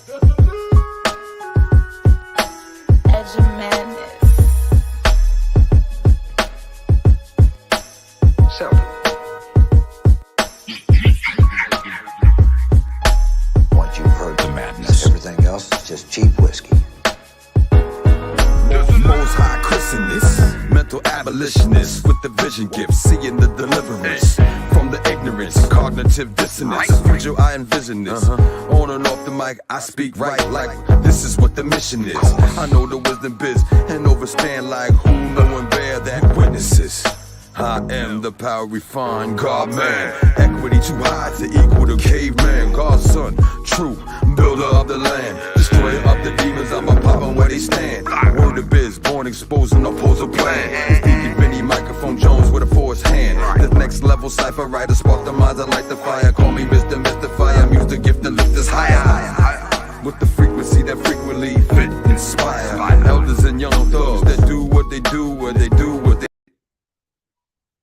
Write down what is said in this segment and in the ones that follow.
Edge of madness. Seldom. What you've heard, the madness. Everything else is just cheap whiskey. Most high Christianist, mental abolitionist with the vision gift, seeing the deliverance from the ignorance, cognitive dissonance. Future I envision this. On and off the mic, I speak right like this is what the mission is. I know the wisdom biz and overstand like who know and bear that witnesses. I am the power refined God man. Equity too high to equal the caveman. God's son, true builder of the land, destroyer of the demons. I'm a poppin' where they stand. Word of biz, born exposing opposing plan. Stevie Benny, microphone Jones with a forced hand. The next level cipher writer, spark the minds, I light the fire. Call me Mr. Mystifier. I'm used to gift to lift us higher. With the frequency that frequently fit, inspire. Elders and young thugs that do what they do, what they do, what they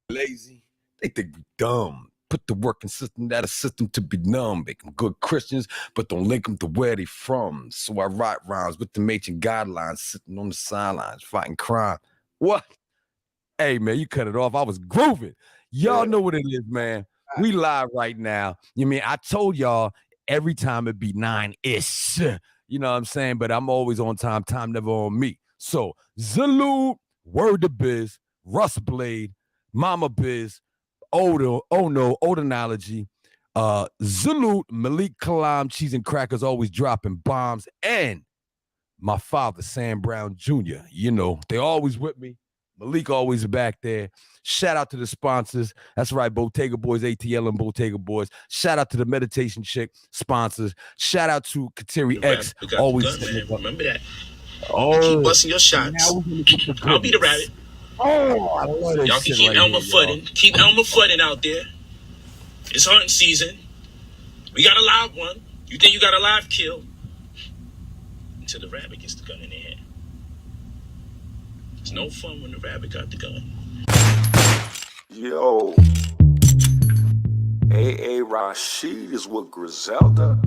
lazy. They think we dumb. Put the working system that a system to be numb. Make them good Christians, but don't link them to where they from. So I write rhymes with the ancient guidelines, sitting on the sidelines, fighting crime. What? Hey, man, you cut it off. I was grooving. Y'all know what it is, man. We live right now. You mean, I told y'all every time it be 9-ish. You know what I'm saying? But I'm always on time. Time never on me. So, Zulu, Word to Biz, Russ Blade, Mama Biz, Odo, oh no, Odonology, Zulu, Malik Kalam, Cheese and Crackers always dropping bombs, and my father, Sam Brown Jr. You know, they always with me. Malik always back there. Shout out to the sponsors. That's right, Bottega Boys, ATL and Bottega Boys. Shout out to the Meditation Chick sponsors. Shout out to Kateri X. Always gun, remember that. Oh, keep busting your shots. I'll be the rabbit. Oh, I love that. Y'all can keep Elmer Fudding. Keep Elmer Fudding out there. It's hunting season. We got a live one. You think you got a live kill? Until the rabbit gets the gun in their hand. It's no fun when the rabbit got the gun. Yo. A.A. Rashid is with Griselda.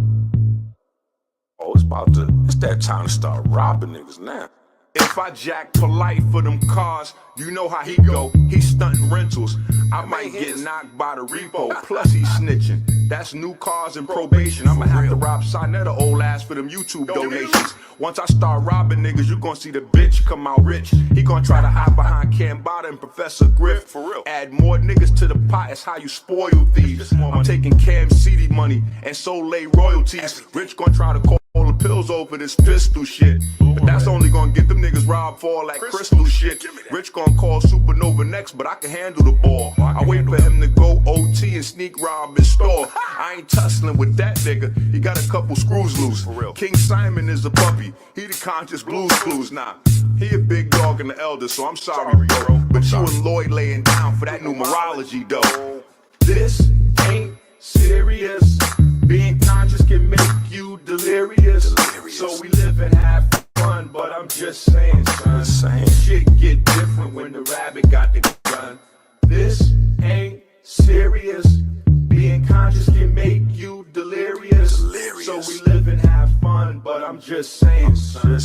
Oh, it's that time to start robbing niggas now. If I jack polite for them cars, you know how he go. He stunting rentals. I might get knocked by the repo. Plus he snitching. That's new cars and probation. I'ma have to rob Sonetta old ass for them YouTube donations. Once I start robbing niggas, you gon' see the bitch come out rich. He gon' try to hide behind Cambada and Professor Griff. For real. Add more niggas to the pot, it's how you spoil thieves. I'm taking Cam CD money and Soleil royalties. Rich gon' try to call the pills over this pistol shit. But that's only gonna get them niggas robbed for all that crystal shit. Rich gonna call Supernova next, but I can handle the ball. I wait for him to go OT and sneak rob his store. I ain't tussling with that nigga. He got a couple screws loose. King Simon is a puppy. He the conscious blues clues. Nah, he a big dog and the elder, so I'm sorry, bro. But you and Lloyd laying down for that numerology, though. This ain't serious. Being conscious can make you delirious. So we live and have fun, but I'm just saying, son. Shit get different when the rabbit got the gun. This ain't serious. Being conscious can make you delirious. So we live and have fun, but I'm just saying, son.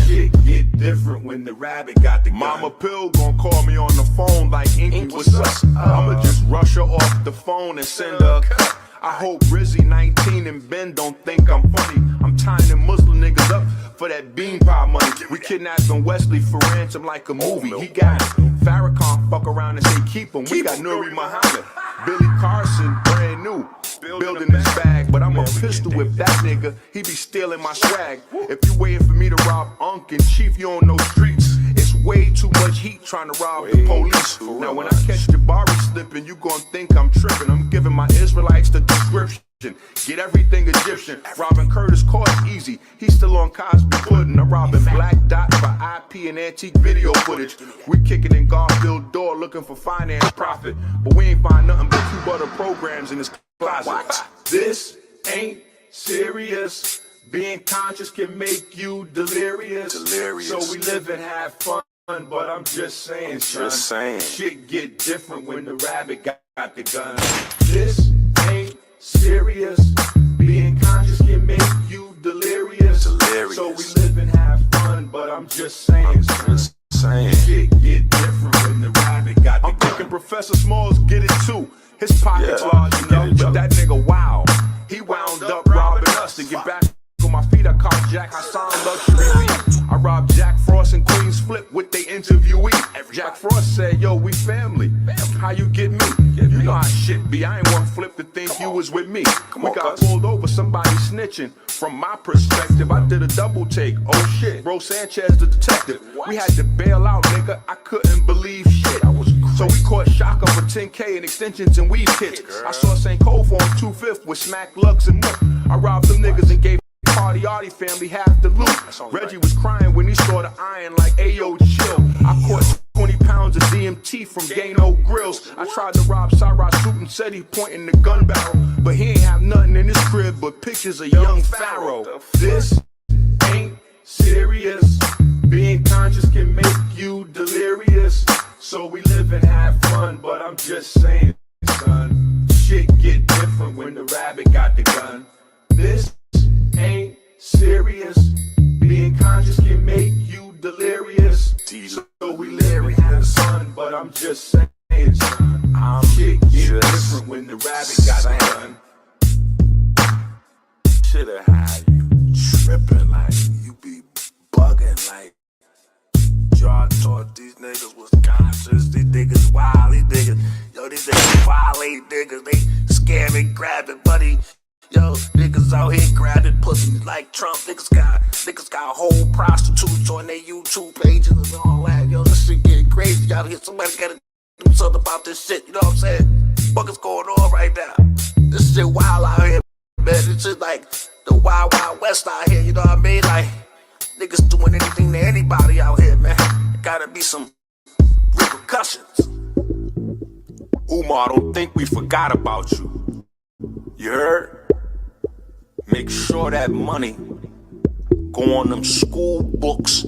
Shit get different when the rabbit got the gun. Mama Pill gon' call me on the phone like Enqi, what's up? I'ma just rush her off the phone and send her a cut. I hope Rizzy 19 and Ben don't think I'm funny. I'm tying them Muslim niggas up for that bean pie money. We kidnapping Wesley for ransom like a movie. He got Farrakhan fuck around and say keep him. We got Nuri Muhammad, Billy Carson, brand new, building his bag. But I'm a pistol whip that nigga. He be stealing my swag. If you waiting for me to rob Unc and Chief, you don't know streets. It's way too much heat trying to rob the police. Now when I catch Jabari slipping, you gon' think I'm tripping. I'm giving my Israelites the description. Get everything Egyptian. Robbing Curtis cost easy. He's still on Cosby Pudding. I'm robbing Black Dot for IP and antique video footage. We kicking in Garfield door looking for finance profit. But we ain't find nothing but 2 butter programs in this closet. This ain't serious. Being conscious can make you delirious. So we live and have fun, but I'm just saying, son. Shit get different when the rabbit got the gun. This ain't serious. Being conscious can make you delirious. So we live and have fun, but I'm just saying, shit get different when the rabbit got the gun. I'm thinking Professor Smalls get it too. His pocket's large, you know, but that nigga wow. He wound up robbing us to get back on my feet. I caught Jack Hassan luxury beat. I robbed Jack Frost and Queens Flip with they interviewee. Jack Frost said, yo, we family. How you get me? You know how shit be. I ain't one flip to think you was with me. We got pulled over, somebody snitching. From my perspective, I did a double take. Oh shit, Bro Sanchez the detective. We had to bail out, nigga. I couldn't believe shit. So we caught Shaka for 10K and extensions and weed kits. I saw St. Cole for 2/5 with Smack Lux and Mook. I robbed them niggas and gave Party Artie family half the loot. Reggie was crying when he saw the iron like Ayo chill. I caught 20 pounds of DMT from Gano Grills. I tried to rob Cyrus Suit and said he pointing the gun barrel. But he ain't have nothing in his crib but pictures of young Pharaoh. This ain't serious. Being conscious can make you delirious. So we live and have fun, but I'm just saying, son, shit get different when the rabbit got the gun. This ain't serious. Being conscious can make you delirious. So we live and have fun, but I'm just saying, son, shit get different when the rabbit got the gun. Shoulda had you tripping like you be bugging like. Y'all thought these niggas was conscious, these niggas wild, these niggas violate niggas, they scamming, grabbing money. Yo, niggas out here grabbing pussies like Trump. Niggas got whole prostitutes on their YouTube pages and all that. Yo, this shit getting crazy out here. Somebody gotta do something about this shit, you know what I'm saying? What is going on right now? This shit wild out here, man. This shit like the wild, wild west out here, you know what I mean? Like, niggas doing anything to anybody out here, man. There gotta be some repercussions. Umar, don't think we forgot about you. You heard? Make sure that money go on them school books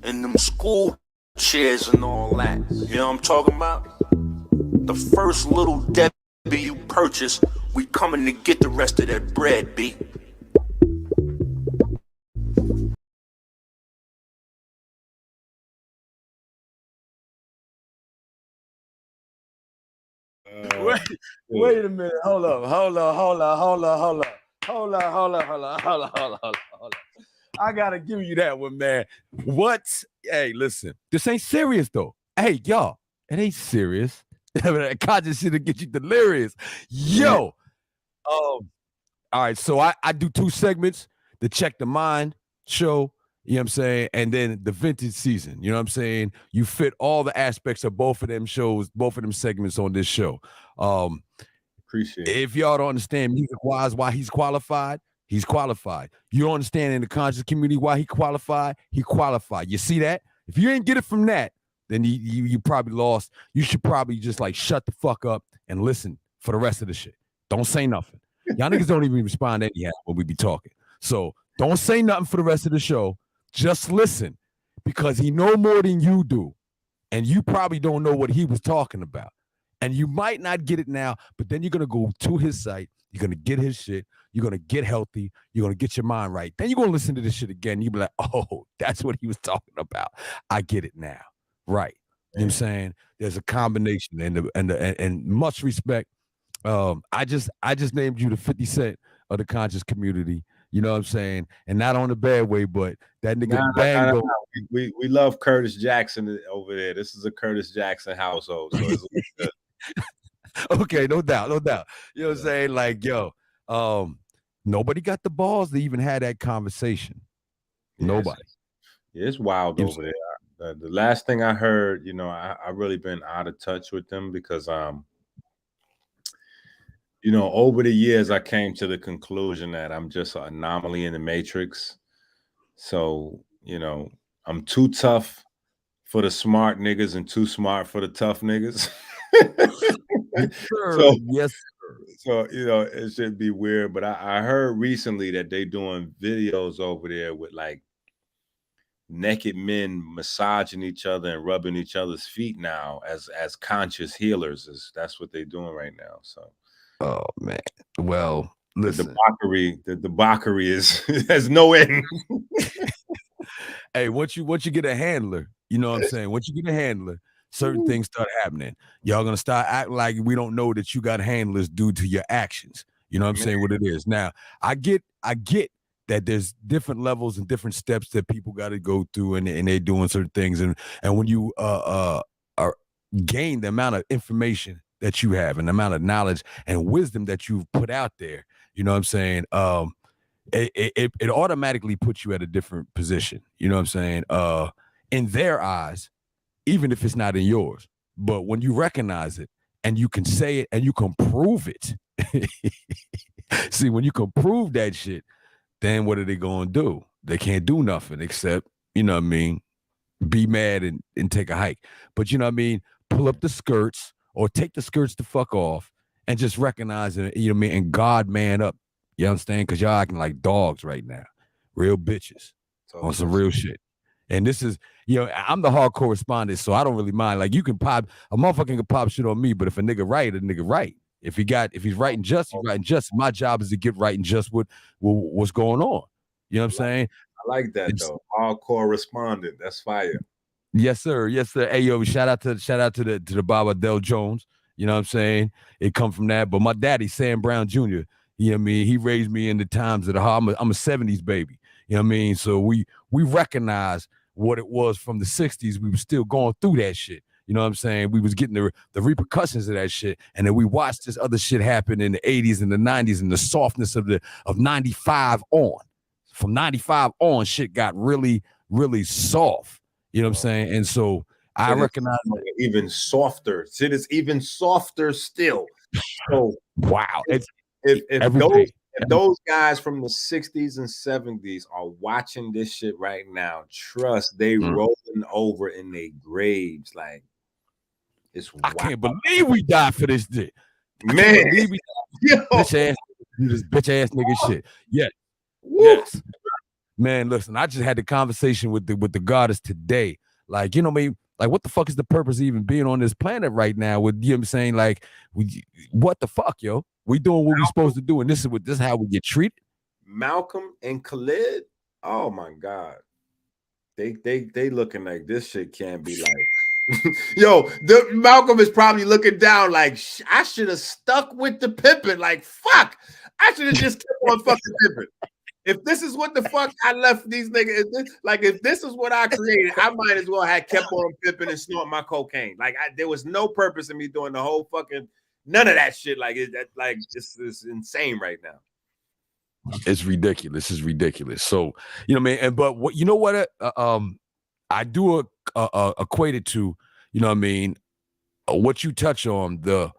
and them school chairs and all that. You know what I'm talking about? The first little Debbie you purchase, we coming to get the rest of that bread, B. Wait a minute. Hold on. I gotta give you that one, man. What? Hey, listen, this ain't serious though. Hey, y'all, it ain't serious. That conscious shit'll get you delirious. Yo. All right, so I do 2 segments: the Check the Mind show, you know what I'm saying, and then the vintage season. You know what I'm saying? You fit all the aspects of both of them shows, both of them segments on this show. Appreciate it. If y'all don't understand music-wise why he's qualified, he's qualified. You don't understand in the conscious community why he qualified, he qualified. You see that? If you ain't get it from that, then you probably lost. You should probably just like shut the fuck up and listen for the rest of the shit. Don't say nothing. Y'all niggas don't even respond anyhow when we be talking. So don't say nothing for the rest of the show. Just listen, because he know more than you do. And you probably don't know what he was talking about. And you might not get it now, but then you're going to go to his site. You're going to get his shit. You're going to get healthy. You're going to get your mind right. Then you're going to listen to this shit again. You'll be like, oh, that's what he was talking about. I get it now. Right. You know what I'm saying? There's a combination and much respect. I just named you the 50 Cent of the conscious community. You know what I'm saying? And not on a bad way, but that nigga bang. We love Curtis Jackson over there. This is a Curtis Jackson household. So it's okay, no doubt. You know what I'm saying? Like, yo, nobody got the balls to even have that conversation. Yes. Nobody. Yeah, it's wild over there. The last thing I heard, you know, I really been out of touch with them because you know, over the years, I came to the conclusion that I'm just an anomaly in the matrix. So, you know, I'm too tough for the smart niggas and too smart for the tough niggas. Yes, sir. So, you know, it should be weird. But I heard recently that they doing videos over there with like naked men massaging each other and rubbing each other's feet now as conscious healers. That's what they're doing right now. So. Oh man. Well, Listen, the debauchery is has no end. hey, once you get a handler, you know what I'm saying? Once you get a handler, certain things start happening. Y'all gonna start acting like we don't know that you got handlers due to your actions. You know what I'm saying? What it is. Now, I get that there's different levels and different steps that people got to go through, and they're doing certain things. And when you are gain the amount of information that you have and the amount of knowledge and wisdom that you've put out there, you know what I'm saying? It automatically puts you at a different position. You know what I'm saying? In their eyes, even if it's not in yours. But when you recognize it and you can say it and you can prove it, see, when you can prove that shit, then what are they going to do? They can't do nothing except, you know what I mean, be mad and take a hike. But you know what I mean? Pull up the skirts or take the skirts the fuck off and just recognize it, you know what I mean? And God man up. You understand? Because y'all acting like dogs right now. Real bitches on some real shit. And this is, you know, I'm the hard correspondent, so I don't really mind. Like, you can pop, a motherfucker can pop shit on me, but if a nigga right, a nigga right. If he's writing just, he's writing just. My job is to get right and just what's going on. You know what I'm saying? I like that though. Hard correspondent. That's fire. Yes, sir. Yes, sir. Hey, yo, shout out to the Baba Del Jones. You know what I'm saying? It come from that. But my daddy, Sam Brown Jr., you know what I mean? He raised me in the times of the I'm a 70s baby. You know what I mean? So we recognize what it was from the 60s. We were still going through that shit. You know what I'm saying? We was getting the repercussions of that shit. And then we watched this other shit happen in the 80s and the 90s and the softness of 95 on. From 95 on, shit got really, really soft. You know what I'm saying? And so I recognize even softer. Shit is even softer still. So wow. If those guys from the 60s and 70s are watching this shit right now, trust they rolling over in their graves. Like, it's I can't believe we died for this shit. Man, bitch ass nigga shit. Yeah. Yes. Man, listen, I just had the conversation with the goddess today. Like, you know what I mean? Like, what the fuck is the purpose of even being on this planet right now? With, you know what I'm saying? Like, what the fuck, yo? We doing what we're supposed to do, and this is how we get treated. Malcolm and Khalid, oh my God. They looking like this shit can't be like. Yo, Malcolm is probably looking down like, I should have stuck with the Pippin. Like, fuck, I should have just kept on fucking Pippin. If this is what the fuck I left these niggas, if this is what I created, I might as well have kept on Pippin and snort my cocaine. Like, there was no purpose in me doing the whole fucking none of that shit. Like, this is insane right now. It's ridiculous. It's ridiculous. So, you know what I mean? And but what, you know what? I do equate it to, you know what I mean, what you touch on, the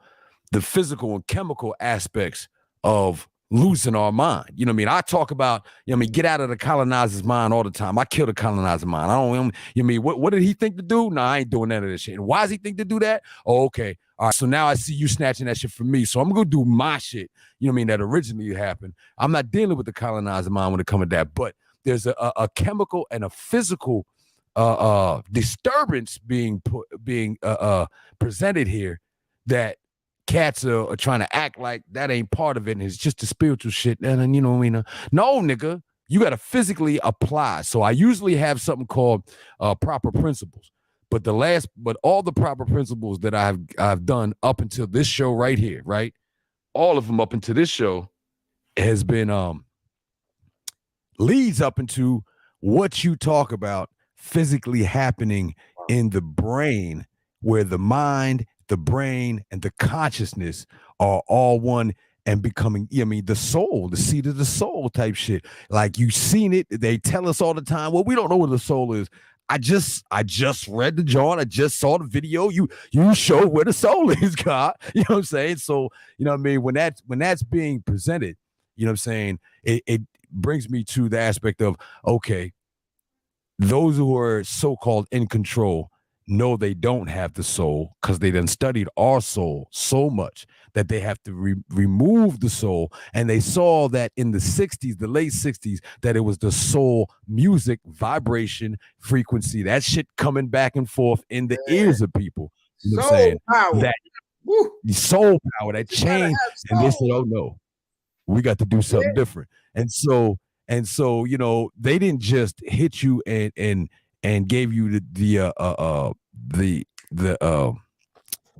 physical and chemical aspects of losing our mind. You know what I mean? I talk about, you know what I mean, get out of the colonizer's mind all the time. I kill the colonizer's mind. I don't, you know what I mean? What did he think to do? No, I ain't doing none of this shit. And why does he think to do that? Oh, okay. All right. So now I see you snatching that shit from me. So I'm going to do my shit. You know what I mean? That originally happened. I'm not dealing with the colonizer mind when it comes to that, but there's a chemical and a physical disturbance being presented here that cats are trying to act like that ain't part of it, and it's just the spiritual shit. And you know what I mean? No, nigga, you got to physically apply. So I usually have something called proper principles, but all the proper principles that I've done up until this show right here, right? All of them up until this show has been leads up into what you talk about physically happening in the brain, where the mind, the brain, and the consciousness are all one and becoming, you know what I mean, the soul, the seat of the soul type shit. Like, you've seen it. They tell us all the time, well, we don't know what the soul is. I just read the joint. I just saw the video. You show where the soul is, God. You know what I'm saying? So, you know what I mean? When that's being presented, you know what I'm saying? It brings me to the aspect of, okay, those who are so-called in control know they don't have the soul because they done studied our soul so much that they have to remove the soul. And they saw that in the 60s, the late 60s, that it was the soul music, vibration, frequency, that shit coming back and forth in the ears of people. You know what I'm saying? Power. That soul power, that change. And they said, oh no. We got to do something different. And so, you know, they didn't just hit you and gave you the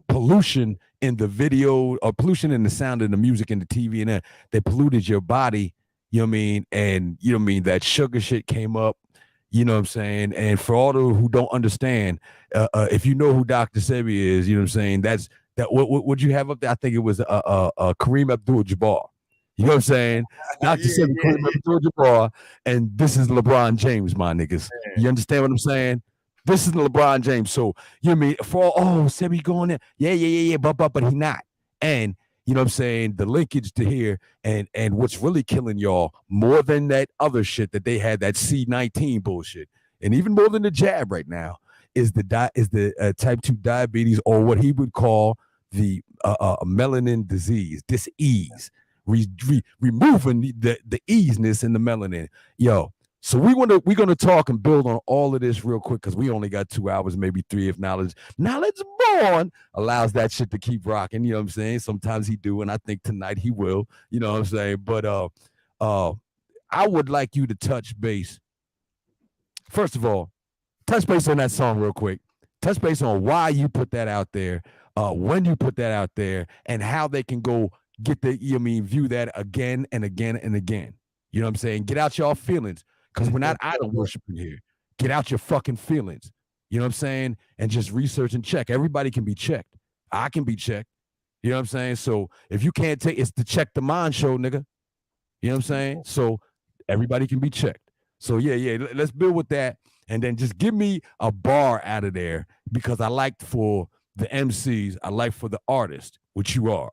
pollution in the video or pollution in the sound and the music and the TV and that. They polluted your body, you know what I mean? And you know what I mean, that sugar shit came up, you know what I'm saying? And for all those who don't understand, if you know who Dr. Sebi is, you know what I'm saying? That's that what you have up there? I think it was Kareem Abdul-Jabbar. You know what I'm saying? Dr. Sebi, Kareem Abdul-Jabbar, and this is LeBron James, my niggas. You understand what I'm saying? This is LeBron James. So, you know what I mean? For, Sebi going there. Yeah, but he not. And, you know what I'm saying? The linkage to here and what's really killing y'all more than that other shit that they had, that C19 bullshit, and even more than the jab right now, is the type 2 diabetes, or what he would call the melanin disease, dis-ease, removing the easiness in the melanin. Yo, so we're gonna talk and build on all of this real quick, because we only got 2 hours, maybe 3, if knowledge born allows that shit to keep rocking. You know what I'm saying? Sometimes he do, and I think tonight he will. You know what I'm saying? But I would like you to touch base. First of all, touch base on that song real quick. Touch base on why you put that out there, when you put that out there, and how they can go get view that again and again and again. You know what I'm saying? Get out your feelings, because we're not idol worshiping here. Get out your fucking feelings. You know what I'm saying? And just research and check. Everybody can be checked. I can be checked. You know what I'm saying? So if you can't take, it's the Check the Mind show, nigga. You know what I'm saying? So everybody can be checked. So yeah, let's build with that. And then just give me a bar out of there, because I like for the MCs, I like for the artist, which you are,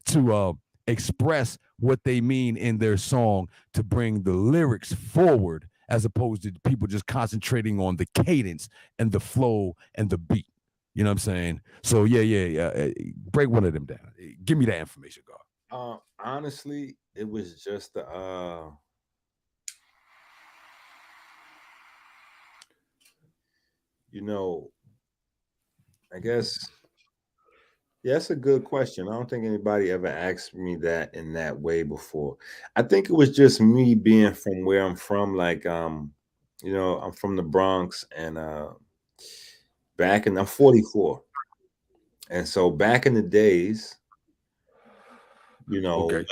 to express what they mean in their song, to bring the lyrics forward, as opposed to people just concentrating on the cadence and the flow and the beat. You know what I'm saying? So yeah. Break one of them down. Give me that information, God. Honestly, it was just the you know, I guess, yeah, that's a good question. I don't think anybody ever asked me that in that way before. I think it was just me being from where I'm from. Like, you know, I'm from the Bronx, and I'm 44. And so back in the days, you know, Okay.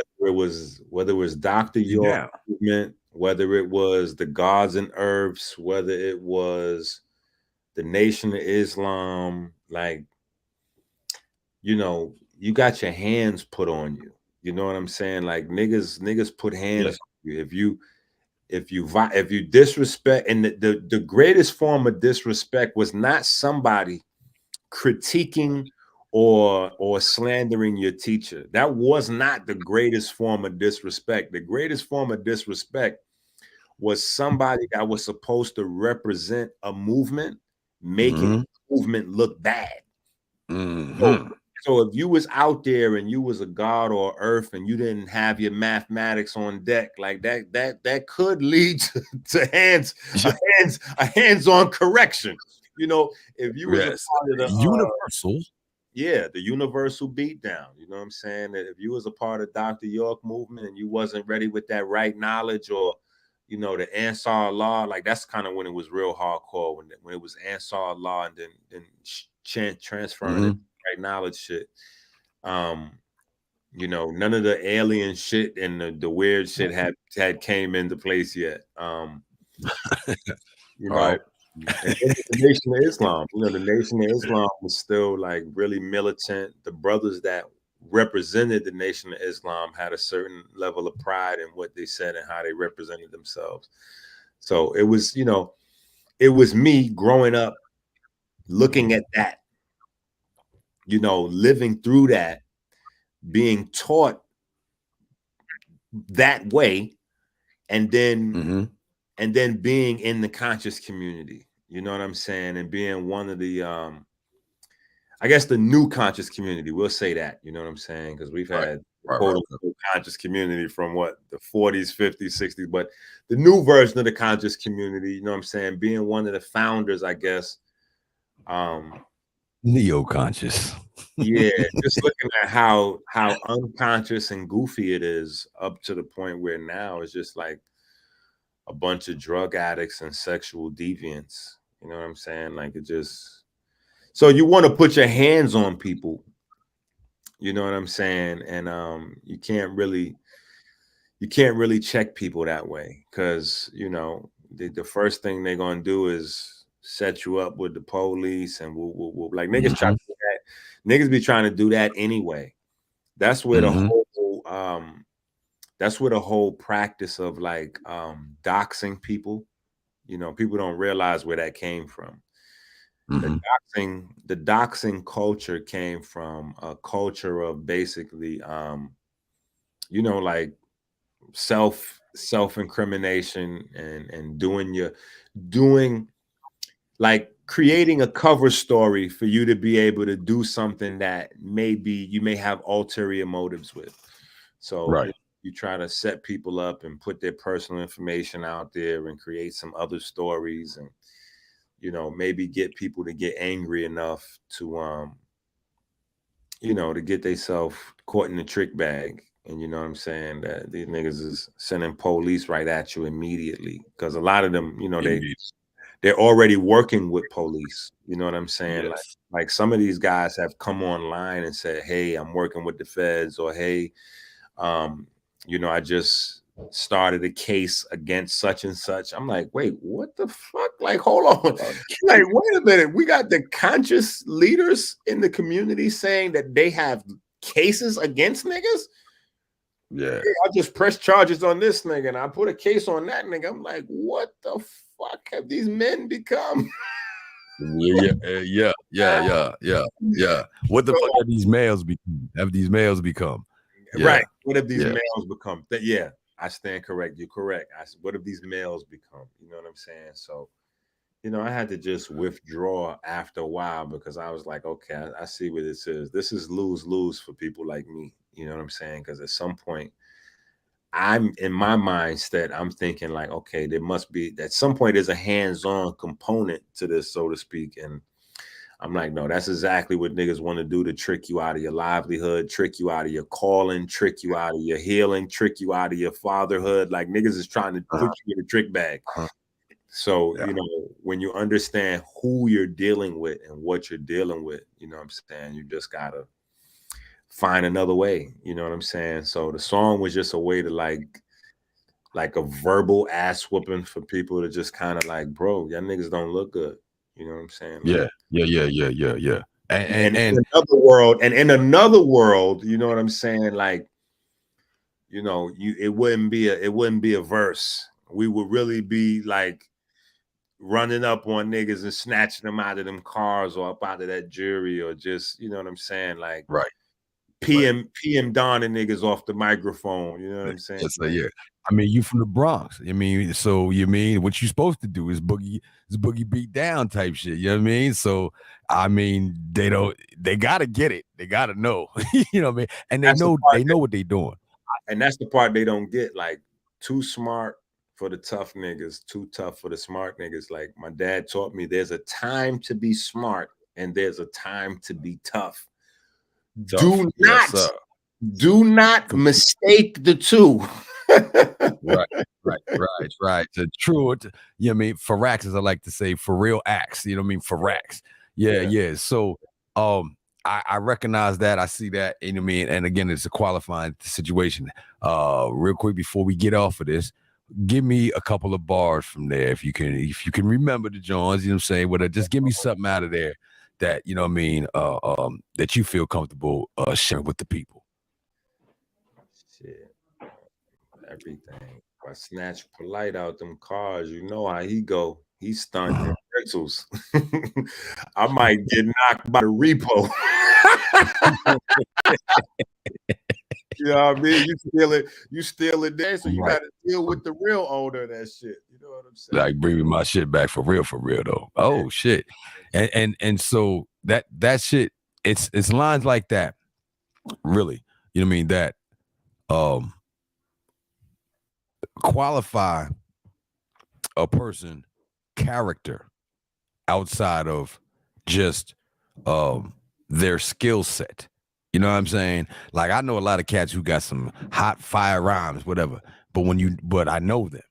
whether it was Dr. York movement, whether it was the Gods and Herbs, whether it was the Nation of Islam, like, you know, you got your hands put on you. You know what I'm saying? Like, niggas put hands on you. If you disrespect, and the greatest form of disrespect was not somebody critiquing or slandering your teacher. That was not the greatest form of disrespect. The greatest form of disrespect was somebody that was supposed to represent a movement, making the movement look bad. So if you was out there and you was a god or earth and you didn't have your mathematics on deck, like that could lead to a hands-on correction. You know, if you was a part of the universal, the universal beatdown. You know what I'm saying? That if you was a part of Dr. York movement and you wasn't ready with that right knowledge, or, you know, the Ansar Allah, like, that's kind of when it was real hardcore, when it was Ansar Allah and then transferring it. Right knowledge shit. You know, none of the alien shit and the weird shit had came into place yet. You know, right. And the Nation of Islam, you know, the Nation of Islam was still like really militant. The brothers that represented the Nation of Islam had a certain level of pride in what they said and how they represented themselves. So it was, you know, it was me growing up looking at that, you know, living through that, being taught that way, and then being in the conscious community, you know what I'm saying, and being one of the I guess the new conscious community, we'll say that, you know what I'm saying, because we've had quote unquote conscious community from what, the 40s, 50s, 60s, but the new version of the conscious community, you know what I'm saying, being one of the founders, I guess, Neo-conscious. Yeah, just looking at how unconscious and goofy it is, up to the point where now it's just like a bunch of drug addicts and sexual deviants. You know what I'm saying? Like, it just, so you want to put your hands on people, you know what I'm saying? And you can't really check people that way, because you know the first thing they're gonna do is set you up with the police, and we'll like niggas try to do that. Niggas be trying to do that anyway. That's where the whole practice of like doxing people, you know, people don't realize where that came from. The doxing culture came from a culture of basically you know, like self-incrimination and doing like creating a cover story for you to be able to do something that maybe you may have ulterior motives with. So you try to set people up and put their personal information out there and create some other stories, and you know, maybe get people to get angry enough to you know, to get themselves caught in the trick bag. And you know what I'm saying, that these niggas is sending police right at you immediately, because a lot of them, you know, they're already working with police. You know what I'm saying? Like some of these guys have come online and said, hey, I'm working with the feds, or hey, you know, I just started a case against such and such. I'm like, wait, what the fuck? Like, hold on. Like, wait a minute. We got the conscious leaders in the community saying that they have cases against niggas. Yeah, I just press charges on this nigga and I put a case on that nigga. I'm like, what the fuck have these men become? Yeah. What the fuck have these males become? Right. What have these males become? Yeah, I stand correct. You're correct. What have these males become? You know what I'm saying? So, you know, I had to just withdraw after a while, because I was like, okay, I see what this is. This is lose-lose for people like me. You know what I'm saying? Because at some point, I'm in my mindset, I'm thinking like, okay, there must be, at some point, there's a hands-on component to this, so to speak. And I'm like, no, that's exactly what niggas want to do, to trick you out of your livelihood, trick you out of your calling, trick you out of your healing, trick you out of your fatherhood. Like, niggas is trying to put you in a trick bag. So, you know, when you understand who you're dealing with and what you're dealing with, you know what I'm saying, you just gotta find another way. You know what I'm saying? So the song was just a way to like a verbal ass whooping for people to just kind of like, bro, y'all niggas don't look good. You know what I'm saying? Like, yeah. And in another world, you know what I'm saying? Like, you know, it wouldn't be a verse. We would really be like running up on niggas and snatching them out of them cars or up out of that jury, or just, you know what I'm saying? Like, PM donning niggas off the microphone. You know what I'm saying? So yeah, I mean, you from the Bronx. I mean, so you mean what you supposed to do is boogie beat down type shit. You know what I mean? So I mean, they gotta get it. They gotta know. You know what I mean? And they know what they doing. And that's the part they don't get. Like, too smart for the tough niggas, too tough for the smart niggas. Like, my dad taught me, there's a time to be smart and there's a time to be tough. Do not mistake the two. Right. The true, you know what I mean? For racks, as I like to say, for real acts. You know what I mean? For racks. Yeah. So I recognize that. I see that. You know what I mean? And again, it's a qualifying situation. Real quick before we get off of this, give me a couple of bars from there if you can remember the Johns. You know what I'm saying? Whatever, just give me something out of there that, you know what I mean, that you feel comfortable sharing with the people. Shit. Everything. If I snatch Polite out them cars, you know how he go. He stunned in pretzels. I might get knocked by the repo. You know what I mean? You steal it there, so you got to deal with the real owner of that shit. You know what I'm saying? Like, bring me my shit back for real though. Oh shit. And so that shit, it's lines like that, really, you know what I mean, that qualify a person character outside of just their skill set. You know what I'm saying? Like I know a lot of cats who got some hot fire rhymes, whatever. But I know them.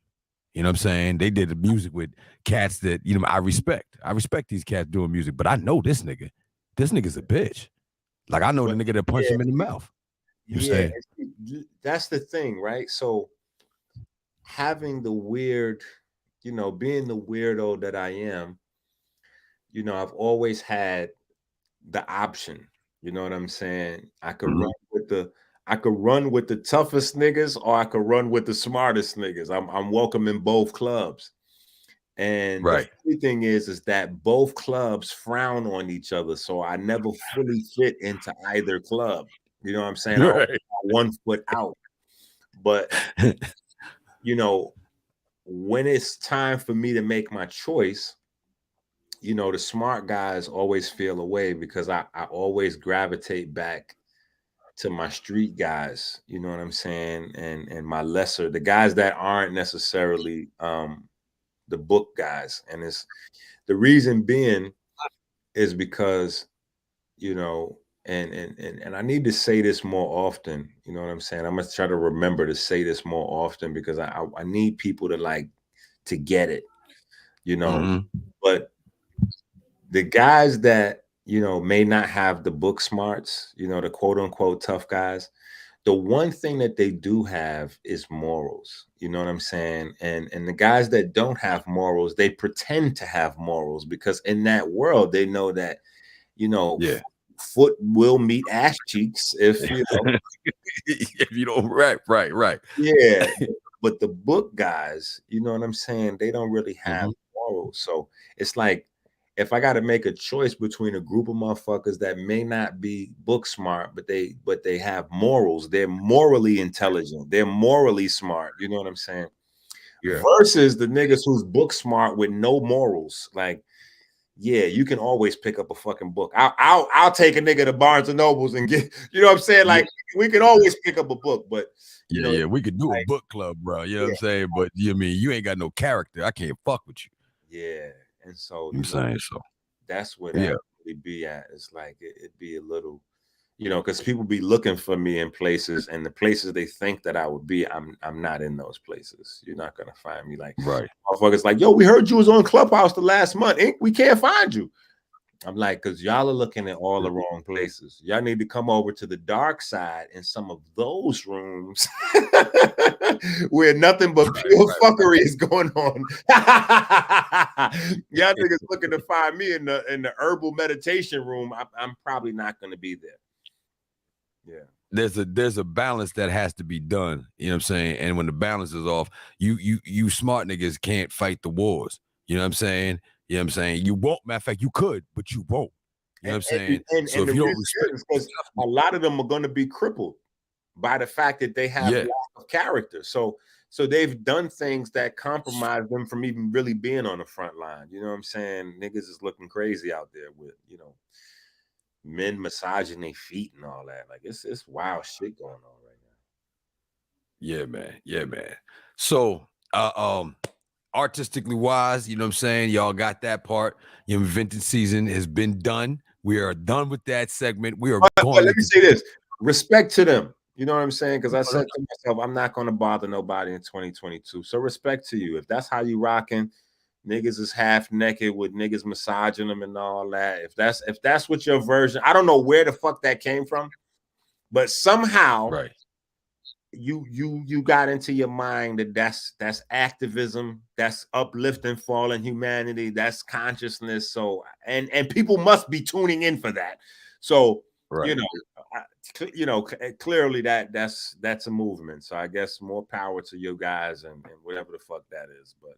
You know what I'm saying? They did the music with cats that, I respect. I respect these cats doing music, but I know this nigga. This nigga's a bitch. Like I know the nigga that punched him in the mouth. You know what I'm saying? That's the thing, right? So having the weird, being the weirdo that I am, I've always had the option. You know what I'm saying? I could run with the toughest niggas, or I could run with the smartest niggas. I'm welcome in both clubs. And the funny thing is that both clubs frown on each other. So I never fully fit into either club. You know what I'm saying? I always got 1 foot out. But when it's time for me to make my choice, the smart guys always feel away because I always gravitate back to my street guys, you know what I'm saying? And my the guys that aren't necessarily the book guys. And it's the reason being is because, and I need to say this more often, you know what I'm saying? I'm gonna try to remember to say this more often because I need people to get it, but the guys that, may not have the book smarts, the quote unquote tough guys, the one thing that they do have is morals. You know what I'm saying? And the guys that don't have morals, they pretend to have morals because in that world, they know that, foot will meet ass cheeks if, if you don't, right. Yeah. But the book guys, you know what I'm saying? They don't really have morals. So it's like, if I got to make a choice between a group of motherfuckers that may not be book smart, but they have morals, they're morally intelligent, they're morally smart. You know what I'm saying? Yeah. Versus the niggas who's book smart with no morals. Like, yeah, you can always pick up a fucking book. I'll take a nigga to Barnes and Nobles and get, you know what I'm saying? Like, we can always pick up a book, but we could do a book club, bro. You know what I'm saying? But you ain't got no character. I can't fuck with you. Yeah. And so I'm saying so. That's where that really be at. It's like it'd be a little, because people be looking for me in places, and the places they think that I would be, I'm not in those places. You're not gonna find me. Like, motherfuckers like, yo, we heard you was on Clubhouse the last month. We can't find you. I'm like, because y'all are looking at all the wrong places. Y'all need to come over to the dark side in some of those rooms where nothing but pure fuckery is going on. Y'all niggas looking to find me in the herbal meditation room. I'm probably not going to be there. Yeah. There's a balance that has to be done. You know what I'm saying? And when the balance is off, you smart niggas can't fight the wars. You know what I'm saying? You know what I'm saying? You won't. Matter of fact, you could, but you won't. You know what I'm saying? So if you don't respect, because a lot of them are going to be crippled by the fact that they have lack of character. So they've done things that compromise them from even really being on the front line. You know what I'm saying? Niggas is looking crazy out there with, men massaging their feet and all that. Like it's wild shit going on right now. Yeah, man. So, artistically wise, you know what I'm saying? Y'all got that part. Your invented season has been done. We are done with that segment. We are going. Let me say this: respect to them. You know what I'm saying? Because I said to myself, I'm not going to bother nobody in 2022. So respect to you. If that's how you rocking, niggas is half naked with niggas massaging them and all that. If that's what your version, I don't know where the fuck that came from, but somehow, you got into your mind that that's activism, that's uplifting fallen humanity, that's consciousness. So and people must be tuning in for that. So clearly that's a movement. So I guess more power to you guys and whatever the fuck that is. But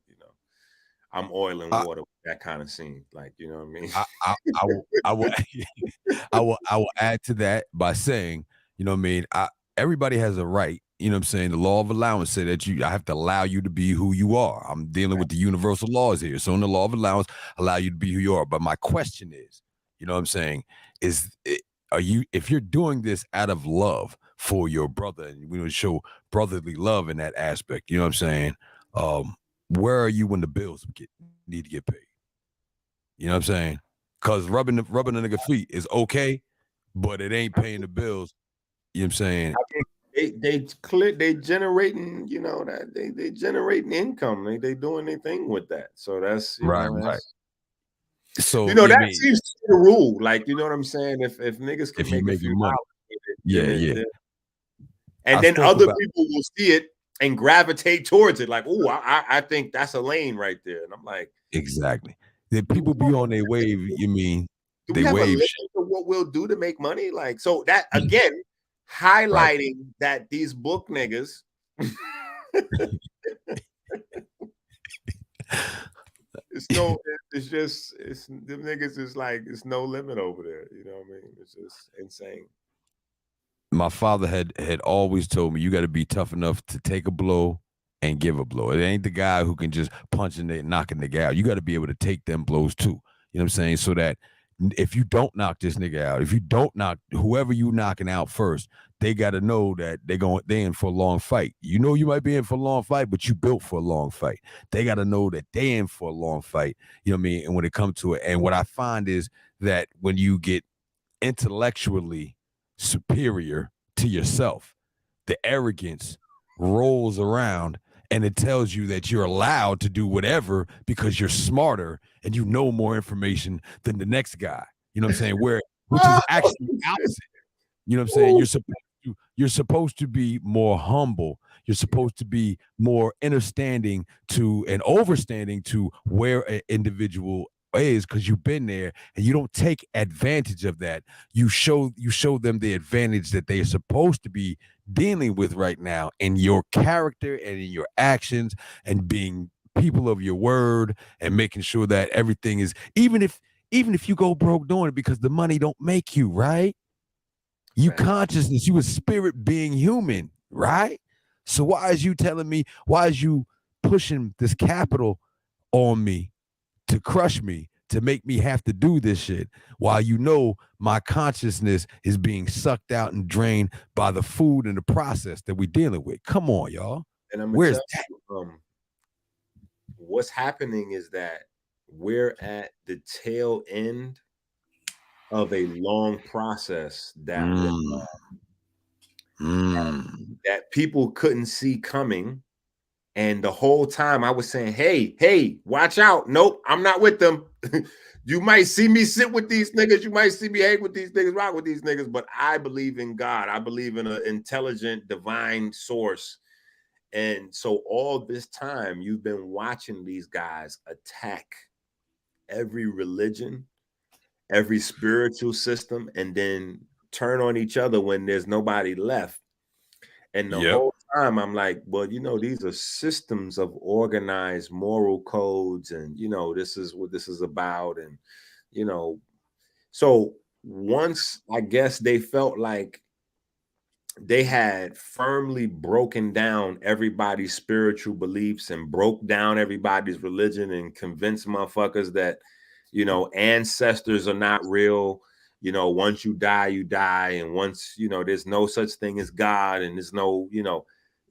I'm oil and water with that kind of scene. Like, you know what I mean? I will add to that by saying, you know what I mean? Everybody has a right. You know what I'm saying? The law of allowance said that I have to allow you to be who you are. I'm dealing with the universal laws here. So in the law of allowance, allow you to be who you are. But my question is, you know what I'm saying? If you're doing this out of love for your brother, and we show brotherly love in that aspect, you know what I'm saying? Where are you when the bills need to get paid? You know what I'm saying? Cause rubbing the nigga feet is okay, but it ain't paying the bills. You know what I'm saying? They generating, you know, that they generating income. They doing their thing with that. So that's Right. So that seems to be the rule. Like, you know what I'm saying? If niggas can make a few money, dollars, and then other people will see it and gravitate towards it. Like, oh, I think that's a lane right there. And I'm like, exactly. The people be on their wave. You mean do we have a limit to what we'll do to make money? Like, so that again, highlighting that these book niggas. Them niggas is like, it's no limit over there. You know what I mean? It's just insane. My father had always told me, you got to be tough enough to take a blow and give a blow. It ain't the guy who can just punch and knock a nigga out. You got to be able to take them blows too. You know what I'm saying? So that if you don't knock this nigga out, if you don't knock whoever you knocking out first, they got to know that they in for a long fight. You know, you might be in for a long fight, but you built for a long fight. They got to know that they in for a long fight. You know what I mean? And when it comes to it, and what I find is that when you get intellectually superior to yourself, the arrogance rolls around and it tells you that you're allowed to do whatever because you're smarter and you know more information than the next guy. You know what I'm saying? Which is actually opposite. You know what I'm saying? You're supposed to be more humble. You're supposed to be more understanding to and overstanding to where an individual is, because you've been there, and you don't take advantage of that. You show them the advantage that they're supposed to be dealing with right now in your character and in your actions, and being people of your word, and making sure that everything is, even if you go broke doing it, because the money don't make you, right? You consciousness, you a spirit being human, right? So why is you pushing this capital on me to crush me, to make me have to do this shit, while you know my consciousness is being sucked out and drained by the food and the process that we're dealing with? Come on, y'all. And where's that? What's happening is that we're at the tail end of a long process that that people couldn't see coming. And the whole time I was saying, hey, watch out. Nope, I'm not with them. You might see me sit with these niggas. You might see me hang with these niggas, rock with these niggas. But I believe in God. I believe in an intelligent, divine source. And so all this time, you've been watching these guys attack every religion, every spiritual system, and then turn on each other when there's nobody left. And the whole time I'm like, well, you know, these are systems of organized moral codes, and, you know, this is what this is about. And, you know, so once I guess they felt like they had firmly broken down everybody's spiritual beliefs and broke down everybody's religion and convinced motherfuckers that, you know, ancestors are not real. You know, once you die, you die. And once, you know, there's no such thing as God, and there's no,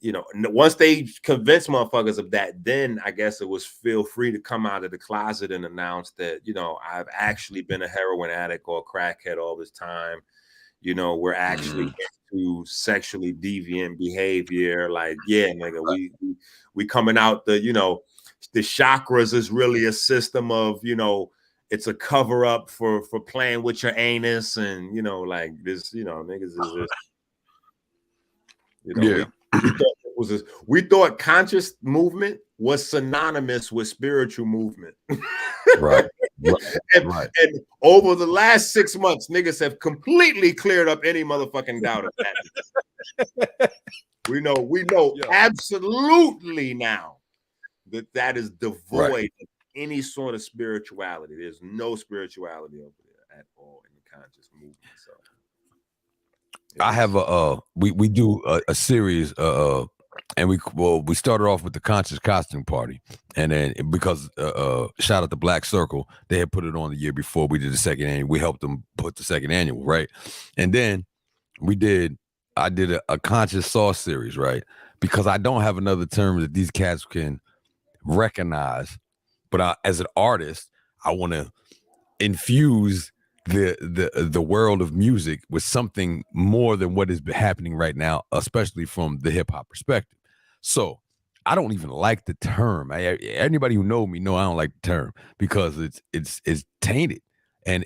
once they convince motherfuckers of that, then I guess it was feel free to come out of the closet and announce that, you know, I've actually been a heroin addict or a crackhead all this time. You know, we're actually into sexually deviant behavior. Like, yeah, nigga, we coming out the, you know, the chakras is really a system of, you know, it's a cover up for playing with your anus, and, you know, like this, you know, niggas is just, you know, we thought conscious movement was synonymous with spiritual movement. Right. And over the last 6 months, niggas have completely cleared up any motherfucking doubt of that. We know absolutely now that is devoid of any sort of spirituality. There's no spirituality over there at all in the conscious movement. So I have we do a series and we started off with the conscious costume party, and then because shout out to Black Circle, they had put it on the year before we did the second annual. We helped them put the second annual, right? And then I did a conscious sauce series, right? Because I don't have another term that these cats can recognize. But as an artist, I want to infuse the world of music with something more than what is happening right now, especially from the hip hop perspective. So I don't even like the term. Anybody who know me know I don't like the term because it's tainted and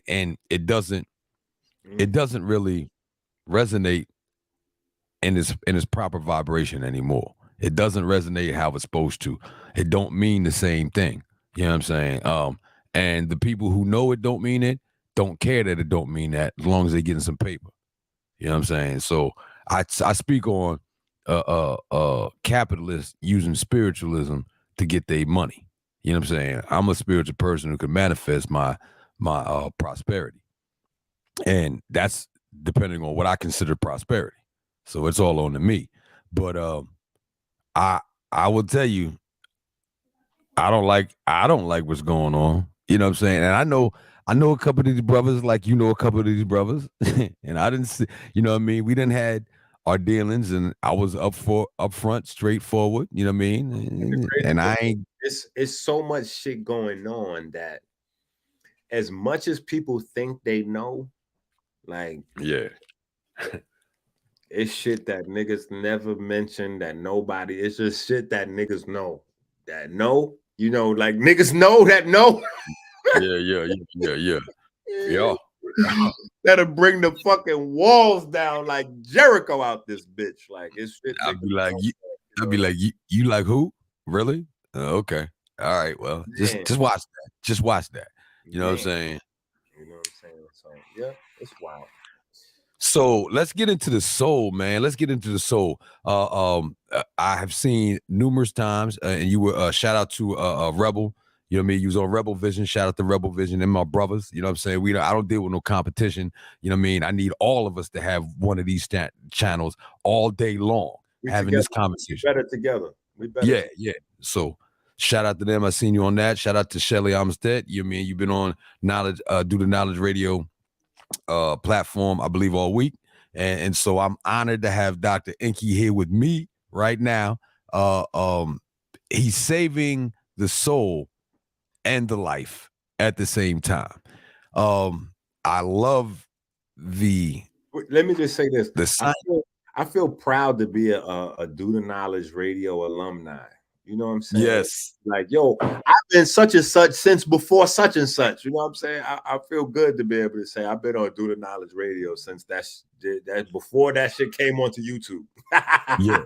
it doesn't really resonate in its proper vibration anymore. It doesn't resonate how it's supposed to. It don't mean the same thing. You know what I'm saying? And the people who know it don't mean it, don't care that it don't mean that, as long as they're getting some paper. You know what I'm saying? So I speak on capitalists using spiritualism to get their money. You know what I'm saying? I'm a spiritual person who can manifest my prosperity. And that's depending on what I consider prosperity. So it's all on to me. But I will tell you, I don't like what's going on. You know what I'm saying? And I know a couple of these brothers, like you know a couple of these brothers, and I didn't see, you know what I mean? We didn't had our dealings, and I was up front, straightforward, you know what I mean? And I ain't. It's so much shit going on that as much as people think they know, like, yeah, it's shit that niggas never mention, that nobody, it's just shit that niggas know, you know, like niggas know that know. Yeah. That'll bring the fucking walls down like Jericho out this bitch. Like it's shit. I'll be like, you like who? Really? Okay. All right. Well, just watch that. Just watch that. You know what I'm saying? You know what I'm saying? So yeah, it's wild. So let's get into the soul, man. Let's get into the soul. I have seen numerous times, and you were shout out to Rebel. You know what I mean? You was on Rebel Vision. Shout out to Rebel Vision and my brothers. You know what I'm saying? I don't deal with no competition. You know what I mean? I need all of us to have one of these channels all day long, having this conversation. Better together. We better. Yeah. So shout out to them. I seen you on that. Shout out to Shelly Amstead. You know what I mean? You've been on Knowledge, do the Knowledge Radio platform, I believe, all week. And so I'm honored to have Dr. Enqi here with me right now. He's saving the soul and the life at the same time. I love the. Let me just say this. The science. I feel proud to be a Do the Knowledge Radio alumni. You know what I'm saying? Yes. Like, yo, I've been such and such since before such and such. You know what I'm saying? I feel good to be able to say I've been on Do the Knowledge Radio since that before that shit came onto YouTube. Yeah.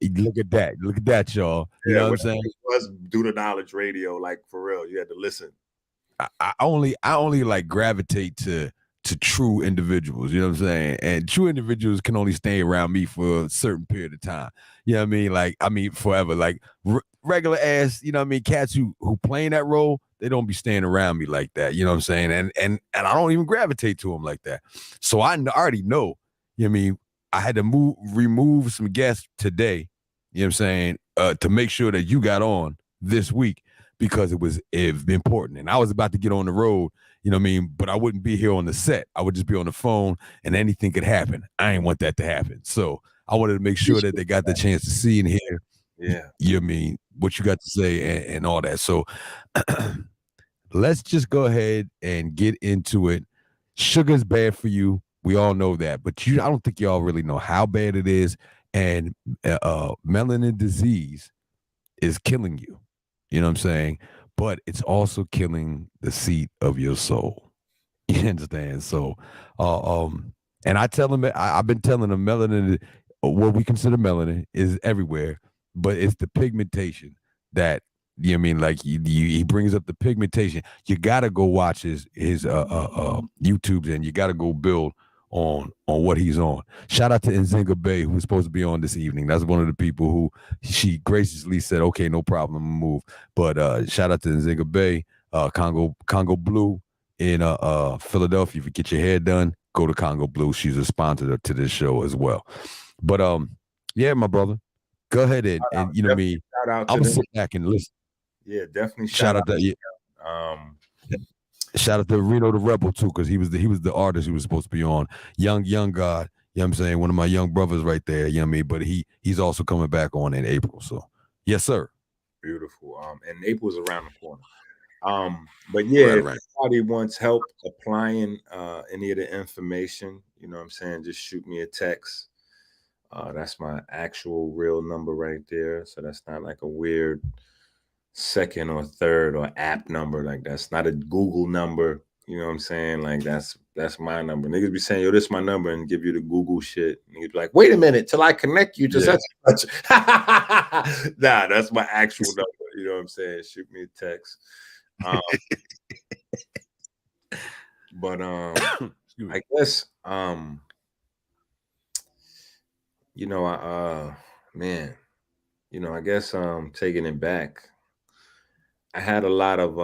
Look at that, y'all. You know what I'm saying? It was Do the Knowledge Radio, like for real. You had to listen. I only like gravitate to true individuals, you know what I'm saying? And true individuals can only stay around me for a certain period of time. You know what I mean? Forever. Like regular ass, you know what I mean? Cats who playing that role, they don't be staying around me like that. You know what I'm saying? And I don't even gravitate to them like that. So I already know, you know what I mean? I had to remove some guests today, you know what I'm saying? To make sure that you got on this week because it was important. And I was about to get on the road, you know what I mean? But I wouldn't be here on the set. I would just be on the phone and anything could happen. I ain't want that to happen. So I wanted to make sure that they got the chance to see and hear, you know what I mean, what you got to say and all that. So let's just go ahead and get into it. Sugar's bad for you. We all know that. But I don't think y'all really know how bad it is. And melanin disease is killing you. You know what I'm saying? But it's also killing the seat of your soul. You understand? So, and I tell them, I've been telling them melanin, what we consider melanin is everywhere, but it's the pigmentation that, you know what I mean? Like he brings up the pigmentation. You got to go watch his YouTubes and you got to go build on what he's on. Shout out to Nzinga Bay, who was supposed to be on this evening. That's one of the people who she graciously said, okay, no problem, move. But shout out to Nzinga Bay, Congo Blue in Philadelphia. If you get your hair done, go to Congo Blue. She's a sponsor to this show as well. But yeah, my brother, go ahead and you know what I mean? I'm gonna sit back and listen. Yeah, definitely. Shout out to shout out to Reno the Rebel too, because he was the artist who was supposed to be on. Young God, you know what I'm saying? One of my young brothers right there, you know what I mean? But he's also coming back on in April. So yes, sir. Beautiful. And April's around the corner. But yeah, Right, if right. anybody wants help applying any of the information, you know what I'm saying, just shoot me a text. That's my actual real number right there. So that's not like a weird second or third or app number. Like that's not a Google number. You know what I'm saying? Like that's my number. Niggas be saying, yo, this is my number and give you the Google shit. And you'd be like, wait a minute till I connect you to Yeah. such and such. Nah, that's my actual number. You know what I'm saying? Shoot me a text. But Excuse me. I guess man, I guess taking it back, I had a lot of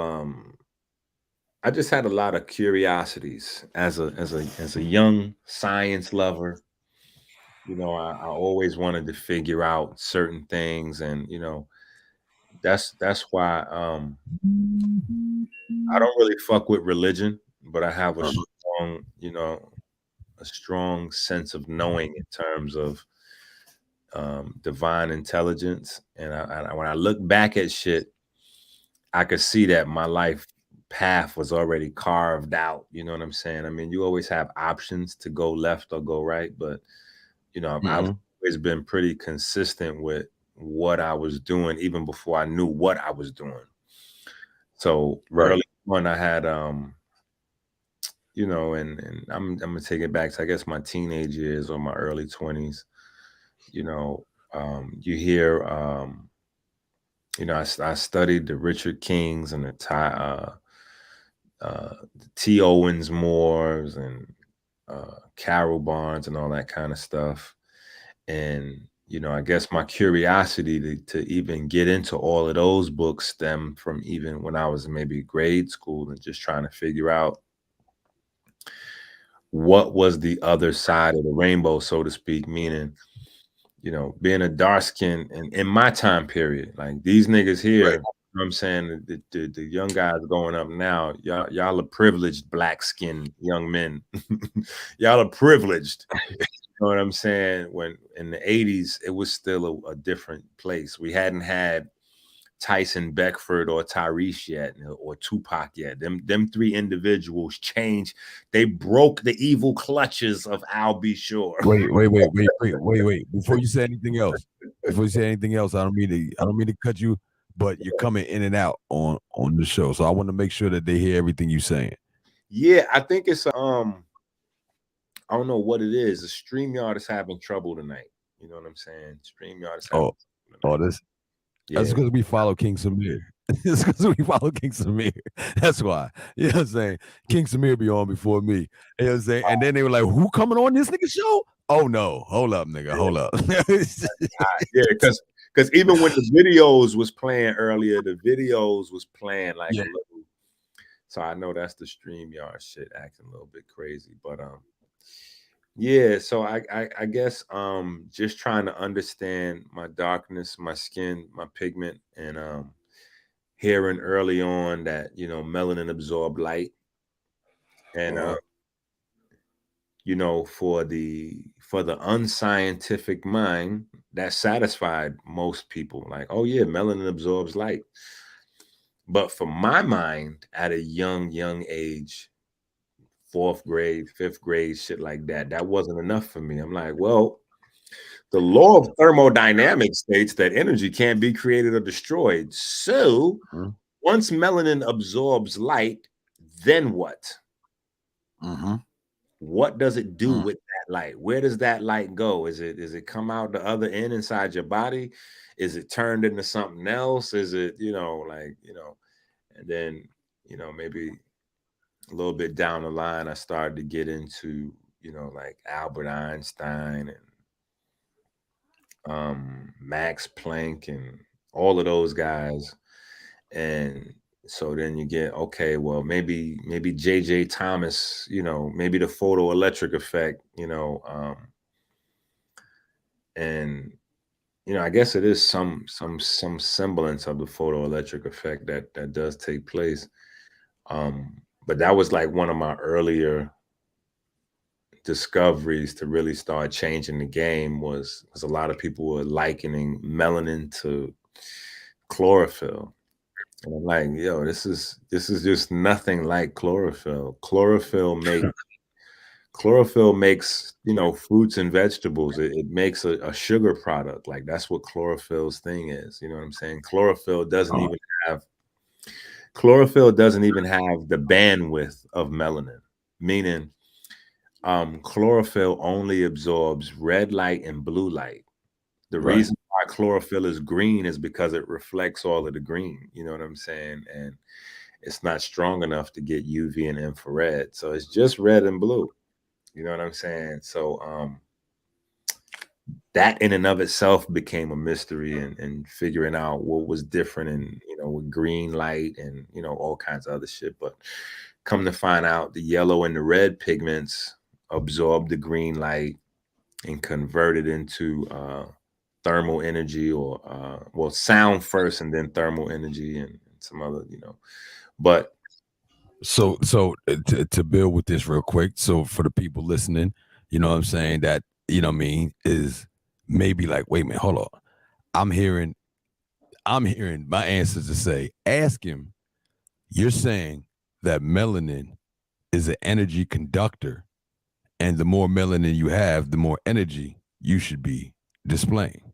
I just had a lot of curiosities as a young science lover. I always wanted to figure out certain things, and that's why I don't really fuck with religion, but I have a strong, a strong sense of knowing in terms of divine intelligence. And when I look back at shit, I could see that my life path was already carved out. You know what I'm saying? I mean, you always have options to go left or go right, but I've always been pretty consistent with what I was doing even before I knew what I was doing. So early on, I had and I'm gonna take it back to, I guess, my teenage years or my early 20s. You hear I studied the Richard Kings and the T. Owens Moores and Carol Barnes and all that kind of stuff. And I guess my curiosity to even get into all of those books stemmed from even when I was in maybe grade school and just trying to figure out what was the other side of the rainbow, so to speak, meaning, being a dark skin and in my time period, like these niggas here, you know what I'm saying? The young guys going up now, y'all are privileged black skinned young men. Y'all are privileged. You know what I'm saying? When in the 80s, it was still a different place. We hadn't had Tyson Beckford or Tyrese yet, or Tupac yet. Them three individuals changed. They broke the evil clutches of Al B. Shore. Wait. Before you say anything else, I don't mean to cut you, but you're coming in and out on the show. So I want to make sure that they hear everything you're saying. Yeah, I think it's I don't know what it is. The StreamYard is having trouble tonight. You know what I'm saying? StreamYard is having trouble tonight. That's because we follow King Samir. It's because we follow King Samir. That's why. You know what I'm saying? King Samir be on before me. You know what I'm saying? And then they were like, who coming on this nigga show? Oh no. Hold up, nigga. Hold up. Yeah, because even when the videos was playing earlier, the videos was playing like a little. So I know that's the StreamYard shit acting a little bit crazy. But yeah, so I guess just trying to understand my darkness, my skin, my pigment, and hearing early on that melanin absorb light, and for the unscientific mind, that satisfied most people. Like, oh yeah, melanin absorbs light. But for my mind, at a young age, 4th grade, 5th grade, shit like that, that wasn't enough for me. I'm like, well, the law of thermodynamics states that energy can't be created or destroyed. So once melanin absorbs light, then what? What does it do with that light? Where does that light go? Is it come out the other end inside your body? Is it turned into something else? Is it, and then, maybe a little bit down the line, I started to get into, like Albert Einstein and Max Planck and all of those guys. And so then you get, okay, well, maybe J.J. Thomas, maybe the photoelectric effect, and I guess it is some semblance of the photoelectric effect that does take place. But that was like one of my earlier discoveries to really start changing the game, was a lot of people were likening melanin to chlorophyll. And I'm like, yo, this is just nothing like chlorophyll. Chlorophyll makes, fruits and vegetables. It makes a sugar product. Like that's what chlorophyll's thing is. You know what I'm saying? Have chlorophyll doesn't even have the bandwidth of melanin, meaning chlorophyll only absorbs red light and blue light. The Right. reason why chlorophyll is green is because it reflects all of the green. You know what I'm saying? And it's not strong enough to get UV and infrared. So it's just red and blue. You know what I'm saying? So that in and of itself became a mystery, and figuring out what was different, and with green light and all kinds of other shit. But come to find out, the yellow and the red pigments absorb the green light and convert it into thermal energy, or sound first and then thermal energy, and some other, but So to build with this real quick, so for the people listening, you know what I'm saying, that is maybe like, wait a minute, hold on. I'm hearing my ancestors say, ask him, you're saying that melanin is an energy conductor, and the more melanin you have, the more energy you should be displaying.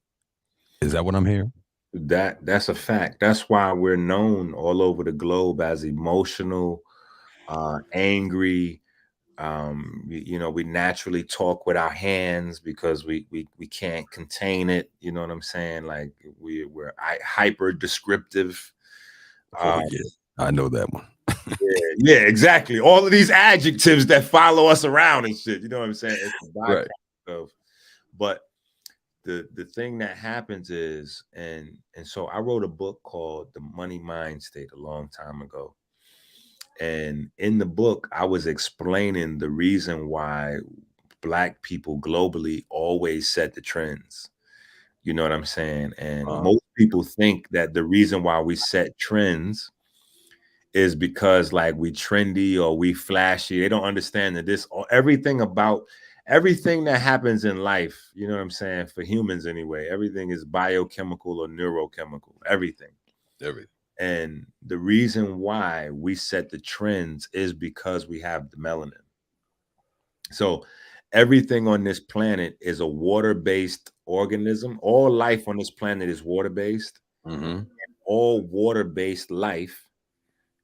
Is that what I'm hearing? that's a fact. That's why we're known all over the globe as emotional, angry. We naturally talk with our hands because we can't contain it. You know what I'm saying? Like we're hyper descriptive. Oh yeah, I know that one. Yeah, exactly. All of these adjectives that follow us around and shit. You know what I'm saying? It's a byproduct of, but the thing that happens is, and so I wrote a book called The Money Mind State a long time ago. And in the book, I was explaining the reason why Black people globally always set the trends. You know what I'm saying? And most people think that the reason why we set trends is because like we trendy or we flashy. They don't understand that everything that happens in life, you know what I'm saying, for humans anyway, everything is biochemical or neurochemical, everything. And the reason why we set the trends is because we have the melanin. So everything on this planet is a water-based organism. All life on this planet is water-based. And all water-based life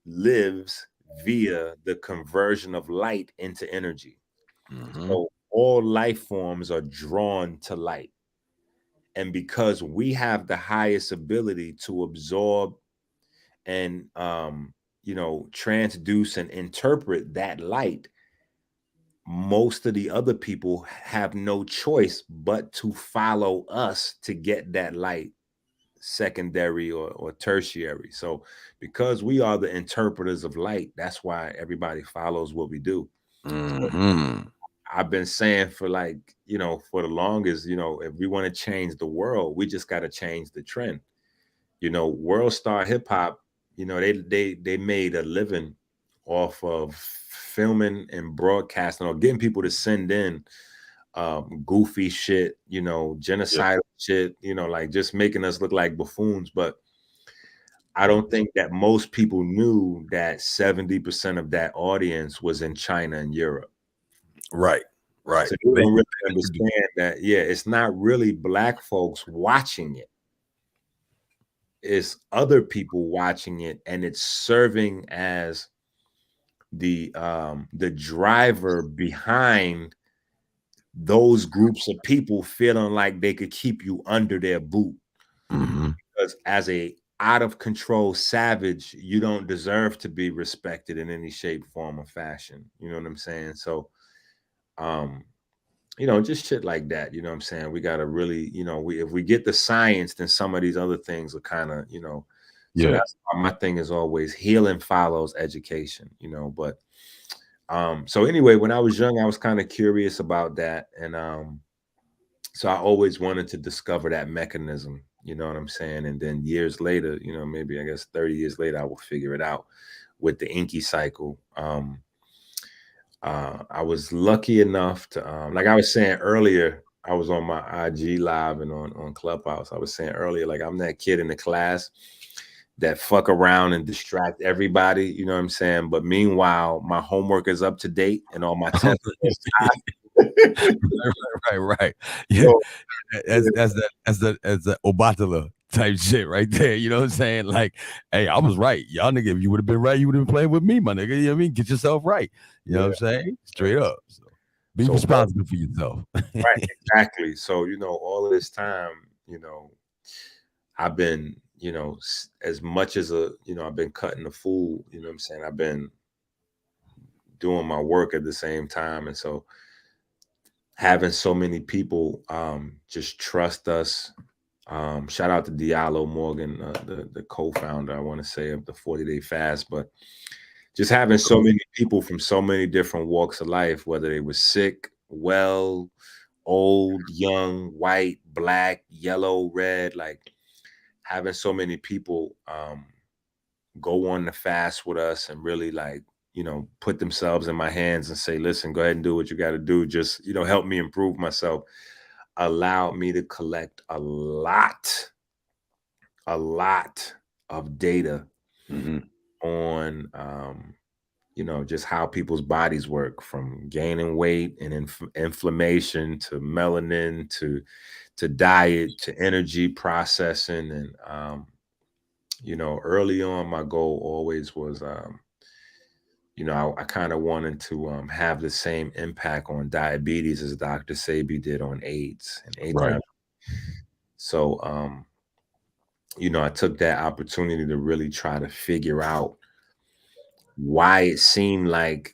lives via the conversion of light into energy. So all life forms are drawn to light. And because we have the highest ability to absorb and transduce and interpret that light, most of the other people have no choice but to follow us to get that light, secondary or tertiary. So because we are the interpreters of light, that's why everybody follows what we do. So I've been saying for for the longest, if we want to change the world, we just got to change the trend. World Star Hip Hop, they made a living off of filming and broadcasting, or getting people to send in goofy shit, genocidal shit, like just making us look like buffoons. But I don't think that most people knew that 70% of that audience was in China and Europe. Right. So they don't really understand that, it's not really Black folks watching it. It's other people watching it, and it's serving as the driver behind those groups of people feeling like they could keep you under their boot. Because as a out of control savage, you don't deserve to be respected in any shape, form, or fashion. You know what I'm saying? So just shit like that. You know what I'm saying? We gotta really, if we get the science, then some of these other things are kind of, so that's why my thing is always healing follows education, but so anyway, when I was young, I was kind of curious about that. And so I always wanted to discover that mechanism, you know what I'm saying? And then years later, maybe I guess 30 years later, I will figure it out with the Enqi cycle. I was lucky enough to, like I was saying earlier, I was on my IG live and on Clubhouse. I was saying earlier, like I'm that kid in the class that fuck around and distract everybody, you know what I'm saying? But meanwhile, my homework is up to date and all my tests right. Yeah. so, As the Obatala type shit right there. You know what I'm saying? Like, hey, I was right. Y'all nigga, if you would have been right, you would have been playing with me, my nigga. You know what I mean? Get yourself right. You know what I'm saying? Straight up. So be responsible for yourself. Right, exactly. So, all of this time, I've been, as much as I've been cutting the fool, you know what I'm saying? I've been doing my work at the same time. And so having so many people just trust us. Shout out to Diallo Morgan, the co-founder, I want to say, of the 40-Day Fast, but just having so many people from so many different walks of life, whether they were sick, well, old, young, white, black, yellow, red, like having so many people go on the fast with us and really put themselves in my hands and say, listen, go ahead and do what you got to do. Just, help me improve myself. Allowed me to collect a lot of data on, just how people's bodies work, from gaining weight and inflammation to melanin to diet to energy processing. And, early on, my goal always was, I kind of wanted to have the same impact on diabetes as Dr. Sebi did on AIDS and HIV. Right. So, I took that opportunity to really try to figure out why it seemed like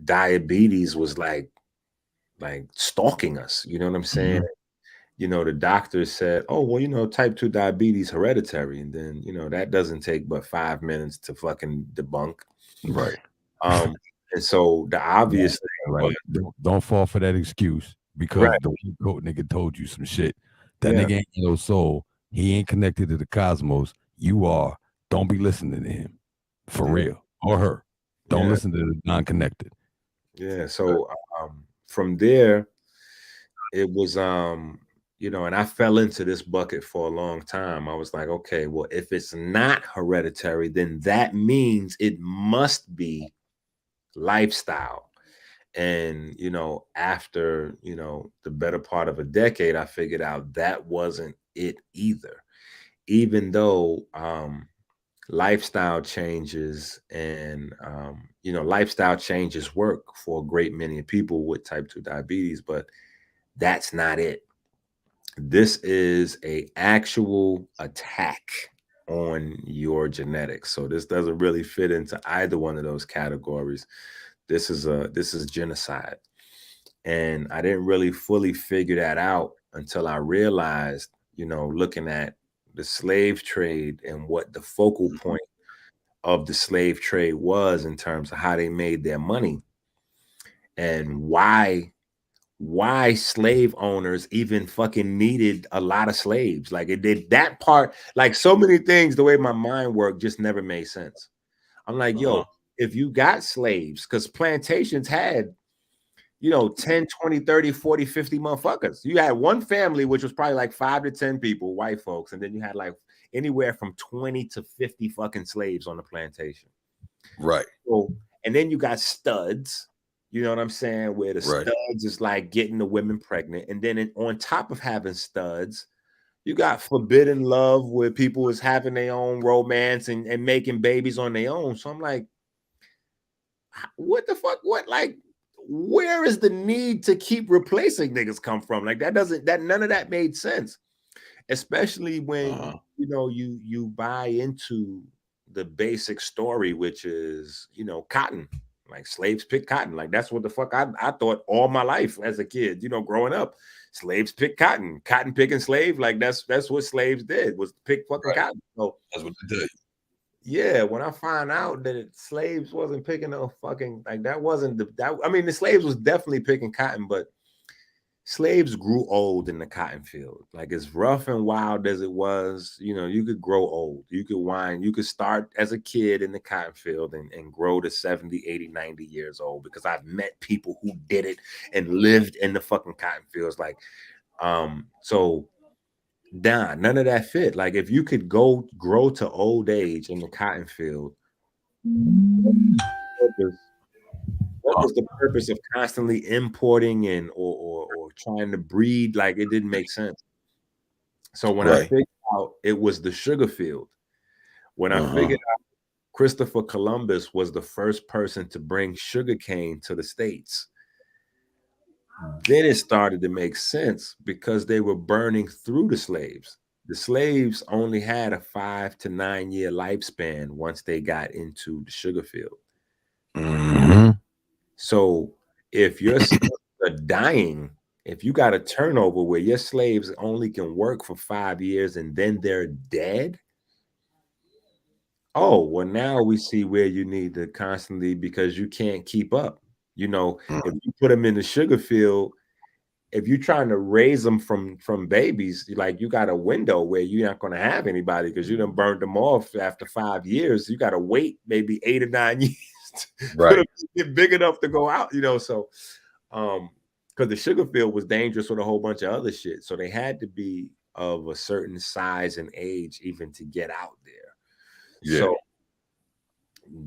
diabetes was like stalking us. You know what I'm saying? The doctor said, oh, well, type 2 diabetes hereditary. And then, that doesn't take but 5 minutes to fucking debunk. Right. And so the obvious thing, right. Don't fall for that excuse, because the coat nigga told you some shit. That nigga ain't no soul. He ain't connected to the cosmos. You are. Don't be listening to him. For real. Or her. Don't listen to the non-connected. Yeah. So from there, it was and I fell into this bucket for a long time. I was like, okay, well, if it's not hereditary, then that means it must be lifestyle. And, after, the better part of a decade, I figured out that wasn't it either. Even though lifestyle changes and, lifestyle changes work for a great many people with type 2 diabetes, but that's not it. This is a actual attack on your genetics. So this doesn't really fit into either one of those categories. This is genocide. And I didn't really fully figure that out until I realized, looking at the slave trade and what the focal point of the slave trade was in terms of how they made their money, and why slave owners even fucking needed a lot of slaves. Like, it did that part, like so many things, the way my mind worked just never made sense. I'm like, yo, if you got slaves, because plantations had, 10, 20, 30, 40, 50 motherfuckers. You had one family, which was probably like 5 to 10 people, white folks. And then you had like anywhere from 20 to 50 fucking slaves on the plantation. Right. So, and then you got studs, you know what I'm saying? Where the studs is like getting the women pregnant. And then on top of having studs, you got forbidden love, where people is having their own romance and making babies on their own. So I'm like, what the fuck? What, like, where is the need to keep replacing niggas come from? Like, none of that made sense. Especially when, you buy into the basic story, which is, cotton. Like, slaves pick cotton. Like, that's what the fuck I thought all my life as a kid, growing up. Slaves pick cotton. Cotton picking slave. Like, that's what slaves did, was pick fucking cotton. So that's what they did. Yeah, when I find out that slaves wasn't picking no fucking, like, that wasn't the slaves was definitely picking cotton, but slaves grew old in the cotton field. Like, as rough and wild as it was, you could grow old. You could whine. You could start as a kid in the cotton field and grow to 70, 80, 90 years old, because I've met people who did it and lived in the fucking cotton fields. Like, so None of that fit. Like if you could go grow to old age in the cotton field, what was the purpose of constantly importing and or trying to breed? Like it didn't make sense. So when I Right. figured out it was the sugar field, when I Uh-huh. figured out Christopher Columbus was the first person to bring sugarcane to the States, then it started to make sense because they were burning through the slaves. The slaves only had a 5 to 9 year lifespan once they got into the sugar field. Mm-hmm. So if your slaves are dying, if you got a turnover where your slaves only can work for 5 years and then they're dead, oh, well, now we see where you need to constantly, because you can't keep up. You know, if you put them in the sugar field, if you're trying to raise them from babies, like you got a window where you're not going to have anybody because you done burned them off after 5 years. You got to wait maybe 8 or 9 years for them to get big enough to go out, you know. So because the sugar field was dangerous with a whole bunch of other shit. So they had to be of a certain size and age even to get out there. Yeah. So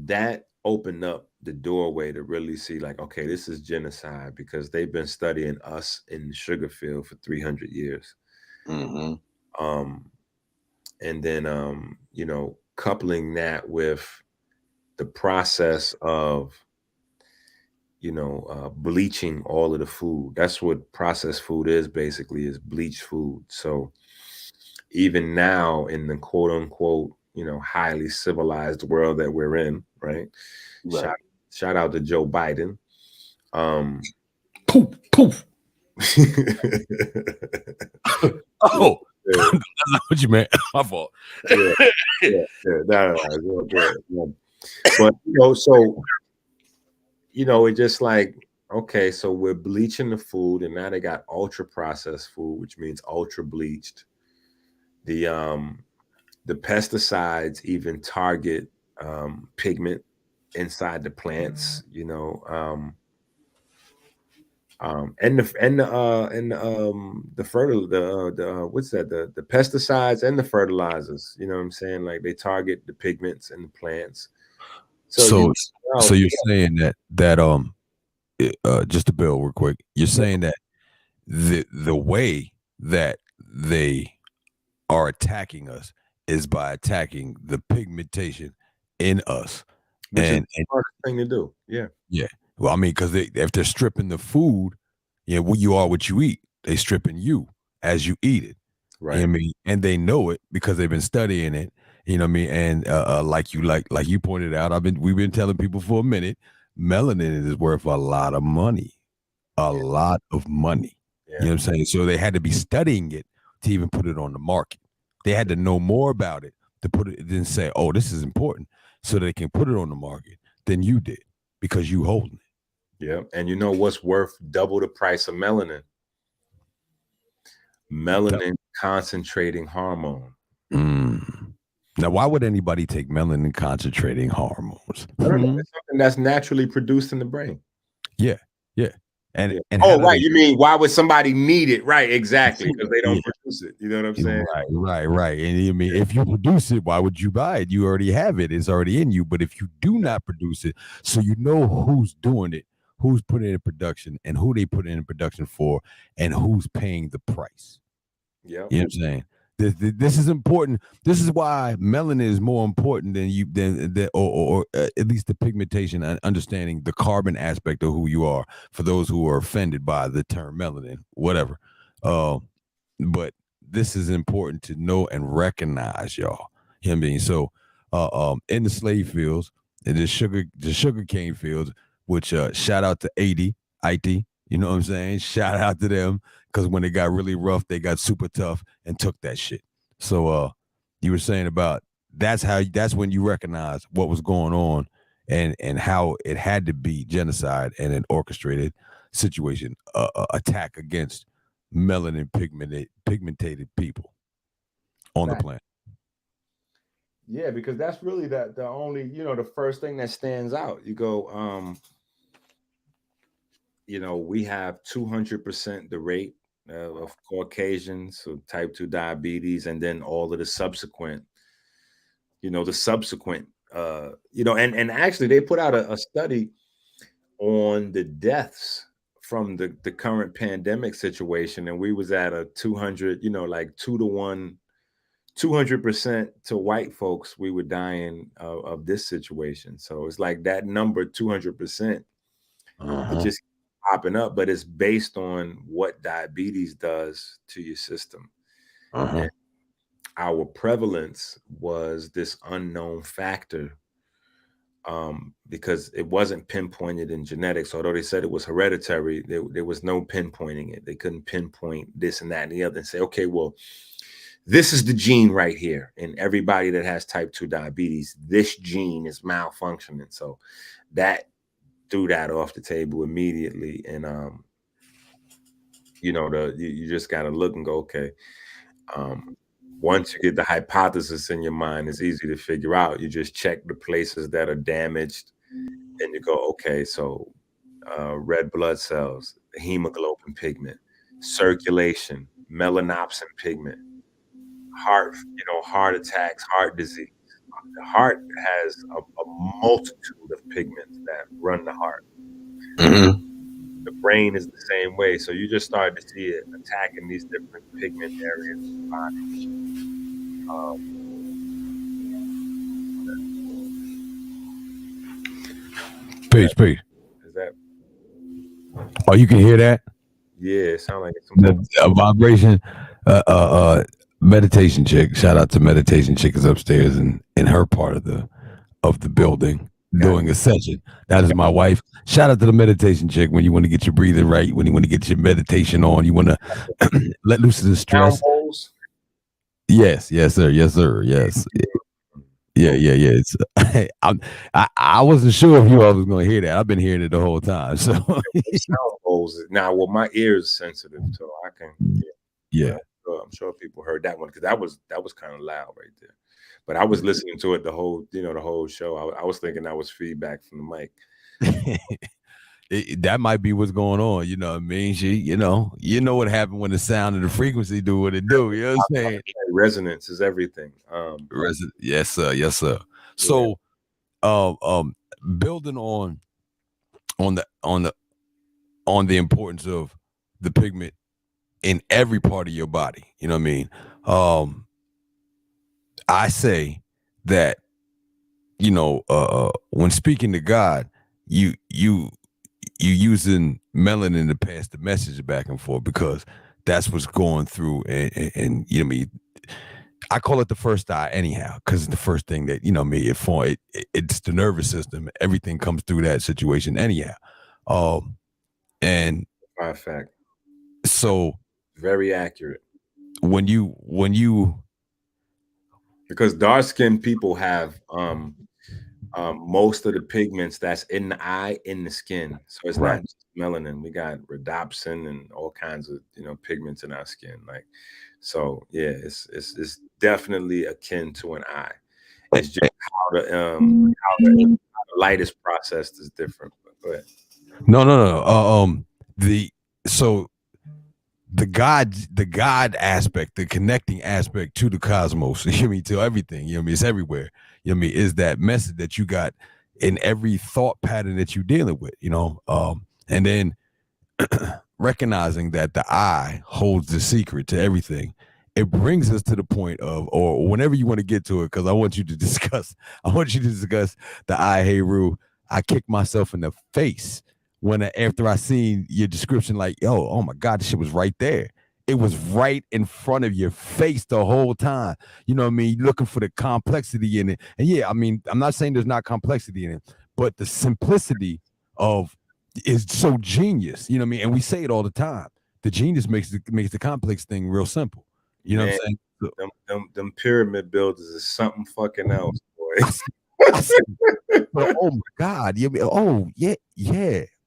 that opened up the doorway to really see, like, okay, this is genocide because they've been studying us in the sugar field for 300 years. Mm-hmm. And then, you know, coupling that with the process of, you know, bleaching all of the food. That's what processed food is, basically, is bleached food. So even now in the quote unquote, you know, highly civilized world that we're in, right? Shout out to Joe Biden. Poof, poof. Oh, that's not what you meant. My fault. No, but you know, so you know, it just like, okay, so we're bleaching the food, and now they got ultra processed food, which means ultra bleached. The pesticides even target pigment inside the plants, you know, and the what's that, the pesticides and the fertilizers, you know what I'm saying? Like they target the pigments in the plants. So you're saying that just to build real quick, you're saying that the way that they are attacking us is by attacking the pigmentation in us, which is and the hardest thing to do. Yeah. Well, I mean, because if they're stripping the food, you are what you eat. They stripping you as you eat it. Right. You know what I mean? And they know it because they've been studying it. You know what I mean? And like you pointed out, we've been telling people for a minute, melanin is worth a lot of money. A lot of money. Yeah. You know what I'm saying? So they had to be studying it to even put it on the market. They had to know more about it to put it, then say, oh, this is important, so they can put it on the market than you did because you holding it. Yeah. And you know what's worth double the price of melanin? Melanin concentrating hormone. Now, why would anybody take melanin concentrating hormones? I don't know. It's something that's naturally produced in the brain. Yeah. And right. You mean why would somebody need it? Right, exactly, because they don't produce it. You know what I'm saying? Right. And you mean if you produce it, why would you buy it? You already have it. It's already in you. But if you do not produce it, so you know who's doing it, who's putting it in production, and who they put it in production for, and who's paying the price. Yeah. You know what I'm saying? This is important. This is why melanin is more important than at least the pigmentation and understanding the carbon aspect of who you are, for those who are offended by the term melanin, whatever. But this is important to know and recognize, y'all. You know what I mean? So in the slave fields, in the sugar cane fields, which shout out to IT, you know what I'm saying? Shout out to them, because when it got really rough, they got super tough and took that shit. So you were saying about that's when you recognize what was going on and how it had to be genocide and an orchestrated situation, attack against melanin pigmented people on the planet. Yeah, because that's really the only, you know, the first thing that stands out. You go, you know, we have 200% the rate of Caucasians, so type 2 diabetes, and then all of the subsequent, and actually they put out a study on the deaths from the current pandemic situation, and we was at a 200, like 2-to-1, 200% to white folks, we were dying of this situation. So it's like that number 200%, it just popping up, but it's based on what diabetes does to your system. And our prevalence was this unknown factor, because it wasn't pinpointed in genetics. Although they said it was hereditary, there was no pinpointing it. They couldn't pinpoint this and that and the other and say, okay, well, this is the gene right here. And everybody that has type 2 diabetes, this gene is malfunctioning. So that threw that off the table immediately. And, you just got to look and go, okay, once you get the hypothesis in your mind, it's easy to figure out. You just check the places that are damaged and you go, okay, so red blood cells, hemoglobin pigment, circulation, melanopsin pigment, heart attacks, heart disease. The heart has a multitude of pigments that run the heart. The brain is the same way. So you just start to see it attacking these different pigment areas of the body. Peace. Is that? Oh, you can hear that? Yeah, it sounds like it's A vibration. Meditation chick. Shout out to meditation chick is upstairs in her part of the building doing a session. That is my wife. Shout out to the meditation chick. When you want to get your breathing right, when you want to get your meditation on, you want to let loose of the stress. Yes, sir. Yes. Yeah. It's, I wasn't sure if you all was going to hear that. I've been hearing it the whole time. So now, well, my ear is sensitive, so I can. Yeah. I'm sure people heard that one because that was kind of loud right there. But I was listening to it the whole show. I was thinking that was feedback from the mic. That might be what's going on. You know what I mean? You know what happened when the sound and the frequency do what it do. You know what I'm saying? Resonance is everything. Yes, sir. So, building on the importance of the pigment in every part of your body. You know what I mean? I say that, when speaking to God, you using melanin to pass the message back and forth because that's what's going through. And you know what I mean? I call it the first eye anyhow, because it's the first thing that, it's the nervous system. Everything comes through that situation anyhow. And by fact. So very accurate. When you because dark-skinned people have most of the pigments that's in the eye in the skin. So it's not just melanin. We got rhodopsin and all kinds of pigments in our skin. Like, so yeah, it's definitely akin to an eye. It's just how the light is processed is different. But go ahead. No. The God aspect, the connecting aspect to the cosmos, to everything, it's everywhere. Is that message that you got in every thought pattern that you're dealing with, and then recognizing that the eye holds the secret to everything. It brings us to the point of, or whenever you want to get to it, because I want you to discuss the eye. Hey, Rue, I kicked myself in the face after I seen your description, like, oh my God, this shit was right there. It was right in front of your face the whole time. You know what I mean? You're looking for the complexity in it. And yeah, I mean, I'm not saying there's not complexity in it, but the simplicity is so genius. You know what I mean? And we say it all the time. The genius makes the complex thing real simple. You know what I'm saying? Them pyramid builders is something fucking else, boy. Oh my God. Yeah.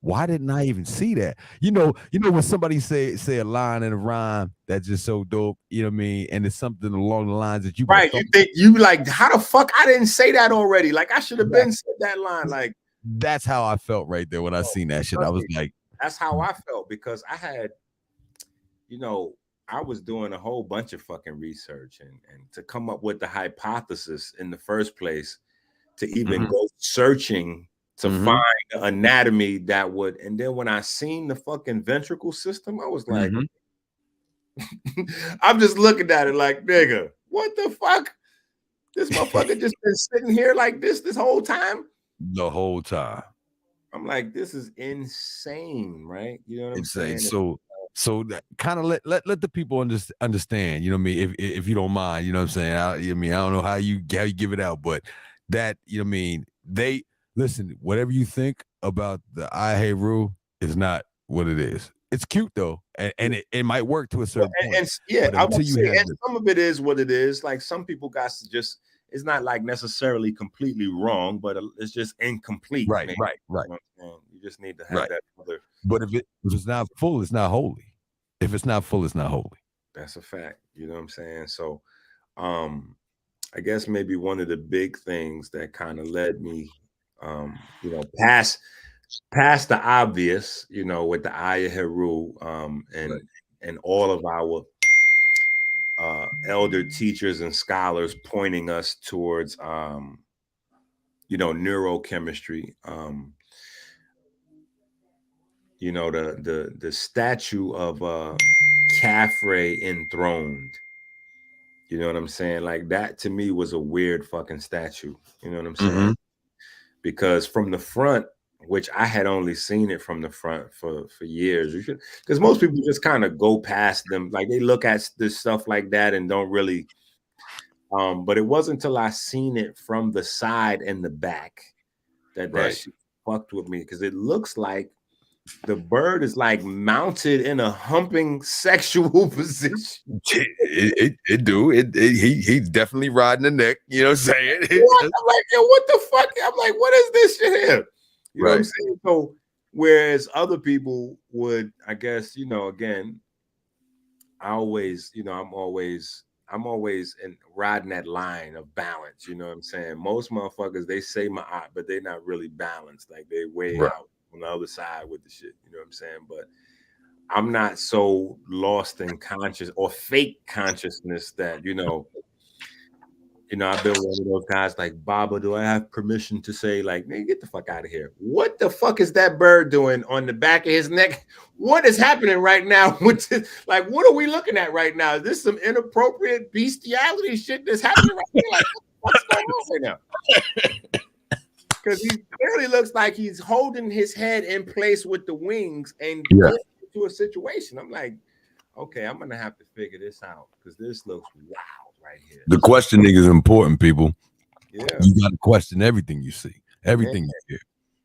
Why didn't I even see that? When somebody say a line in a rhyme that's just so dope, you know what I mean? And it's something along the lines that you you think you like, how the fuck I didn't say that already? Like I should have been said that line. Like that's how I felt right there when I seen that shit. I was like, that's how I felt because I had, I was doing a whole bunch of fucking research and to come up with the hypothesis in the first place, to even go searching to find the anatomy that would. And then when I seen the fucking ventricle system, I was like, I'm just looking at it like, nigga, what the fuck? This motherfucker just been sitting here like this whole time? The whole time. I'm like, this is insane, right? You know what I'm saying? So that kind of let the people understand, you know what I mean, if you don't mind, you know what I'm saying. I don't know how you give it out, but that, you know what I mean, they listen, whatever you think about the un-healable is not what it is. It's cute though, and it might work to a certain point. I would say, and some of it is what it is. Like some people got to just, it's not like necessarily completely wrong, but it's just incomplete. Right. You just need to have that other. But if it's not full, it's not holy. If it's not full, it's not holy. That's a fact. You know what I'm saying? So, I guess maybe one of the big things that kind of led me, past the obvious, with the un-healable, and all of our elder teachers and scholars pointing us towards, neurochemistry. The statue of Caffrey enthroned. You know what I'm saying? Like that to me was a weird fucking statue. You know what I'm saying? Because from the front, which I had only seen it from the front for years, because most people just kind of go past them, like they look at this stuff like that and don't really. But it wasn't until I seen it from the side and the back that shit fucked with me, because it looks like the bird is like mounted in a humping sexual position. He's definitely riding the neck. You know what I'm saying? What? I'm like, yo, what the fuck? I'm like, what is this shit here? You know what I'm saying? So whereas other people would, I guess, again, I'm always in riding that line of balance. You know what I'm saying? Most motherfuckers, they say my eye, but they're not really balanced. Like they way out on the other side with the shit. You know what I'm saying? But I'm not so lost in conscious or fake consciousness that, I've been one of those guys like, Baba, do I have permission to say, like, man, get the fuck out of here? What the fuck is that bird doing on the back of his neck? What is happening right now with this? Like, what are we looking at right now? Is this some inappropriate bestiality shit that's happening right now? Like, what's going on right now? Because he clearly looks like he's holding his head in place with the wings and into a situation. I'm like, okay, I'm gonna have to figure this out because this looks wild right here. The questioning is important, people. Yeah, you got to question everything you see, everything you hear.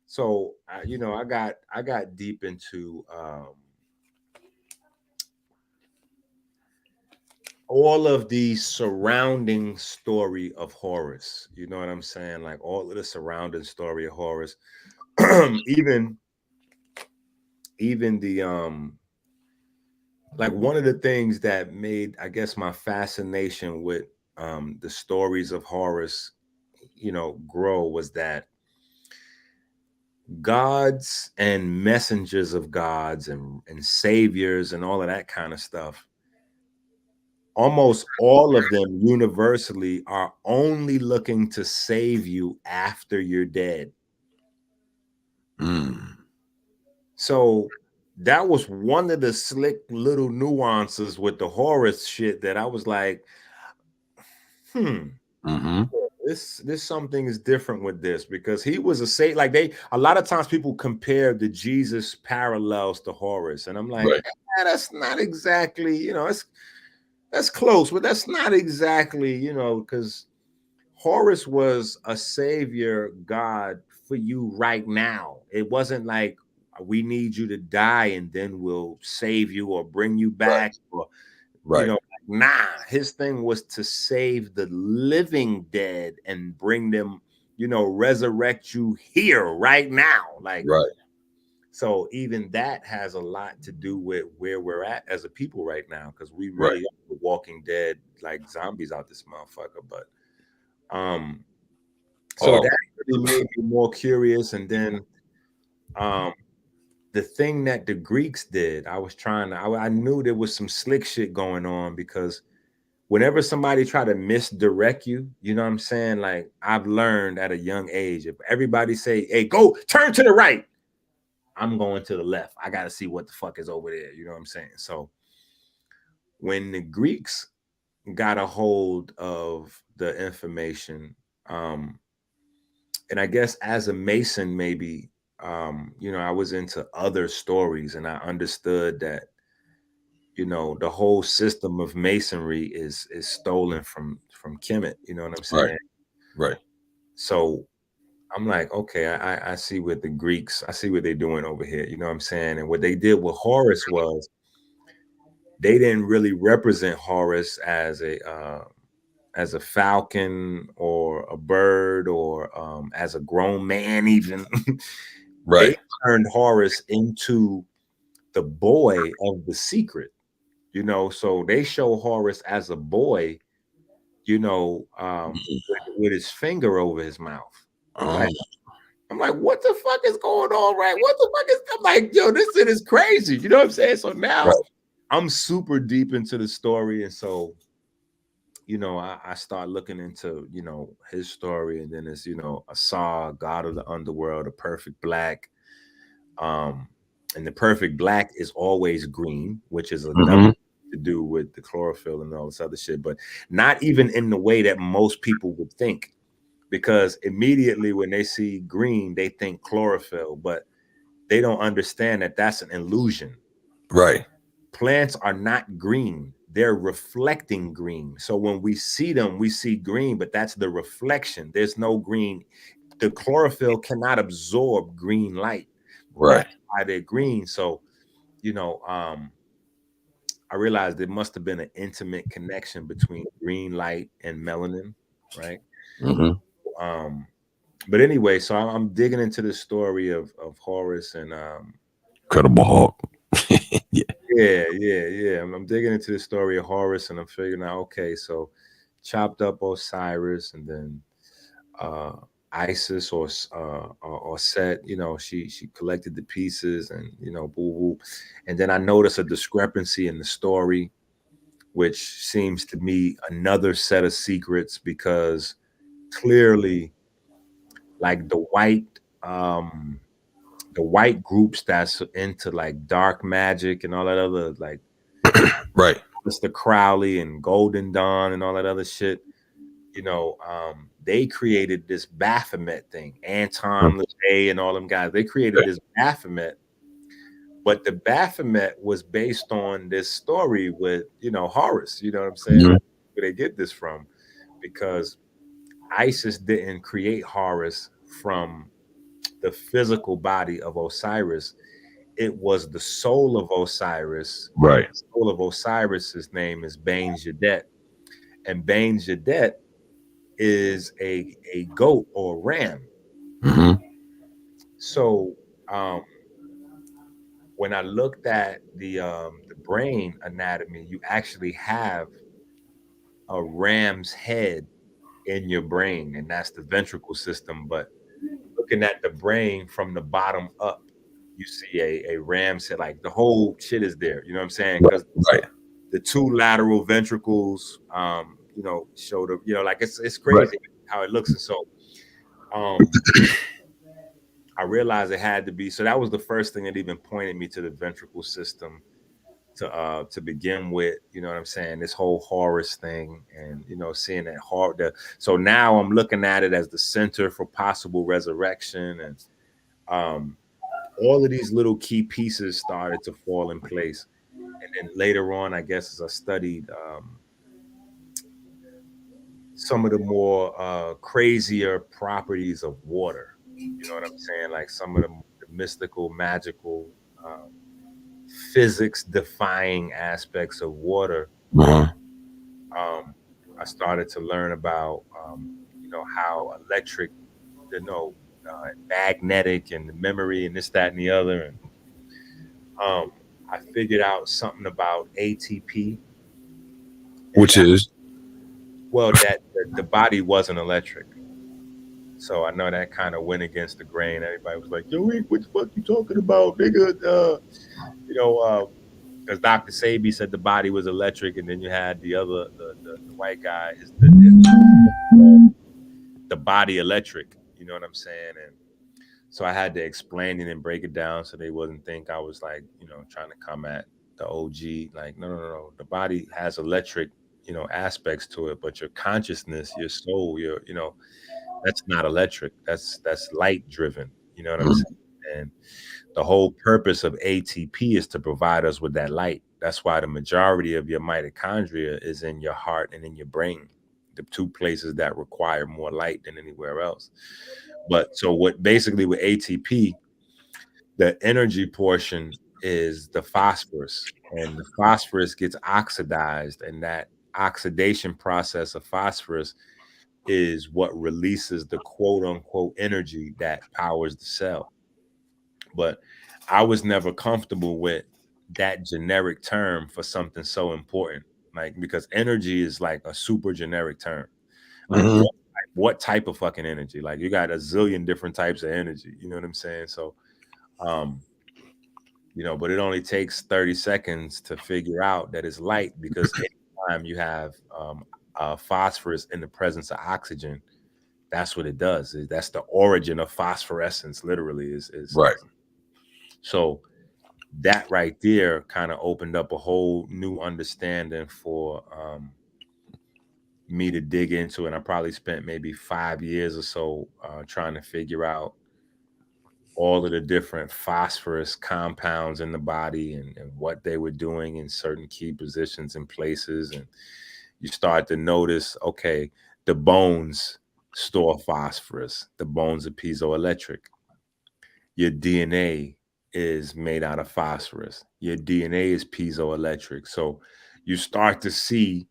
So, I got deep into all of the surrounding story of Horus. You know what I'm saying? Like all of the surrounding story of Horus, even the like one of the things that made, I guess, my fascination with the stories of Horus, grow was that gods and messengers of gods and saviors and all of that kind of stuff, almost all of them universally are only looking to save you after you're dead. So that was one of the slick little nuances with the Horus shit that I was like, this something is different with this, because he was a a lot of times people compare the Jesus parallels to Horus, and I'm like, that's not exactly, that's close, but that's not exactly, because Horus was a savior god for you right now. It wasn't like, we need you to die and then we'll save you or bring you back. Nah, his thing was to save the living dead and bring them, resurrect you here right now. So even that has a lot to do with where we're at as a people right now, because we really are walking dead like zombies out this motherfucker. But so that really made me more curious. And then the the thing that the Greeks did, I knew there was some slick shit going on, because whenever somebody try to misdirect you, you know what I'm saying? Like, I've learned at a young age, if everybody say, hey, go turn to the right, I'm going to the left. I got to see what the fuck is over there. You know what I'm saying? So when the Greeks got a hold of the information, and I guess as a Mason, maybe, you know, I was into other stories, and I understood that, you know, the whole system of Masonry is stolen from Kemet. You know what I'm saying? Right. So I'm like, okay, I see what the Greeks, I see what they're doing over here. You know what I'm saying? And what they did with Horus was, they didn't really represent Horus as a falcon or a bird, or as a grown man even. Right. They turned Horus into the boy of the secret, you know. So they show Horus as a boy, you know, with his finger over his mouth. Like, I'm like, what the fuck is going on, right? What the fuck is, I'm like, yo, this shit is crazy. You know what I'm saying? So now I'm super deep into the story. And so, you know, I start looking into, you know, his story. And then it's, you know, Asar, god of the underworld, a perfect black. And the perfect black is always green, which is another to do with the chlorophyll and all this other shit, but not even in the way that most people would think, because immediately when they see green, they think chlorophyll, but they don't understand that that's an illusion. Right. Plants are not green. They're reflecting green. So when we see them, we see green, but that's the reflection. There's no green. The chlorophyll cannot absorb green light. Right. That's why they're green. So, you know, I realized there must have been an intimate connection between green light and melanin, right? But anyway, so I'm digging into the story of Horus and Incredible Hulk. yeah. I'm digging into the story of Horus, and I'm figuring out, okay, so chopped up Osiris, and then Isis or Set, you know, she collected the pieces, and, you know, boo boo. And then I noticed a discrepancy in the story, which seems to me another set of secrets, because clearly, like the white groups that's into like dark magic and all that other, like Right. Mr. Crowley and Golden Dawn and all that other shit, you know, they created this Baphomet thing. Anton LaVey and all them guys, they created this Baphomet, but the Baphomet was based on this story with, you know, Horus. You know what I'm saying? Like, where they get this from? Because Isis didn't create Horus from the physical body of Osiris. It was the soul of Osiris. Right. The soul of Osiris's name is Bain Jadet, and Bain Jadet is a goat or ram. So when I looked at the brain anatomy, you actually have a ram's head in your brain, and that's the ventricle system. But looking at the brain from the bottom up, you see a ram's head. Like, the whole shit is there. You know what I'm saying? Because the two lateral ventricles, you know, show the, you know, like it's crazy how it looks. And so I realized it had to be. So that was the first thing that even pointed me to the ventricle system to begin with. You know what I'm saying? This whole Horus thing, and, you know, seeing that so now I'm looking at it as the center for possible resurrection, and all of these little key pieces started to fall in place. And then later on, I guess, as I studied some of the more crazier properties of water, you know what I'm saying? Like some of the mystical, magical, physics defying aspects of water. I started to learn about, you know, how electric, you know, magnetic, and the memory, and this, that, and the other. And I figured out something about ATP, which is, well, that the body wasn't electric. So I know that kind of went against the grain. Everybody was like, "Yo, Rick, what the fuck you talking about, nigga?" Because Dr. Sabi said the body was electric, and then you had the white guy is the body electric. You know what I'm saying? And so I had to explain it and break it down so they wouldn't think I was like, trying to come at the OG. Like, no. The body has electric, aspects to it, but your consciousness, your soul, that's not electric. That's light driven. You know what I'm saying? And the whole purpose of ATP is to provide us with that light. That's why the majority of your mitochondria is in your heart and in your brain, the two places that require more light than anywhere else. But so what basically with ATP, the energy portion is the phosphorus, and the phosphorus gets oxidized, and that oxidation process of phosphorus is what releases the quote unquote energy that powers the cell. But I was never comfortable with that generic term for something so important, like, because energy is like a super generic term. Like, what type of fucking energy? Like, you got a zillion different types of energy. You know what I'm saying? So, but it only takes 30 seconds to figure out that it's light, because anytime you have phosphorus in the presence of oxygen, that's what it does. That's the origin of phosphorescence, literally, is right. So that right there kind of opened up a whole new understanding for me to dig into. And I probably spent maybe 5 years or so trying to figure out all of the different phosphorus compounds in the body and what they were doing in certain key positions and places. And you start to notice, okay, the bones store phosphorus. The bones are piezoelectric. Your DNA is made out of phosphorus. Your DNA is piezoelectric. So you start to see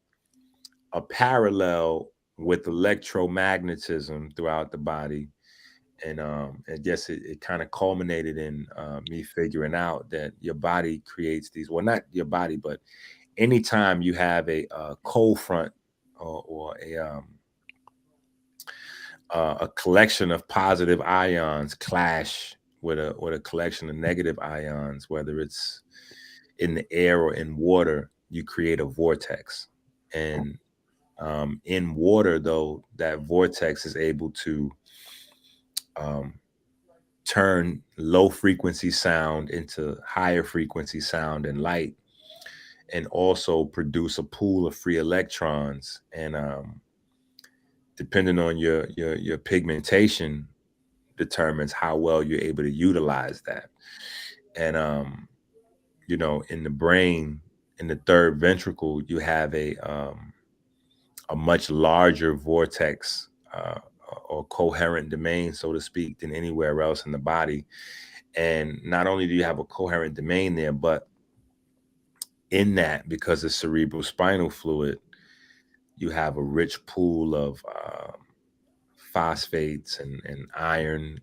a parallel with electromagnetism throughout the body. And I guess it kind of culminated in me figuring out that your body creates these, well, not your body, but anytime you have a cold front or a collection of positive ions clash with a collection of negative ions, whether it's in the air or in water, you create a vortex. And in water, though, that vortex is able to turn low frequency sound into higher frequency sound and light, and also produce a pool of free electrons. And depending on your pigmentation determines how well you're able to utilize that. And in the brain, in the third ventricle, you have a much larger vortex or coherent domain, so to speak, than anywhere else in the body. And not only do you have a coherent domain there, but in that, because of cerebral spinal fluid, you have a rich pool of phosphates and iron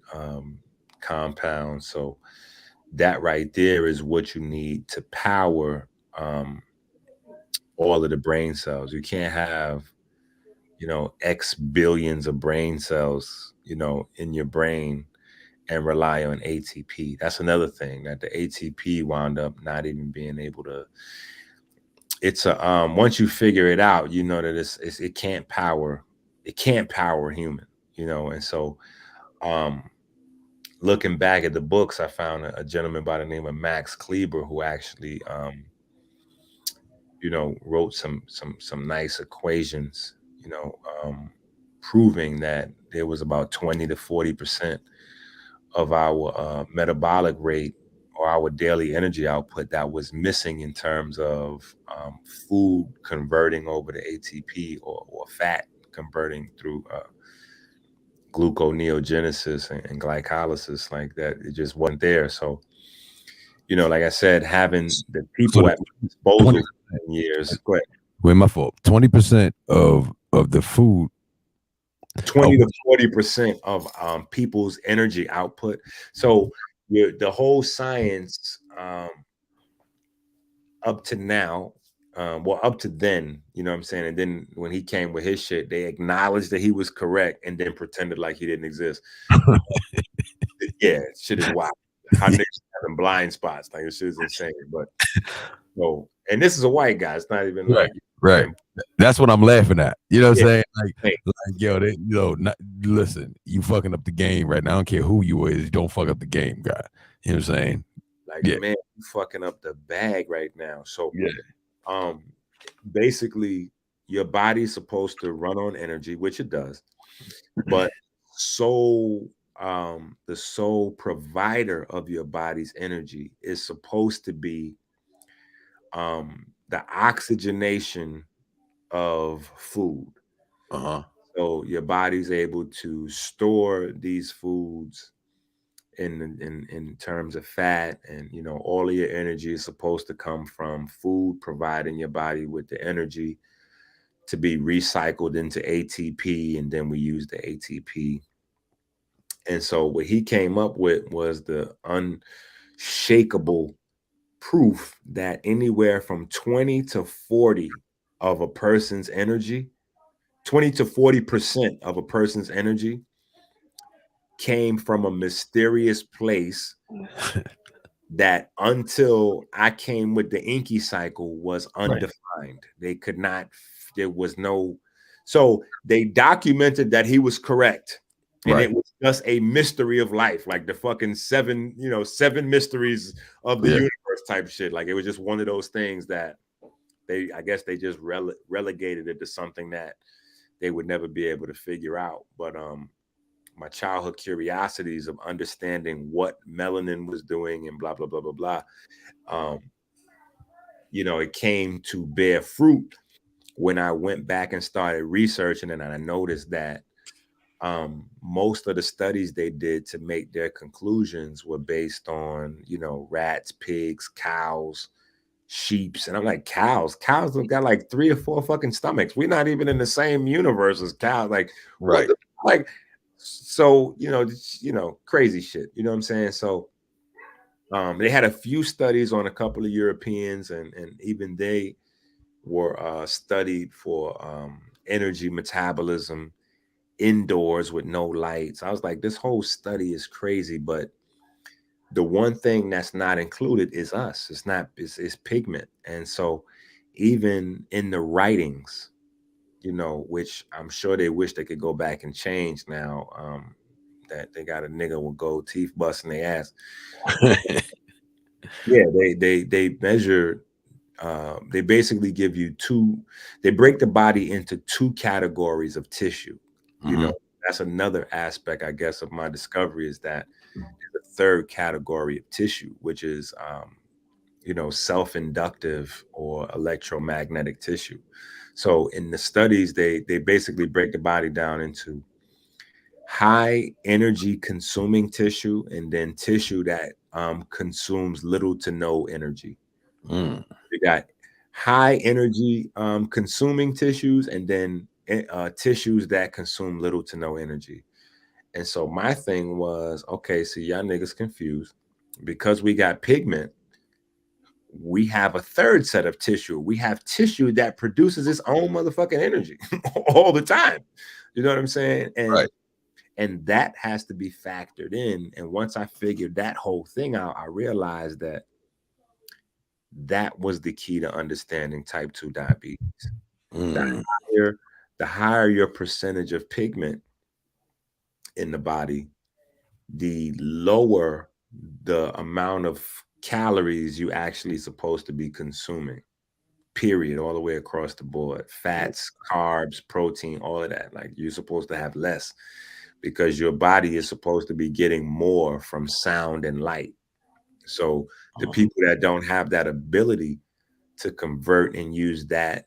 compounds. So that right there is what you need to power all of the brain cells. You can't have, X billions of brain cells, in your brain and rely on ATP. That's another thing, that the ATP wound up not even being able to. It's a once you figure it out, that it can't power a human, and so looking back at the books, I found a gentleman by the name of Max Kleber who actually wrote some nice equations, proving that there was about 20 to 40% of our metabolic rate or our daily energy output that was missing in terms of food converting over to ATP or fat converting through gluconeogenesis and glycolysis, like that. It just wasn't there. So, like I said, having the people at disposal for 10 years. Go ahead. Wait, my fault. 20% of the food. 20 to 40% of people's energy output. So the whole science up to now well, up to then, you know what I'm saying? And then when he came with his shit, they acknowledged that he was correct and then pretended like he didn't exist. Yeah, shit is wild. How niggas having blind spots. Like, this shit is insane. But no, and this is a white guy. It's not even like right. That's what I'm laughing at. You know what I'm saying? Hey. Like yo, they, you know, listen, you fucking up the game right now. I don't care who you is, don't fuck up the game, guy. You know what I'm saying? Like, man, you fucking up the bag right now. So basically your body's supposed to run on energy, which it does, but the sole provider of your body's energy is supposed to be the oxygenation of food. So your body's able to store these foods in terms of fat, and you know, all of your energy is supposed to come from food, providing your body with the energy to be recycled into ATP, and then we use the ATP. And so what he came up with was the unshakable proof that anywhere from 20 to 40 of a person's energy, 20 to 40% of a person's energy came from a mysterious place that until I came with the Enqi cycle was undefined. They could not, there was no, so they documented that he was correct. And it was just a mystery of life, like the fucking seven mysteries of the universe type shit. Like, it was just one of those things that I guess they just relegated it to something that they would never be able to figure out. But my childhood curiosities of understanding what melanin was doing and blah, blah, blah, blah, blah. You know, it came to bear fruit when I went back and started researching, and I noticed that most of the studies they did to make their conclusions were based on, you know, rats, pigs, cows, sheeps. And I'm like, cows have got like 3 or 4 fucking stomachs. We're not even in the same universe as cows. Like, like, so, you know, crazy shit. You know what I'm saying? So they had a few studies on a couple of Europeans, and even they were studied for energy metabolism indoors with no lights. I was like, this whole study is crazy, but the one thing that's not included is us. It's pigment. And so even in the writings, you know, which I'm sure they wish they could go back and change now, that they got a nigga with gold teeth busting their ass. Yeah, they measure, they basically give you they break the body into 2 categories of tissue. You know, that's another aspect, I guess, of my discovery, is that the 3rd category of tissue, which is, you know, self-inductive or electromagnetic tissue. So in the studies, they basically break the body down into high energy consuming tissue, and then tissue that consumes little to no energy. You got high energy consuming tissues, and then tissues that consume little to no energy. And so my thing was, okay, so y'all niggas confused, because we got pigment, we have a 3rd set of tissue. We have tissue that produces its own motherfucking energy all the time. You know what I'm saying? And that has to be factored in. And once I figured that whole thing out, I realized that that was the key to understanding type 2 diabetes. The higher your percentage of pigment in the body, the lower the amount of calories you actually supposed to be consuming, period, all the way across the board. Fats, carbs, protein, all of that. Like, you're supposed to have less, because your body is supposed to be getting more from sound and light. So the people that don't have that ability to convert and use that,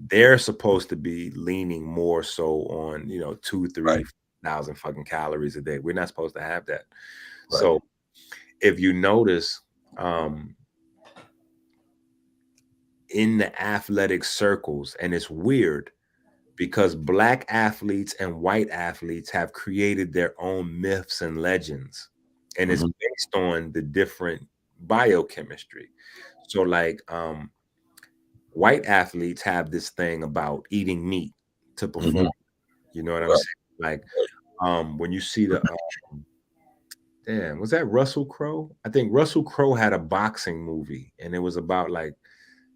they're supposed to be leaning more so on, you know, 2,000-3,000 fucking calories a day. We're not supposed to have that. So if you notice, in the athletic circles, and it's weird because Black athletes and white athletes have created their own myths and legends, and it's based on the different biochemistry. So like, white athletes have this thing about eating meat to perform. You know what I'm Right. saying? Like, when you see the damn, was that Russell Crowe? I think Russell Crowe had a boxing movie, and it was about like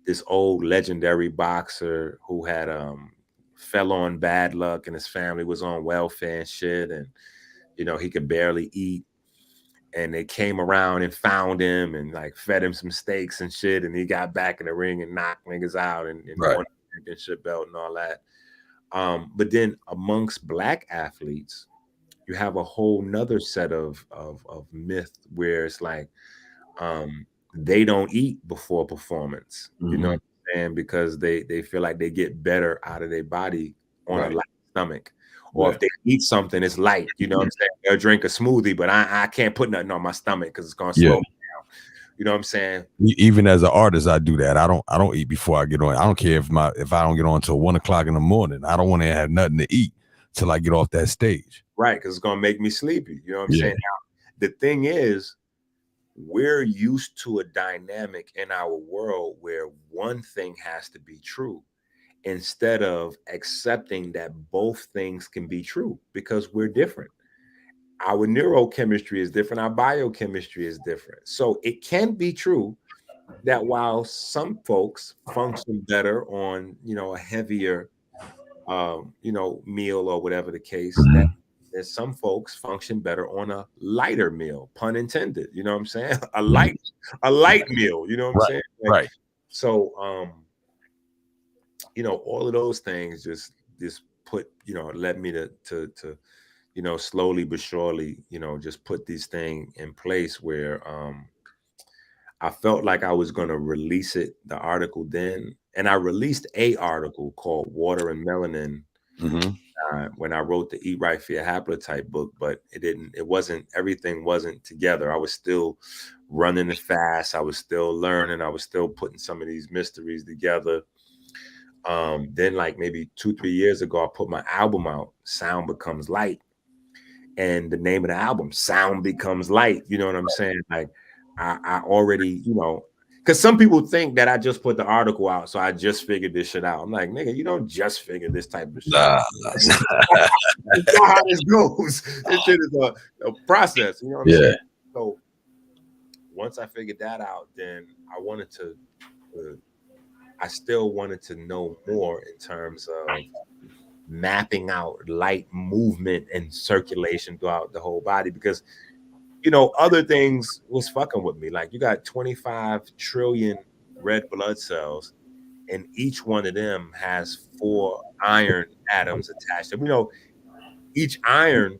this old legendary boxer who had fell on bad luck, and his family was on welfare and shit, and you know he could barely eat. And they came around and found him and like fed him some steaks and shit, and he got back in the ring and knocked niggas out and Right. won the championship belt and all that. But then amongst black athletes, you have a whole nother set of myth where it's like they don't eat before performance. You know what I'm saying? Because they feel like they get better out of their body on a light stomach. Or if they eat something, it's light. You know what I'm saying? They'll drink a smoothie, but I can't put nothing on my stomach because it's gonna slow me down. You know what I'm saying? Even as an artist, I do that. I don't eat before I get on. I don't care if I don't get on until 1 o'clock in the morning. I don't want to have nothing to eat till I get off that stage. Right, because it's gonna make me sleepy. You know what I'm saying? Now, the thing is, we're used to a dynamic in our world where one thing has to be true instead of accepting that both things can be true because we're different. Our neurochemistry is different. Our biochemistry is different. So it can be true that while some folks function better on, a heavier, meal or whatever the case, that there's some folks function better on a lighter meal, pun intended. You know what I'm saying? A light meal. You know what I'm saying? Like, Right. So, all of those things just put, led me to slowly but surely, just put these things in place where I felt like I was going to release the article then. And I released a article called Water and Melanin when I wrote the Eat Right for Your Haplotype book, but everything wasn't together. I was still running it fast. I was still learning. I was still putting some of these mysteries together. Then like maybe 2-3 years ago, I put my album out, Sound Becomes Light. And the name of the album, Sound Becomes Light. You know what I'm saying? Like I already, because some people think that I just put the article out, so I just figured this shit out. I'm like, nigga, you don't just figure this type of shit out. That's not how this goes. This shit is a process. You know what I'm saying? So once I figured that out, then I still wanted to know more in terms of mapping out light movement and circulation throughout the whole body, because other things was fucking with me. Like, you got 25 trillion red blood cells, and each one of them has 4 iron atoms attached. And each iron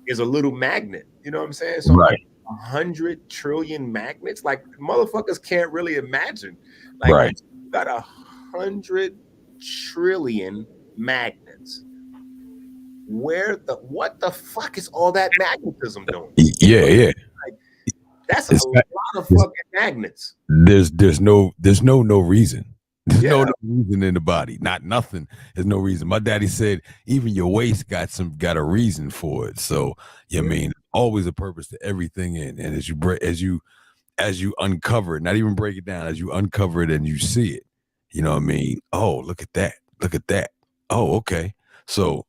is a little magnet. You know what I'm saying? So like 100 trillion magnets, like motherfuckers can't really imagine. Like, you got 100 trillion magnets. What the fuck is all that magnetism doing? Yeah. Like, that's a lot of fucking magnets. There's no reason. There's no reason in the body. Nothing. There's no reason. My daddy said even your waist got a reason for it. So I mean, always a purpose to everything in. And as you uncover it, not even break it down, as you uncover it and you see it, you know what I mean? Oh, look at that. Look at that. Oh, okay. So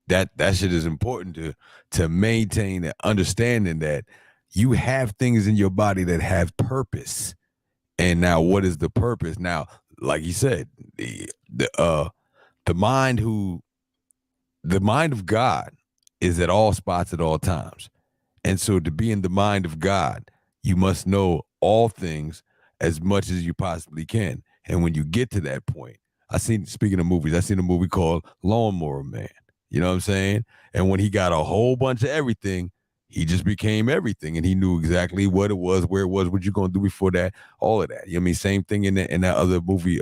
that shit is important to maintain the understanding that you have things in your body that have purpose. And now, what is the purpose? Now, like you said, the mind of God is at all spots at all times. And so to be in the mind of God, you must know all things as much as you possibly can. And when you get to that point, speaking of movies, I seen a movie called Lawnmower Man. You know what I'm saying? And when he got a whole bunch of everything, he just became everything, and he knew exactly what it was, where it was, what you gonna do before that, all of that. You know what I mean? Same thing in that other movie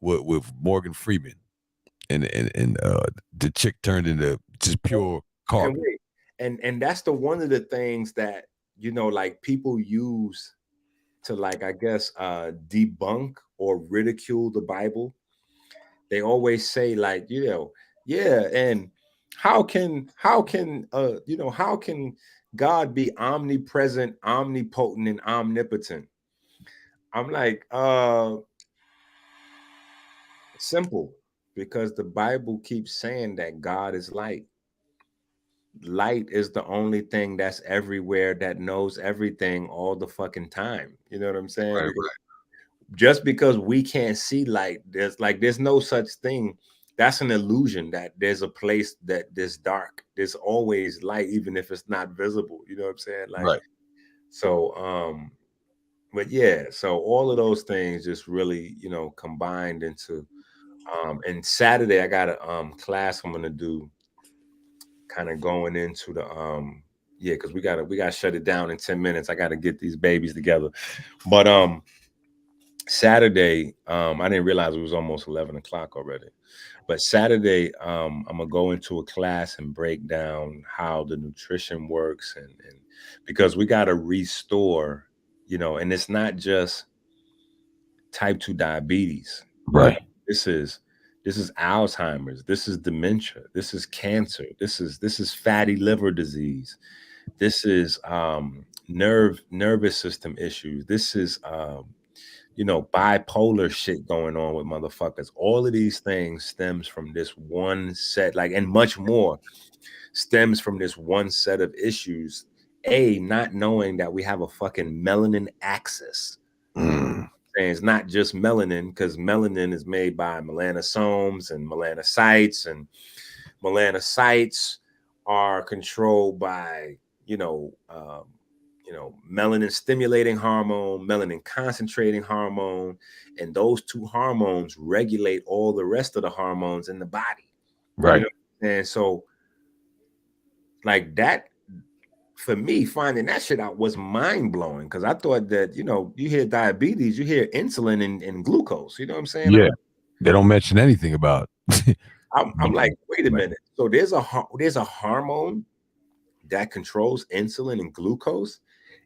with Morgan Freeman, and the chick turned into just pure carbon. And that's one of the things that like people use to, like, I guess debunk or ridicule the Bible. They always say, like, and how can God be omnipresent, omnipotent, and omnipotent? I'm like, Simple, because the Bible keeps saying that God is light. Light is the only thing that's everywhere, that knows everything all the fucking time. You know what I'm saying? Right, Because just because we can't see light, there's no such thing. That's an illusion that there's a place that there's dark. There's always light, even if it's not visible. You know what I'm saying? Like, right. so but yeah, so all of those things just really, combined into and Saturday I got a class I'm gonna do, kind of going into the yeah, because we gotta shut it down in 10 minutes. I gotta get these babies together. But Saturday, I didn't realize it was almost 11 o'clock already. But Saturday, I'm gonna go into a class and break down how the nutrition works, and because we gotta restore, and it's not just type 2 diabetes. Right. This is Alzheimer's, this is dementia, this is cancer, this is fatty liver disease, this is nervous system issues, this is bipolar shit going on with motherfuckers. All of these things stems from this one set, and much more stems from this one set of issues. Not knowing that we have a fucking melanin axis. And it's not just melanin, because melanin is made by melanosomes and melanocytes are controlled by melanin stimulating hormone, melanin concentrating hormone, and those two hormones regulate all the rest of the hormones in the body. Right. And so, that, for me, finding that shit out was mind blowing, because I thought that, you hear diabetes, you hear insulin and glucose. You know what I'm saying? Yeah. They don't mention anything about. I'm like, wait a minute. So there's a hormone that controls insulin and glucose.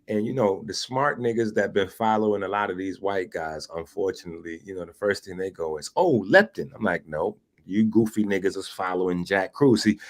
And, the smart niggas that been following a lot of these white guys, unfortunately, the first thing they go is, oh, leptin. I'm like, no, you goofy niggas is following Jack Cruz. See,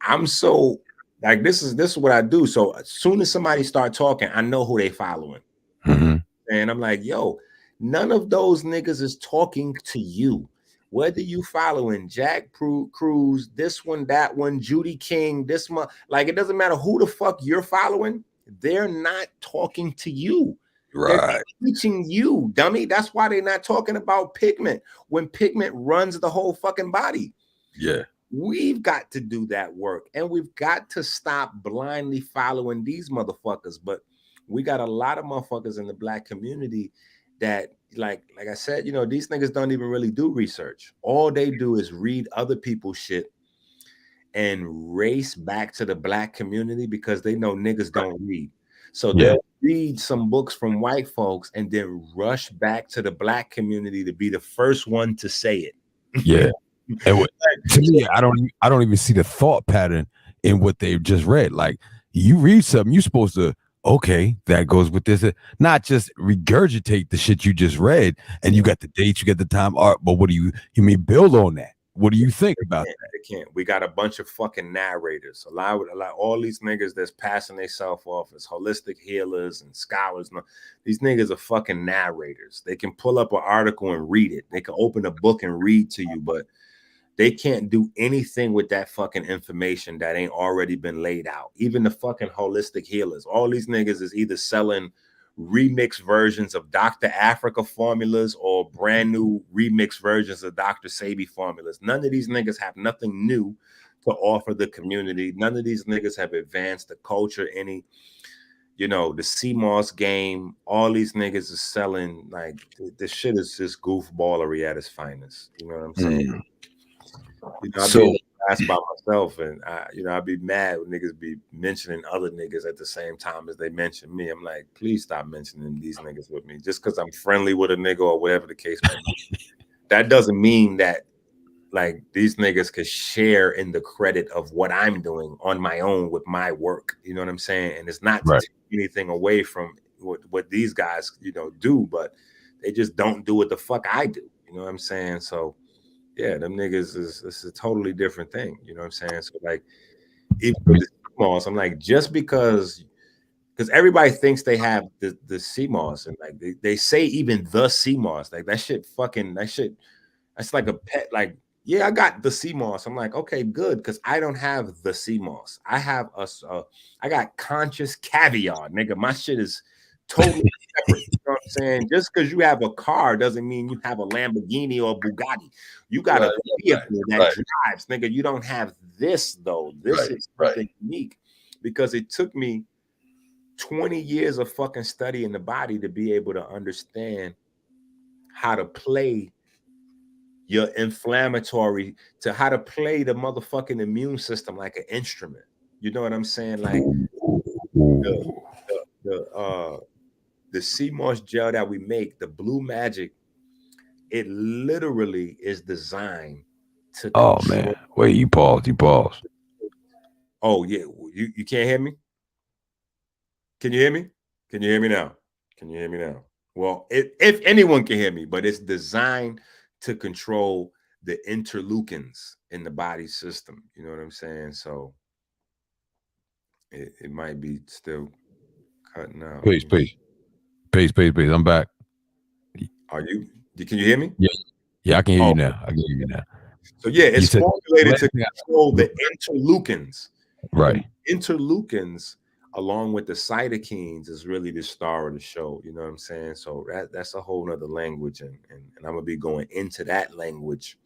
I'm so, this is what I do. So as soon as somebody start talking, I know who they following. Mm-hmm. And I'm like, yo, none of those niggas is talking to you. Whether you following Jack Cruz, this one, that one, Judy King, this one, it doesn't matter who the fuck you're following. They're not talking to you. Right. They're teaching you, dummy. That's why they're not talking about pigment, when pigment runs the whole fucking body. Yeah. We've got to do that work, and we've got to stop blindly following these motherfuckers. But we got a lot of motherfuckers in the Black community that, like I said, these niggas don't even really do research. All they do is read other people's shit and race back to the Black community, because they know niggas don't read. So they'll read some books from white folks and then rush back to the Black community to be the first one to say it. Yeah. And to me, I don't even see the thought pattern in what they've just read. Like, you read something, you're supposed to, okay, that goes with this. Not just regurgitate the shit you just read, and you got the dates, you got the time, but what do you mean build on that? What do you think about that? They can't. We got a bunch of fucking narrators. A lot all these niggas that's passing themselves off as holistic healers and scholars. These niggas are fucking narrators. They can pull up an article and read it. They can open a book and read to you, but they can't do anything with that fucking information that ain't already been laid out. Even the fucking holistic healers. All these niggas is either selling remix versions of Dr. Africa formulas or brand new remix versions of Dr. Sebi formulas. None of these niggas have nothing new to offer the community. None of these niggas have advanced the culture any. The CMOS game. All these niggas is selling, this shit is just goofballery at its finest. You know what I'm saying? I'd be asked by myself, and I'd be mad when niggas be mentioning other niggas at the same time as they mention me. I'm like, please stop mentioning these niggas with me. Just because I'm friendly with a nigga or whatever the case may be, that doesn't mean that these niggas could share in the credit of what I'm doing on my own with my work. You know what I'm saying? And it's not to take anything away from what these guys do, but they just don't do what the fuck I do. You know what I'm saying? So yeah, them niggas is a totally different thing. You know what I'm saying? So even with the CMOS, I'm like, just because everybody thinks they have the CMOS, and they say even the CMOS, that shit That's like a pet. Like, yeah, I got the sea moss. I'm like, okay, good, because I don't have the sea moss. I have I got conscious caviar, nigga. My shit is totally separate. You know what I'm saying? Just because you have a car doesn't mean you have a Lamborghini or a Bugatti. You got a vehicle that drives, nigga. You don't have this though. This is something unique, because it took me 20 years of fucking studying the body to be able to understand how to play your inflammatory, to how to play the motherfucking immune system like an instrument. You know what I'm saying? Like the sea moss gel that we make, the Blue Magic, it literally is designed to Oh man, wait, you paused. Oh yeah, you can't hear me? Can you hear me? Can you hear me now? Can you hear me now? Well, if anyone can hear me, but it's designed to control the interleukins in the body system. You know what I'm saying? So it might be still cutting out. Peace. I'm back. Are you? Can you hear me? Yeah, I can hear you now. So yeah, it's formulated to control the interleukins. Right. Interleukins, along with the cytokines, is really the star of the show. You know what I'm saying? So that's a whole nother language, and I'm gonna be going into that language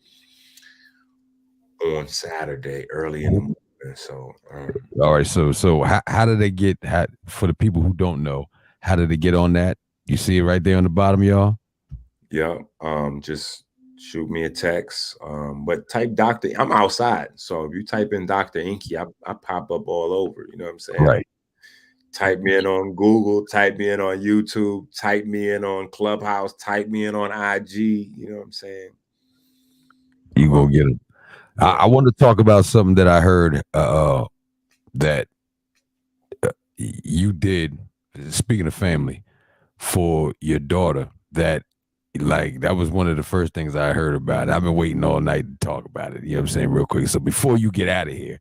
on Saturday early in the morning. So all right. So how did they get? For the people who don't know, how did they get on that? You see it right there on the bottom, y'all. Yeah. Just shoot me a text. But type Dr. I'm outside, so if you type in Dr. Enqi, I pop up all over. You know what I'm saying? Right. Type me in on Google, type me in on YouTube, type me in on Clubhouse, type me in on IG. You know what I'm saying? You gonna get it. I want to talk about something that I heard that you did, speaking of family, for your daughter. That was one of the first things I heard about. I've been waiting all night to talk about it. You know what I'm saying? Real quick. So before you get out of here,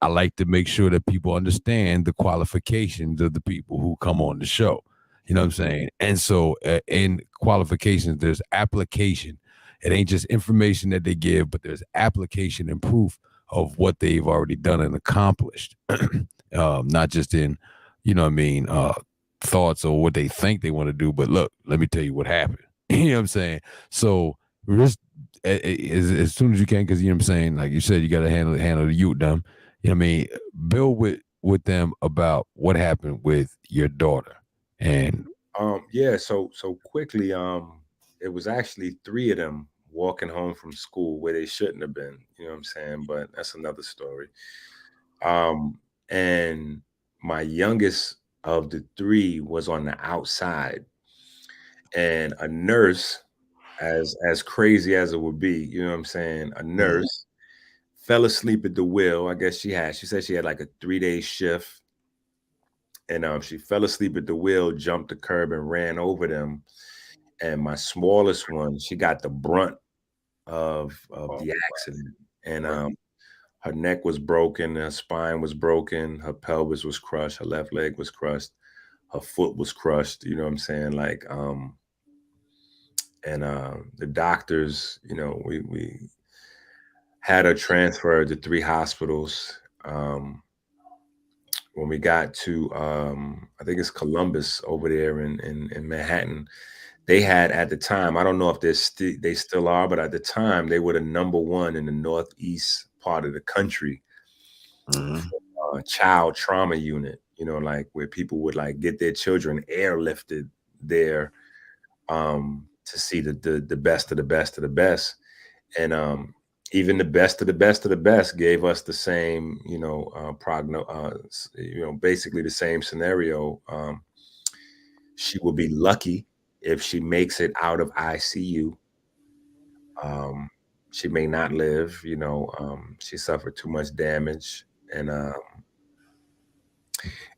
I like to make sure that people understand the qualifications of the people who come on the show. You know what I'm saying? And so in qualifications, there's application. It ain't just information that they give, but there's application and proof of what they've already done and accomplished. Not just in, you know what I mean, thoughts or what they think they want to do, but look, let me tell you what happened. You know what I'm saying? So just as soon as you can, because you know what I'm saying, like you said, you got to handle the youth them. You know what I mean? Build with them about what happened with your daughter. And yeah, so quickly, it was actually 3 of them walking home from school where they shouldn't have been. You know what I'm saying? But that's another story. And my youngest of the 3 was on the outside, and a nurse, as crazy as it would be, you know what I'm saying, a nurse fell asleep at the wheel. I guess she said she had like a 3-day shift, and she fell asleep at the wheel, jumped the curb, and ran over them. And my smallest one, she got the brunt of the accident, and her neck was broken, her spine was broken, her pelvis was crushed, her left leg was crushed, her foot was crushed. You know what I'm saying? Like, and the doctors, you know, we had her transferred to 3 hospitals. When we got to, I think it's Columbus over there in Manhattan, they had at the time, I don't know if they still are, but at the time they were the #1 in the Northeast part of the country, child trauma unit, you know, like where people would like get their children airlifted there to see the best of the best of the best. And even the best of the best of the best gave us the same, you know, basically the same scenario. She will be lucky if she makes it out of ICU. She may not live, you know, she suffered too much damage. And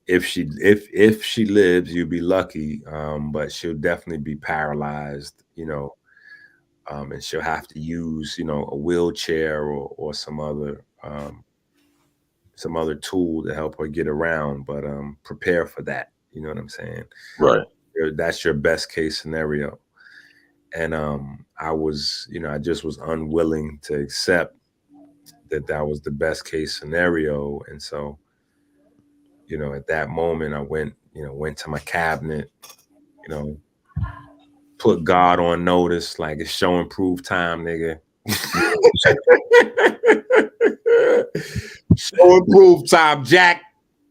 if she lives, you'll be lucky. But she'll definitely be paralyzed, you know, and she'll have to use, you know, a wheelchair or some other tool to help her get around. But prepare for that. You know what I'm saying? Right. That's your best case scenario. And I was, I just was unwilling to accept that was the best case scenario. And so, at that moment, I went to my cabinet, put God on notice, like it's show and prove time, nigga. Show and prove time, Jack.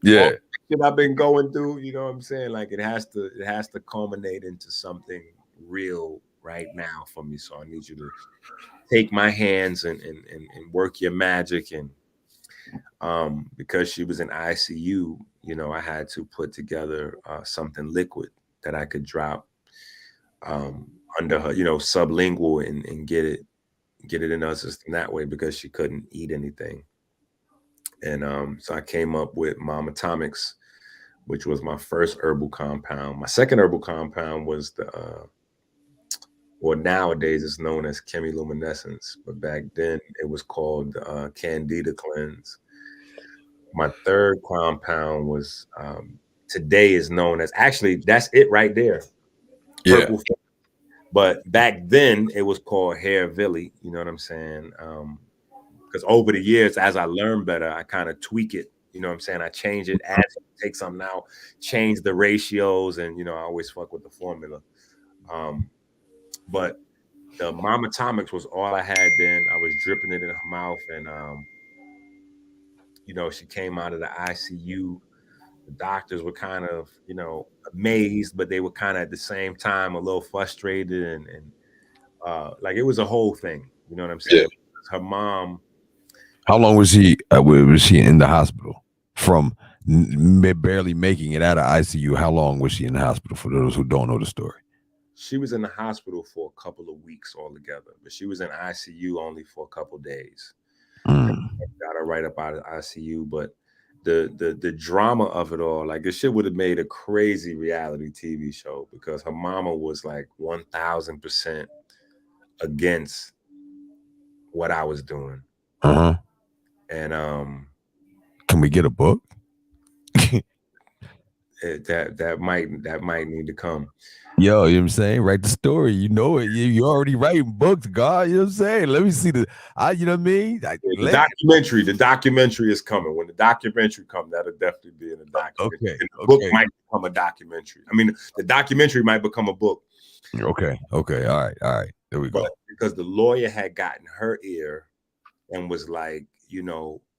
Yeah. All the shit I've been going through, you know what I'm saying? Like it has to culminate into something real right now for me. So I need you to take my hands and work your magic. And because she was in ICU, I had to put together something liquid that I could drop under her, sublingual and get it in her system that way, because she couldn't eat anything. And so I came up with Atomics, which was my first herbal compound. My second herbal compound was nowadays it's known as chemiluminescence, but back then it was called Candida Cleanse. My third compound was today is known as, actually that's it right there. Yeah. Purple. But back then it was called Hair Villi, you know what I'm saying? Because over the years, as I learn better, I kind of tweak it. You know what I'm saying? I change it, add, take something out, change the ratios, and I always fuck with the formula. But the Atomics was all I had then. I was dripping it in her mouth, and she came out of the ICU. The doctors were kind of, amazed, but they were kind of at the same time a little frustrated, and like it was a whole thing. You know what I'm saying? Yeah. Her mom. How long was she in the hospital? From barely making it out of ICU, how long was she in the hospital, for those who don't know the story? She was in the hospital for a couple of weeks altogether, but she was in ICU only for a couple of days. Got her right up out of ICU, but the drama of it all, like this shit would have made a crazy reality TV show, because her mama was like 1000% against what I was doing. Uh-huh. And can we get a book? that might need to come. Yo, you know what I'm saying? Write the story. You know it. You already writing books, God. You know what I'm saying? Let me see you know what I mean? The documentary is coming. When the documentary comes, that'll definitely be in the documentary. Okay. The book might become a documentary. I mean, the documentary might become a book. Okay. All right. There we go. But because the lawyer had gotten her ear and was like,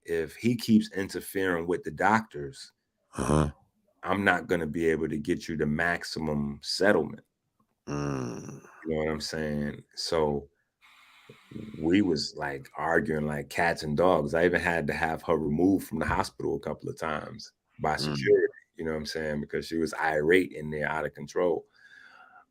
if he keeps interfering with the doctors, I'm not going to be able to get you the maximum settlement. You know what I'm saying? So we was like arguing like cats and dogs. I even had to have her removed from the hospital a couple of times by security, you know what I'm saying? Because she was irate in there, out of control.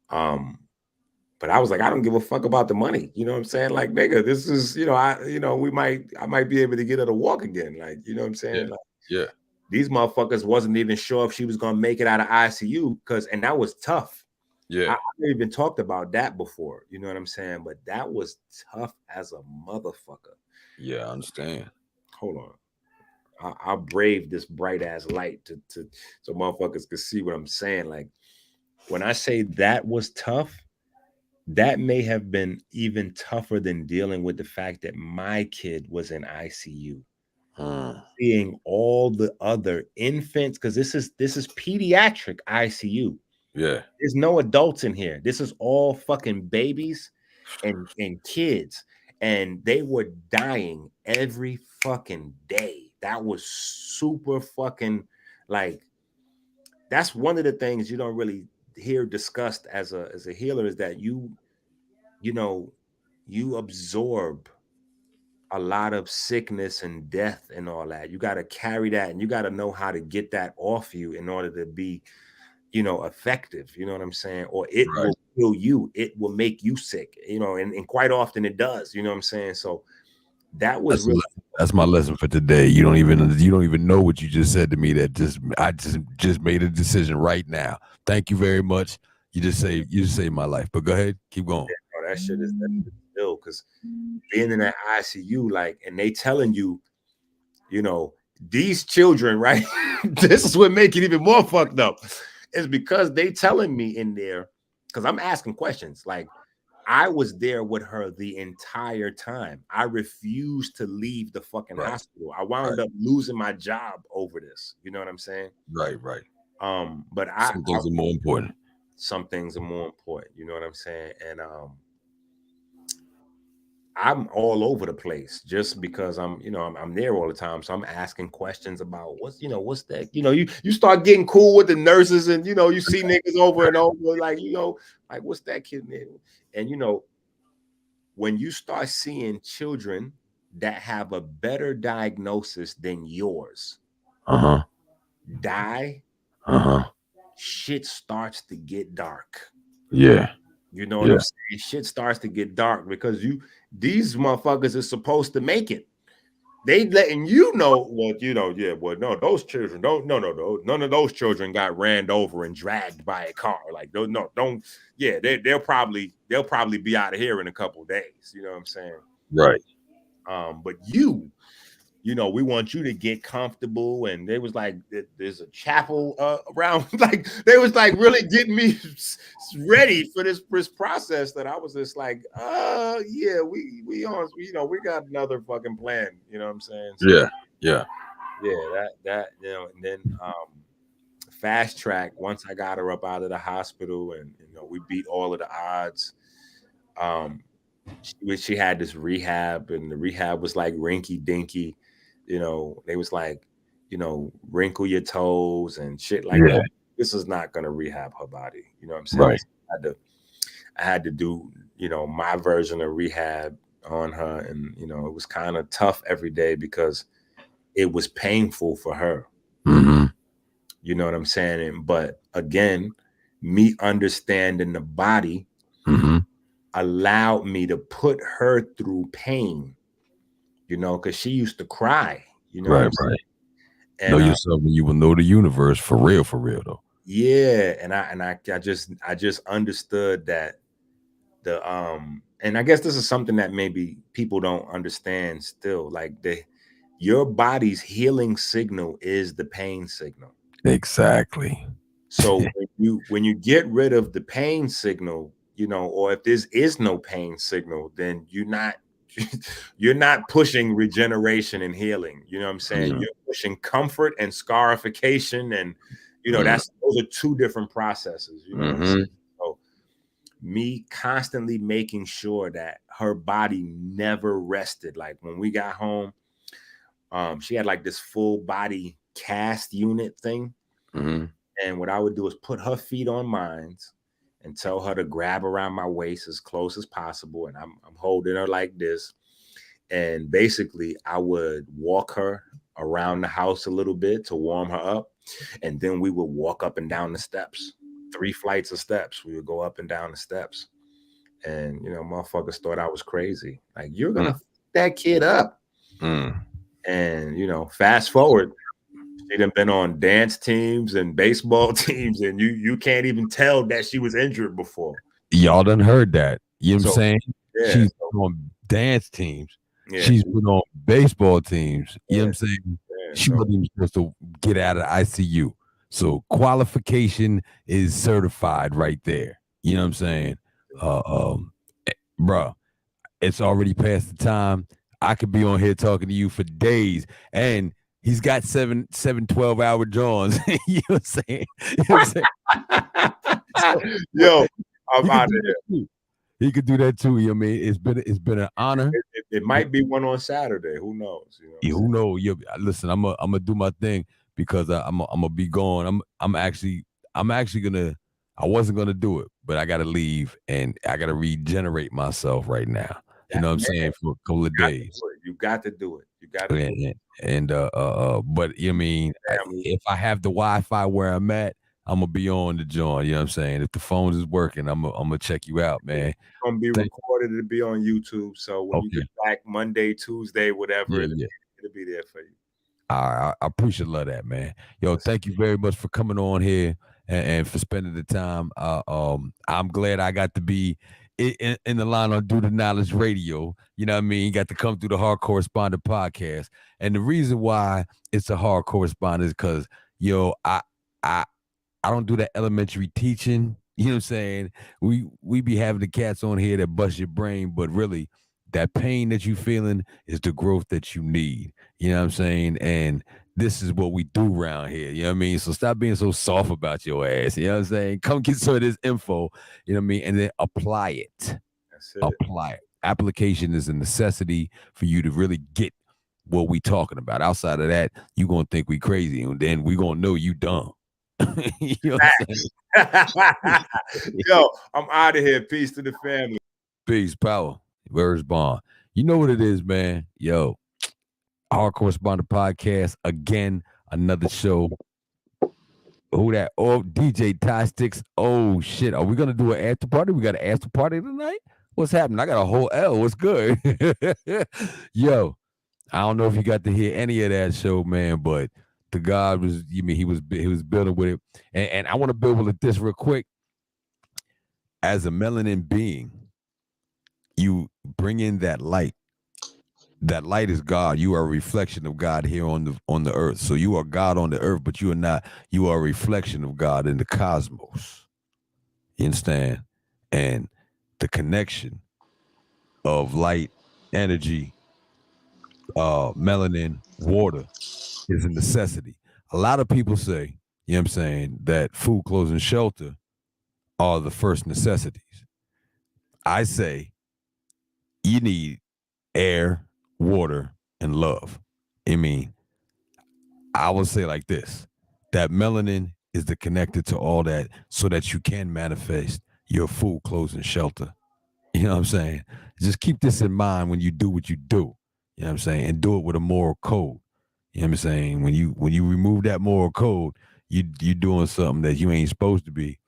But I was like, I don't give a fuck about the money. You know what I'm saying? Like, nigga, this is, I might be able to get her to walk again. Like, you know what I'm saying? Yeah. These motherfuckers wasn't even sure if she was going to make it out of ICU, and that was tough. Yeah. I haven't even talked about that before. You know what I'm saying? But that was tough as a motherfucker. Yeah, I understand. Hold on. I'll brave this bright ass light to so motherfuckers can see what I'm saying. Like, when I say that was tough, that may have been even tougher than dealing with the fact that my kid was in ICU. Seeing all the other infants, because this is pediatric ICU. Yeah, there's no adults in here. This is all fucking babies and kids, and they were dying every fucking day. That was super fucking, like, that's one of the things you don't really hear discussed as a healer, is that you absorb a lot of sickness and death and all that. You got to carry that, and you got to know how to get that off you in order to be, effective. You know what I'm saying? Or it will kill you. It will make you sick, and quite often it does. You know what I'm saying? So that was that's my lesson for today. You don't even know what you just said to me. I just made a decision right now. Thank you very much. You just saved my life. But go ahead, keep going. Yeah, that shit is ill, because being in that ICU, like, and they telling you, these children, right? This is what make it even more fucked up. Is because they telling me in there, because I'm asking questions like, I was there with her the entire time. I refused to leave the fucking hospital. I wound up losing my job over this. You know what I'm saying? Right. But Some things are more important. Some things are more important. You know what I'm saying? And I'm all over the place just because I'm there all the time. So I'm asking questions about what's that, you start getting cool with the nurses and, you see niggas over and over, like, like what's that kid name? And, when you start seeing children that have a better diagnosis than yours die, shit starts to get dark. Yeah. You know what I'm saying? Shit starts to get dark because these motherfuckers are supposed to make it. They letting you know what, no, those children none of those children got ran over and dragged by a car. Like, they'll probably be out of here in a couple of days. You know what I'm saying? Right. But we want you to get comfortable. And they was like, there's a chapel around. Like, they was like really getting me ready for this process that I was just like, we got another fucking plan. You know what I'm saying? So, yeah. That and then fast track. Once I got her up out of the hospital, and we beat all of the odds. She had this rehab, and the rehab was like rinky dinky. They was like, wrinkle your toes and shit like that. This is not going to rehab her body. You know what I'm saying? Right. I had to do, my version of rehab on her. And, it was kind of tough every day because it was painful for her. Mm-hmm. You know what I'm saying? But again, me understanding the body allowed me to put her through pain. Because she used to cry. You know what I'm saying? And, know yourself, and you will know the universe for real though. Yeah, and I just understood that and I guess this is something that maybe people don't understand still. Like, your body's healing signal is the pain signal. Exactly. So when you get rid of the pain signal, or if there is no pain signal, then you're not pushing regeneration and healing. You know what I'm saying? You're pushing comfort and scarification, and those are two different processes. You know what I'm saying? So me constantly making sure that her body never rested. Like, when we got home, she had like this full body cast unit thing. And what I would do is put her feet on mine and tell her to grab around my waist as close as possible. And I'm holding her like this. And basically, I would walk her around the house a little bit to warm her up. And then we would walk up and down the steps, 3 flights of steps. We would go up and down the steps. And, motherfuckers thought I was crazy. Like, you're going to fuck that kid up. And, fast forward. She done been on dance teams and baseball teams, and you can't even tell that she was injured before. Y'all done heard that. You know what I'm saying? Yeah, she's been on dance teams. Yeah. She's been on baseball teams. You know what I'm saying? Yeah, she wasn't even supposed to get out of the ICU. So qualification is certified right there. You know what I'm saying? Bro, it's already past the time. I could be on here talking to you for days, and he's got 7 12-hour Johns. You know what I'm saying? Yo, I'm out of here. He could do that too. You know what I mean? It's been an honor. It might be one on Saturday. Who knows? Who knows? Listen, I'm gonna do my thing because I'm gonna be gone. I'm actually gonna. I wasn't gonna do it, but I gotta leave and I gotta regenerate myself right now. You know what I'm saying? For a couple of days. You got to do it. You got to do it. And but you know what I mean, if I have the Wi-Fi where I'm at, I'm gonna be on the joint. You know what I'm saying? If the phone is working, I'm gonna check you out, man. It's gonna be recorded to be on YouTube. So when you get back Monday, Tuesday, whatever, it'll be there for you. I appreciate a lot of that, man. Yo, thank you very much for coming on here and for spending the time. I'm glad I got to be in the line on Do the Knowledge Radio. You know what I mean? Got to come through the Hardcorrespondent Podcast. And the reason why it's a Hardcorrespondent is because, I don't do that elementary teaching. You know what I'm saying? We be having the cats on here that bust your brain, but really that pain that you feeling is the growth that you need. You know what I'm saying? And this is what we do around here. You know what I mean? So stop being so soft about your ass. You know what I'm saying? Come get some of this info, you know what I mean? And then apply it. That's it. Apply it. Application is a necessity for you to really get what we talking about. Outside of that, you gonna think we crazy, and then we gonna know you dumb. You know what I'm saying? Yo, I'm out of here. Peace to the family. Peace, power. Where's Bond? You know what it is, man. Yo, Hardcorrespondent Podcast again. Another show. Who that? Oh, DJ Ty Sticks. Oh shit. Are we gonna do an after party? We got an after party tonight? What's happening? I got a whole L. What's good? Yo, I don't know if you got to hear any of that show, man, but the God was, you mean he was building with it. And I want to build with this real quick. As a melanin being, you bring in that light. That light is God. You are a reflection of God here on the earth. So you are God on the earth, but you are not. You are a reflection of God in the cosmos. You understand? And the connection of light, energy, melanin, water is a necessity. A lot of people say, you know what I'm saying, that food, clothes, and shelter are the first necessities. I say you need air, water, and love. I mean, I would say like this, that melanin is the connected to all that so that you can manifest your food, clothes, and shelter. You know what I'm saying? Just keep this in mind when you do what you do. You know what I'm saying? And do it with a moral code. You know what I'm saying? When you remove that moral code, you doing something that you ain't supposed to be,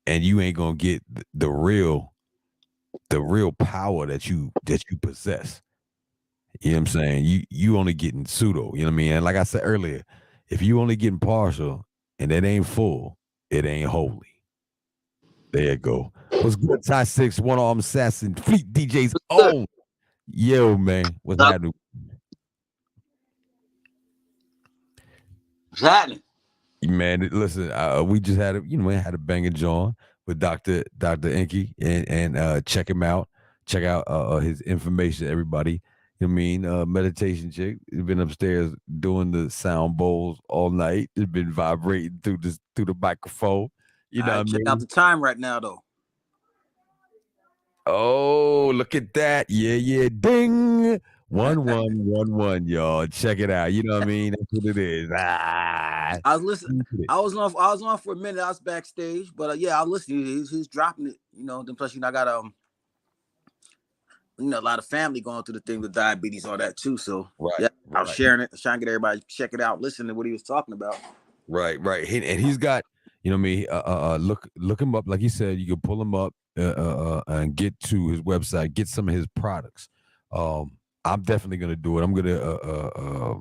and you ain't gonna get the real power that you possess. You know what I'm saying? You only getting pseudo. You know what I mean? And like I said earlier, if you only getting partial and that ain't full, it ain't holy. There you go. What's good? Ty 6, one arm assassin, Fleet DJ's own. Yo, man, what's happening? What's happening? Man, listen, we just had a banging John with Dr. Enqi, and check him out. Check out his information, everybody. You know what I mean? Meditation chick. He's been upstairs doing the sound bowls all night. It's been vibrating through the microphone. You know what I mean? Check out the time right now, though. Oh, look at that. Yeah. Ding. 1111, y'all. Check it out. You know what I mean? That's what it is. I was listening. I was on for a minute. I was backstage, but yeah, I was listening. He's dropping it. You know, then plus I got a lot of family going through the thing with diabetes, all that too. So yeah, I was sharing it, trying to get everybody to check it out, listen to what he was talking about. Right. And he's got, you know me, look him up. Like he said, you can pull him up and get to his website, get some of his products. I'm definitely gonna do it. I'm gonna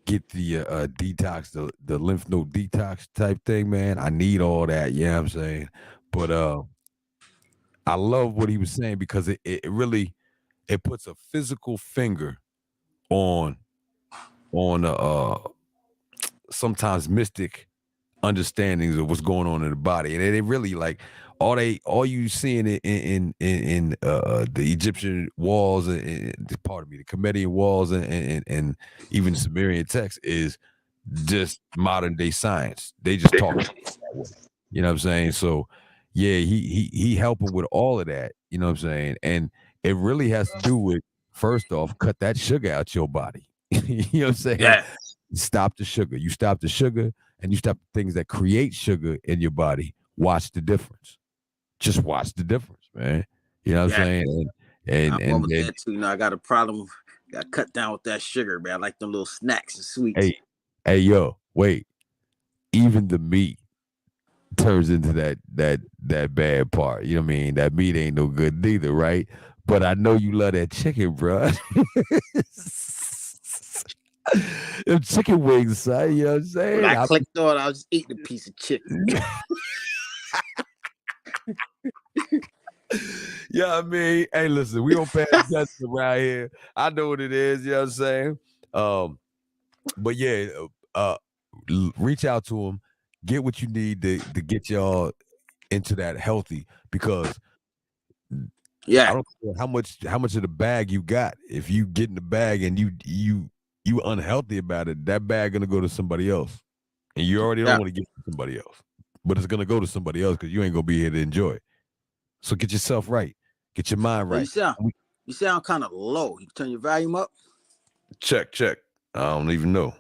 get the detox, the lymph node detox type thing, man. I need all that, you know what I'm saying? But I love what he was saying because it really puts a physical finger on sometimes mystic understandings of what's going on in the body, and it really like all you seeing in the Egyptian walls and pardon me, the Comedian walls and even Sumerian text is just modern day science. They just talk that way. You know what I'm saying? So yeah, he helping with all of that. You know what I'm saying? And it really has to do with, first off, cut that sugar out your body. You know what I'm saying? Yeah. Stop the sugar. You stop the sugar and you stop the things that create sugar in your body. Watch the difference. Just watch the difference, man. You know what I'm saying? And that too. You know, I got a problem. Got to cut down with that sugar, man. I like them little snacks and sweets. Hey, yo, wait. Even the meat turns into that bad part. You know what I mean? That meat ain't no good neither, right? But I know you love that chicken, bro. Them chicken wings, son. You know what I'm saying? When I clicked on, I was just eating a piece of chicken. Yeah, I mean, hey, listen, we don't pass judgment around here. I know what it is, you know what I'm saying? But yeah, reach out to him, get what you need to get y'all into that healthy, because I don't care how much of the bag you got. If you get in the bag and you unhealthy about it, that bag gonna go to somebody else, and you already don't want to give it to somebody else, but it's gonna go to somebody else because you ain't gonna be here to enjoy it. So get yourself right, get your mind right. You sound kind of low. You turn your volume up. Check. I don't even know.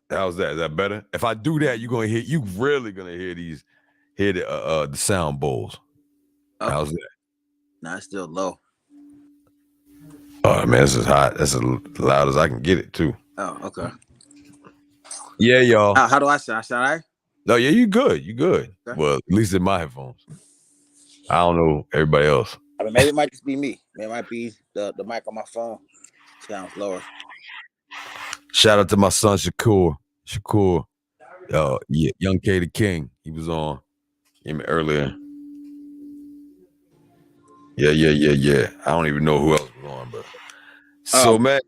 How's that? Is that better? If I do that, you really gonna hear the sound bowls. Okay. How's that? Nah, it's still low. Oh man, this is hot. That's as loud as I can get it too. Oh, okay. Yeah, y'all. How do I sound? Sound all right? No, yeah, you good. You good. Okay. Well, at least in my headphones. I don't know everybody else. I mean, maybe it might just be me. Maybe it might be the mic on my phone sounds lower. Shout out to my son Shakur. Yeah, Young K the King. He was on earlier. Yeah. I don't even know who else was on, but so man,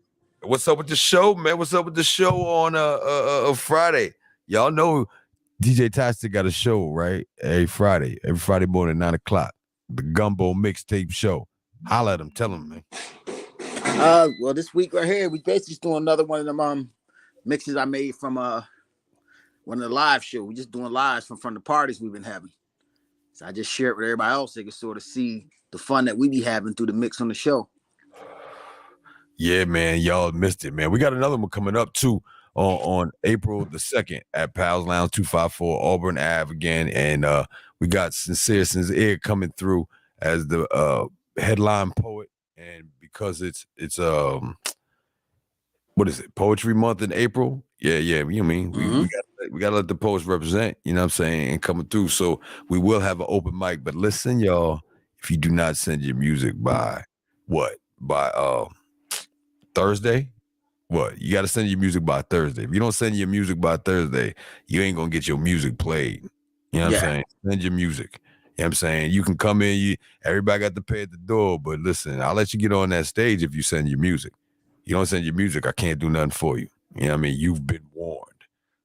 what's up with the show, man? What's up with the show on Friday? Y'all know DJ Tastic got a show, right? Every Friday morning, 9:00. The Gumbo Mixtape Show. Holla at him, tell him, man. Well, this week right here, we basically doing another one of them mixes I made from one of the live show. We just doing lives from the parties we've been having. So I just share it with everybody else. They can sort of see the fun that we be having through the mix on the show. Yeah, man, y'all missed it, man. We got another one coming up too on April the 2nd at Pals Lounge 254 Auburn Ave again, and we got Sincere coming through as the headline poet, and because it's what is it, Poetry Month in April? Yeah. You know what I mean? We gotta let the poets represent, you know what I'm saying, and coming through. So we will have an open mic. But listen, y'all, if you do not send your music by Thursday, you got to send your music by Thursday. If you don't send your music by Thursday, you ain't gonna get your music played. You know what I'm saying? Send your music. You know what I'm saying? You can come in, everybody got to pay at the door, but listen, I'll let you get on that stage if you send your music. You don't send your music, I can't do nothing for you. You know what I mean? You've been warned.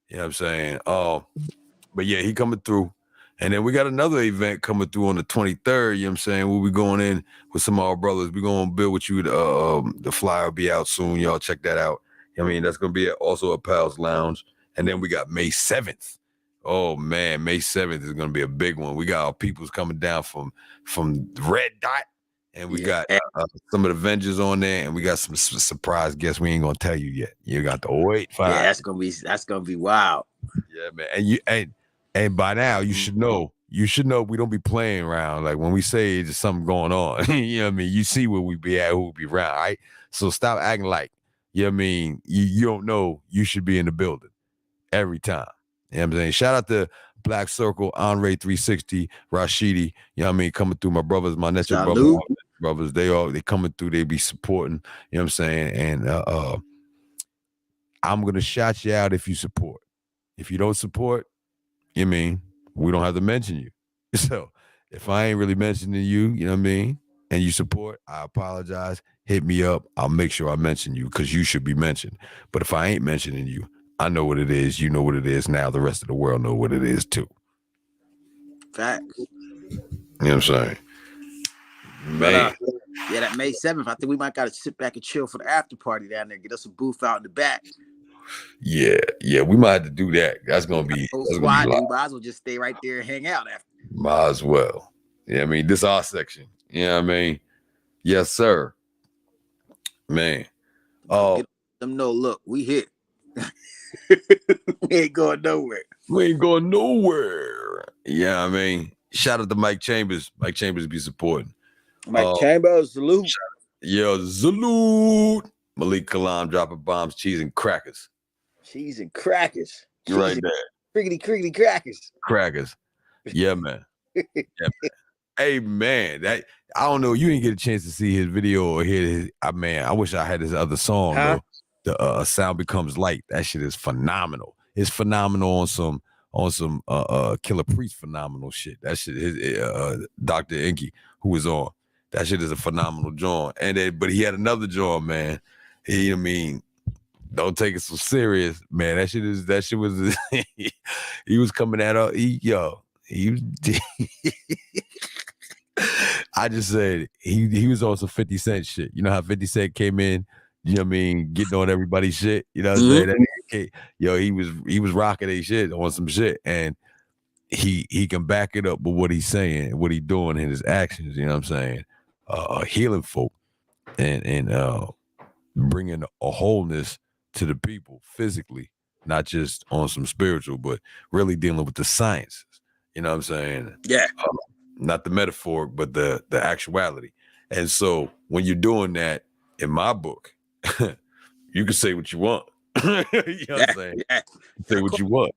You know what I'm saying? But yeah, he coming through. And then we got another event coming through on the 23rd, you know what I'm saying? We'll be going in with some of our brothers. We're going to build with you. The flyer will be out soon. Y'all check that out. I mean, that's going to be also at Pals Lounge. And then we got May 7th. Oh, man, May 7th is going to be a big one. We got our peoples coming down from Red Dot. And we got some of the Avengers on there. And we got some surprise guests we ain't going to tell you yet. You got to wait. Yeah, that's going to be wild. Yeah, man. And by now, you should know we don't be playing around. Like when we say there's something going on, you know what I mean? You see where we be at, who we be around, all right? So stop acting like, you know what I mean? You don't know you should be in the building every time. You know what I'm saying? Shout out to Black Circle, Andre 360, Rashidi, you know what I mean? Coming through, my brothers, my Naturopathic brothers, they coming through, they be supporting, you know what I'm saying? And I'm going to shout you out if you support. If you don't support, you know what I mean, we don't have to mention you. So if I ain't really mentioning you, you know what I mean, and you support, I apologize. Hit me up. I'll make sure I mention you because you should be mentioned. But if I ain't mentioning you, I know what it is. You know what it is. Now the rest of the world know what it is too. Facts. You know what I'm saying? Man. Yeah, that May 7th, I think we might got to sit back and chill for the after party down there. Get us a booth out in the back. Yeah, we might have to do that. That's gonna be. Might as well just stay right there and hang out after. Might as well. Yeah, I mean, this our section. You know what I mean? Yes, sir. Man. Let them know, look, we here. We ain't going nowhere. Yeah, I mean, shout out to Mike Chambers. Mike Chambers be supporting. Mike Chambers, salute. Yeah, salute. Malik Kalam dropping bombs, cheese and crackers. Cheese and crackers. You're right there. Crickety crackers. Crackers. Yeah, man. Hey, man, that I don't know. You didn't get a chance to see his video or hear his. Man, I wish I had his other song. Though. The Sound Becomes Light. That shit is phenomenal. It's phenomenal on some Killer Priest phenomenal shit. That shit is Dr. Enqi, who was on. That shit is a phenomenal joint. And then, but he had another joint, man. You know what I mean? don't take it so serious, man. That shit was he was coming at us. I just said he was on some 50 Cent shit. You know how 50 Cent came in, you know what I mean, getting on everybody's shit. You know what I'm saying? He was rocking a shit on some shit, and he can back it up with what he's saying, what he's doing in his actions. You know what I'm saying? Healing folk and bringing a wholeness to the people physically, not just on some spiritual, but really dealing with the sciences. You know what I'm saying? Yeah. Not the metaphor, but the actuality. And so when you're doing that in my book, you can say what you want. You know what I'm saying? Yeah. Say what you want.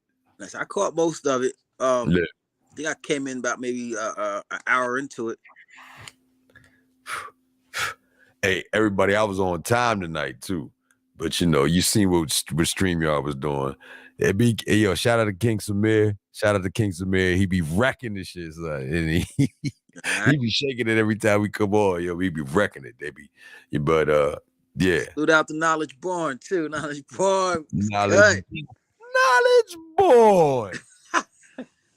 I caught most of it. Yeah. I think I came in about maybe an hour into it. Hey, everybody, I was on time tonight too. But you seen what StreamYard was doing. Shout out to King Samir. Shout out to King Samir. He be wrecking this shit, son. And he be shaking it every time we come on. We be wrecking it. Yeah. Salute out to Knowledge Born too. Knowledge Born. Knowledge Born.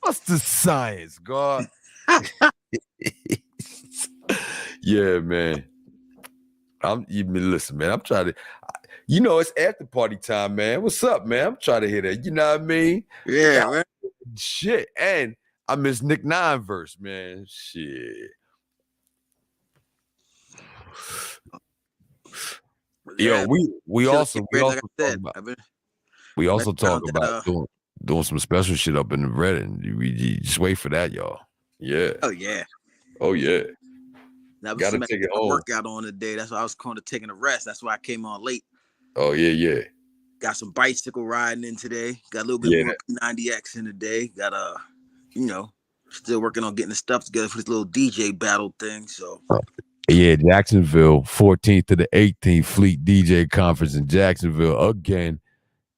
What's the science, God? Yeah, man. Listen, man. I'm trying to. It's after party time, man. What's up, man? I'm trying to hear that. You know what I mean? Yeah, man. Shit. And I miss Nick 9 verse, man. Shit. Yo, we also talk about doing some special shit up in the Reddit. You just wait for that, y'all. Yeah. Oh yeah. That was gotta take it home. Workout on today. That's why I was kind of taking a rest. That's why I came on late. Oh yeah. Got some bicycle riding in today. Got a little bit more P90X in today. Got still working on getting the stuff together for this little DJ battle thing. So yeah, Jacksonville, 14th to the 18th Fleet DJ Conference in Jacksonville again.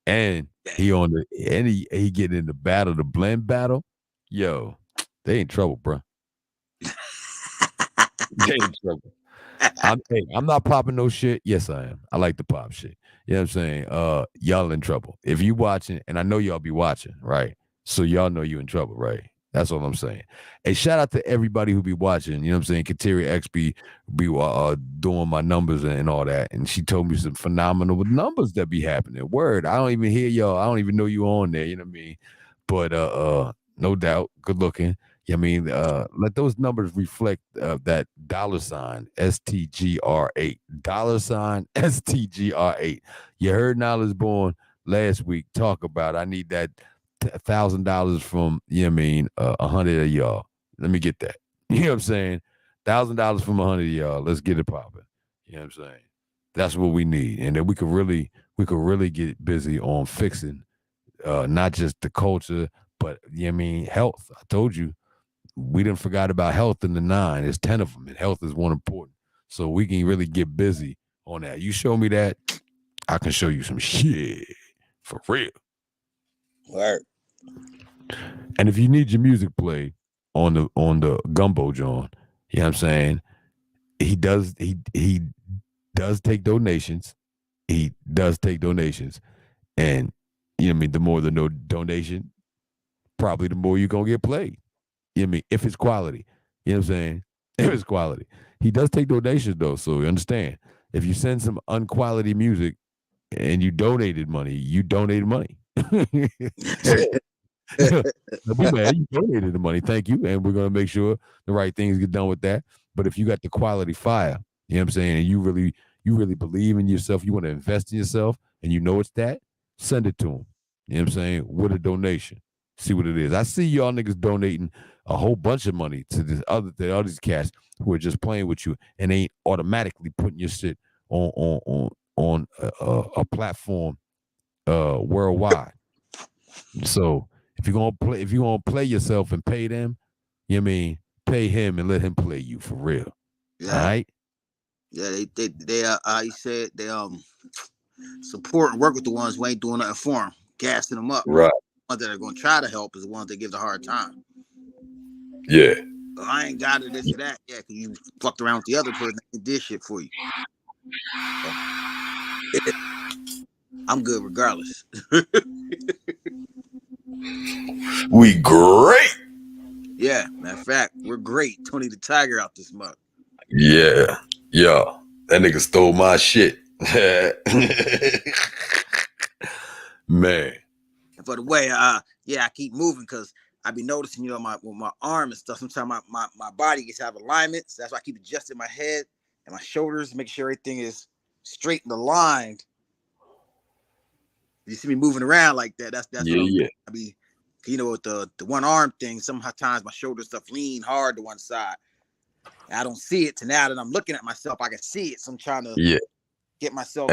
And he getting in the battle, the blend battle. Yo, they in trouble, bro. They in trouble. I'm not popping no shit. Yes, I am. I like to pop shit. You know what I'm saying? Y'all in trouble. If you watching, and I know y'all be watching, right? So y'all know you in trouble, right? That's all I'm saying. Hey, shout out to everybody who be watching. You know what I'm saying? Kateria X be doing my numbers and all that. And she told me some phenomenal numbers that be happening. Word. I don't even hear y'all. I don't even know you on there. You know what I mean? But no doubt, good looking. I mean, let those numbers reflect that $STGR8. $STGR8. You heard Knowledge Born last week talk about I need that $1,000 from, 100 of y'all. Let me get that. You know what I'm saying? $1,000 from 100 of y'all. Let's get it popping. You know what I'm saying? That's what we need. And then we could really get busy on fixing not just the culture, but health. I told you. We didn't forgot about health in the 9. There's 10 of them, and health is one important. So we can really get busy on that. You show me that, I can show you some shit for real. Word. And if you need your music played on the Gumbo John, you know what I'm saying? He does take donations. He does take donations. And the more the donation, probably the more you're gonna get played. You know what I mean? If it's quality. You know what I'm saying? If it's quality. He does take donations though, so you understand. If you send some unquality music and you donated money, you donated money. Don't be mad, you donated the money. Thank you. And we're gonna make sure the right things get done with that. But if you got the quality fire, you know what I'm saying, and you really believe in yourself, you want to invest in yourself, and you know it's that, send it to him. You know what I'm saying? With a donation. See what it is. I see y'all niggas donating a whole bunch of money to all these cats who are just playing with you and ain't automatically putting your shit on a platform worldwide. So if you're gonna play yourself and pay them, you know what I mean, pay him and let him play you for real. Yeah. All right. Yeah, they he said they support and work with the ones who ain't doing nothing for them, gassing them up. Right. The ones that are gonna try to help is the ones that give the hard time. Yeah. I ain't got it, this or that. Yeah, because you fucked around with the other person that did shit for you. I'm good regardless. We great. Yeah, matter of fact, we're great. Tony the Tiger out this month. Yeah. Yo, that nigga stole my shit. Man. And for the way, I keep moving because I be noticing, my arm and stuff. Sometimes my body gets out of alignment. So that's why I keep adjusting my head and my shoulders, make sure everything is straight and aligned. You see me moving around like that. That's yeah. I be, with the one arm thing. Sometimes my shoulder stuff lean hard to one side. And I don't see it. To now that I'm looking at myself, I can see it. So I'm trying to get myself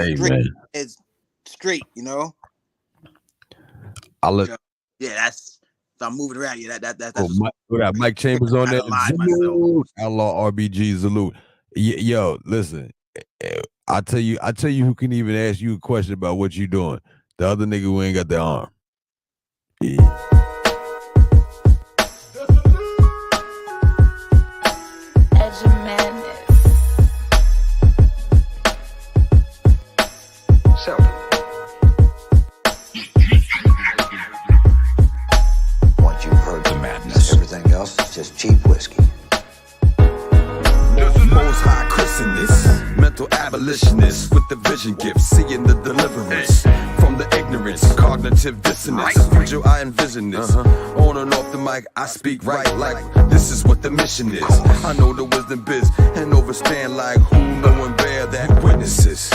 straight. I'll let. Yeah, that's. So I'm moving around. Yeah, that's. We got Mike Chambers on there. Salute. Outlaw RBG salute. Yo, listen. I tell you who can even ask you a question about what you doing. The other nigga who ain't got the arm. Yeah. Once you've heard the madness, everything else is just cheap whiskey. Most high Christianist, mental abolitionist with the vision gift, seeing the deliverance from the ignorance, cognitive dissonance. The future I envision this. On and off the mic, I speak right like this is what the mission is. I know the wisdom biz and overstand like who know and bear that witnesses.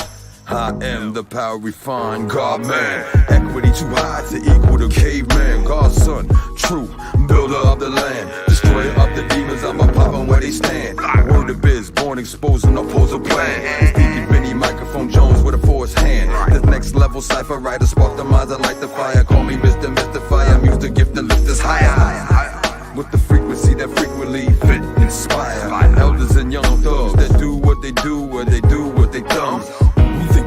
I am the power refined, God man. Equity too high to equal the caveman. God's son, true builder of the land. Destroyer of the demons, I'm a poppin' where they stand. Word of biz, born exposing, oppose a plan. Speaking Benny, microphone Jones with a forced hand. The next level cipher writer, spark the minds, I light the fire. Call me Mr. Mystifier, I'm used to gift to lift us higher. With the frequency that frequently fit, inspire. Elders and young thugs that do what they do, where they do what they dumb.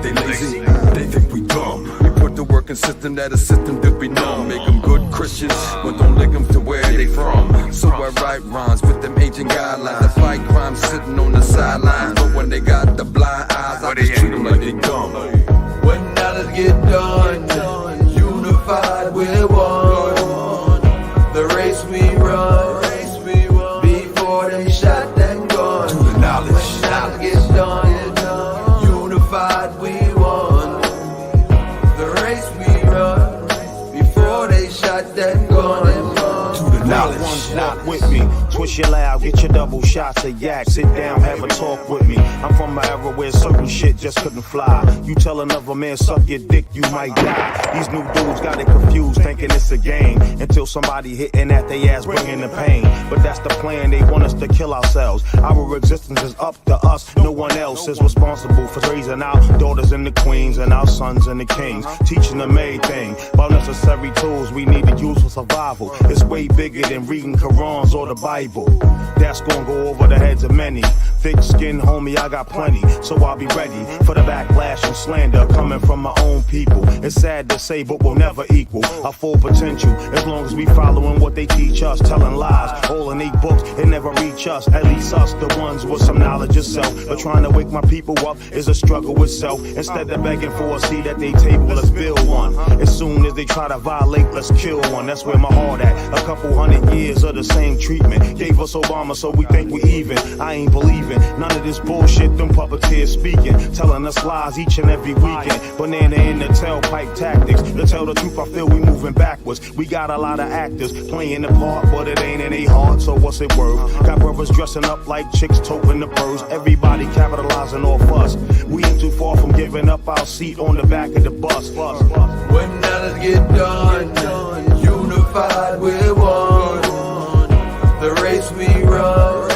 They lazy, they think we dumb. We put the work in system that a system to be numb. Make them good Christians, but don't link them to where they from. So I write rhymes with them ancient guidelines. I fight crime sitting on the sidelines. But when they got the blind eyes, I just treat them like they dumb. When knowledge get done, unified we're one. The race we run, before they shot that gun. To the knowledge. When knowledge gets done, unified we won. The race we run, before they shot that gun. To the knowledge. Ones walk with me, twist your loud, get your double shots of yak. Sit down, have a talk with me. I'm from an era where certain shit just couldn't fly. You tell another man suck your dick, you might die. These new dudes got it confused, thinking it's a game. Until somebody hitting at their ass, bringing the pain. But that's the plan, they want us to kill ourselves. Our existence is up to us, no one else is responsible for raising our daughters and the queens and our sons and the kings. Teaching them everything about necessary tools we need to use for survival. It's way bigger than reading Qurans or the Bible. That's gonna go over the heads of many. Thick skin, homie, I got plenty, so I'll be ready for the backlash and slander coming from my own people. It's sad to say, but we'll never equal our full potential as long as we following what they teach us, telling lies. All in 8 books, it never reach us, at least us, the ones with some knowledge of self. But trying to wake my people up is a struggle with self. Instead of begging for a seat at their table, let's build one. As soon as they try to violate, let's kill one. That's where my heart at. A couple hundred years of the same treatment gave us Obama, so we think we even. I ain't believing none of this bullshit, them puppeteers speaking, telling us lies each and every weekend. Banana in the tailpipe tactics. To tell the truth, I feel we moving backwards. We got a lot of actors playing the part, but it ain't in their heart, so what's it worth? Got brothers dressing up like chicks, toting the purse. Everybody capitalizing off us. We ain't too far from giving up our seat on the back of the bus. When knowledge get done, unified we're one. The race we run,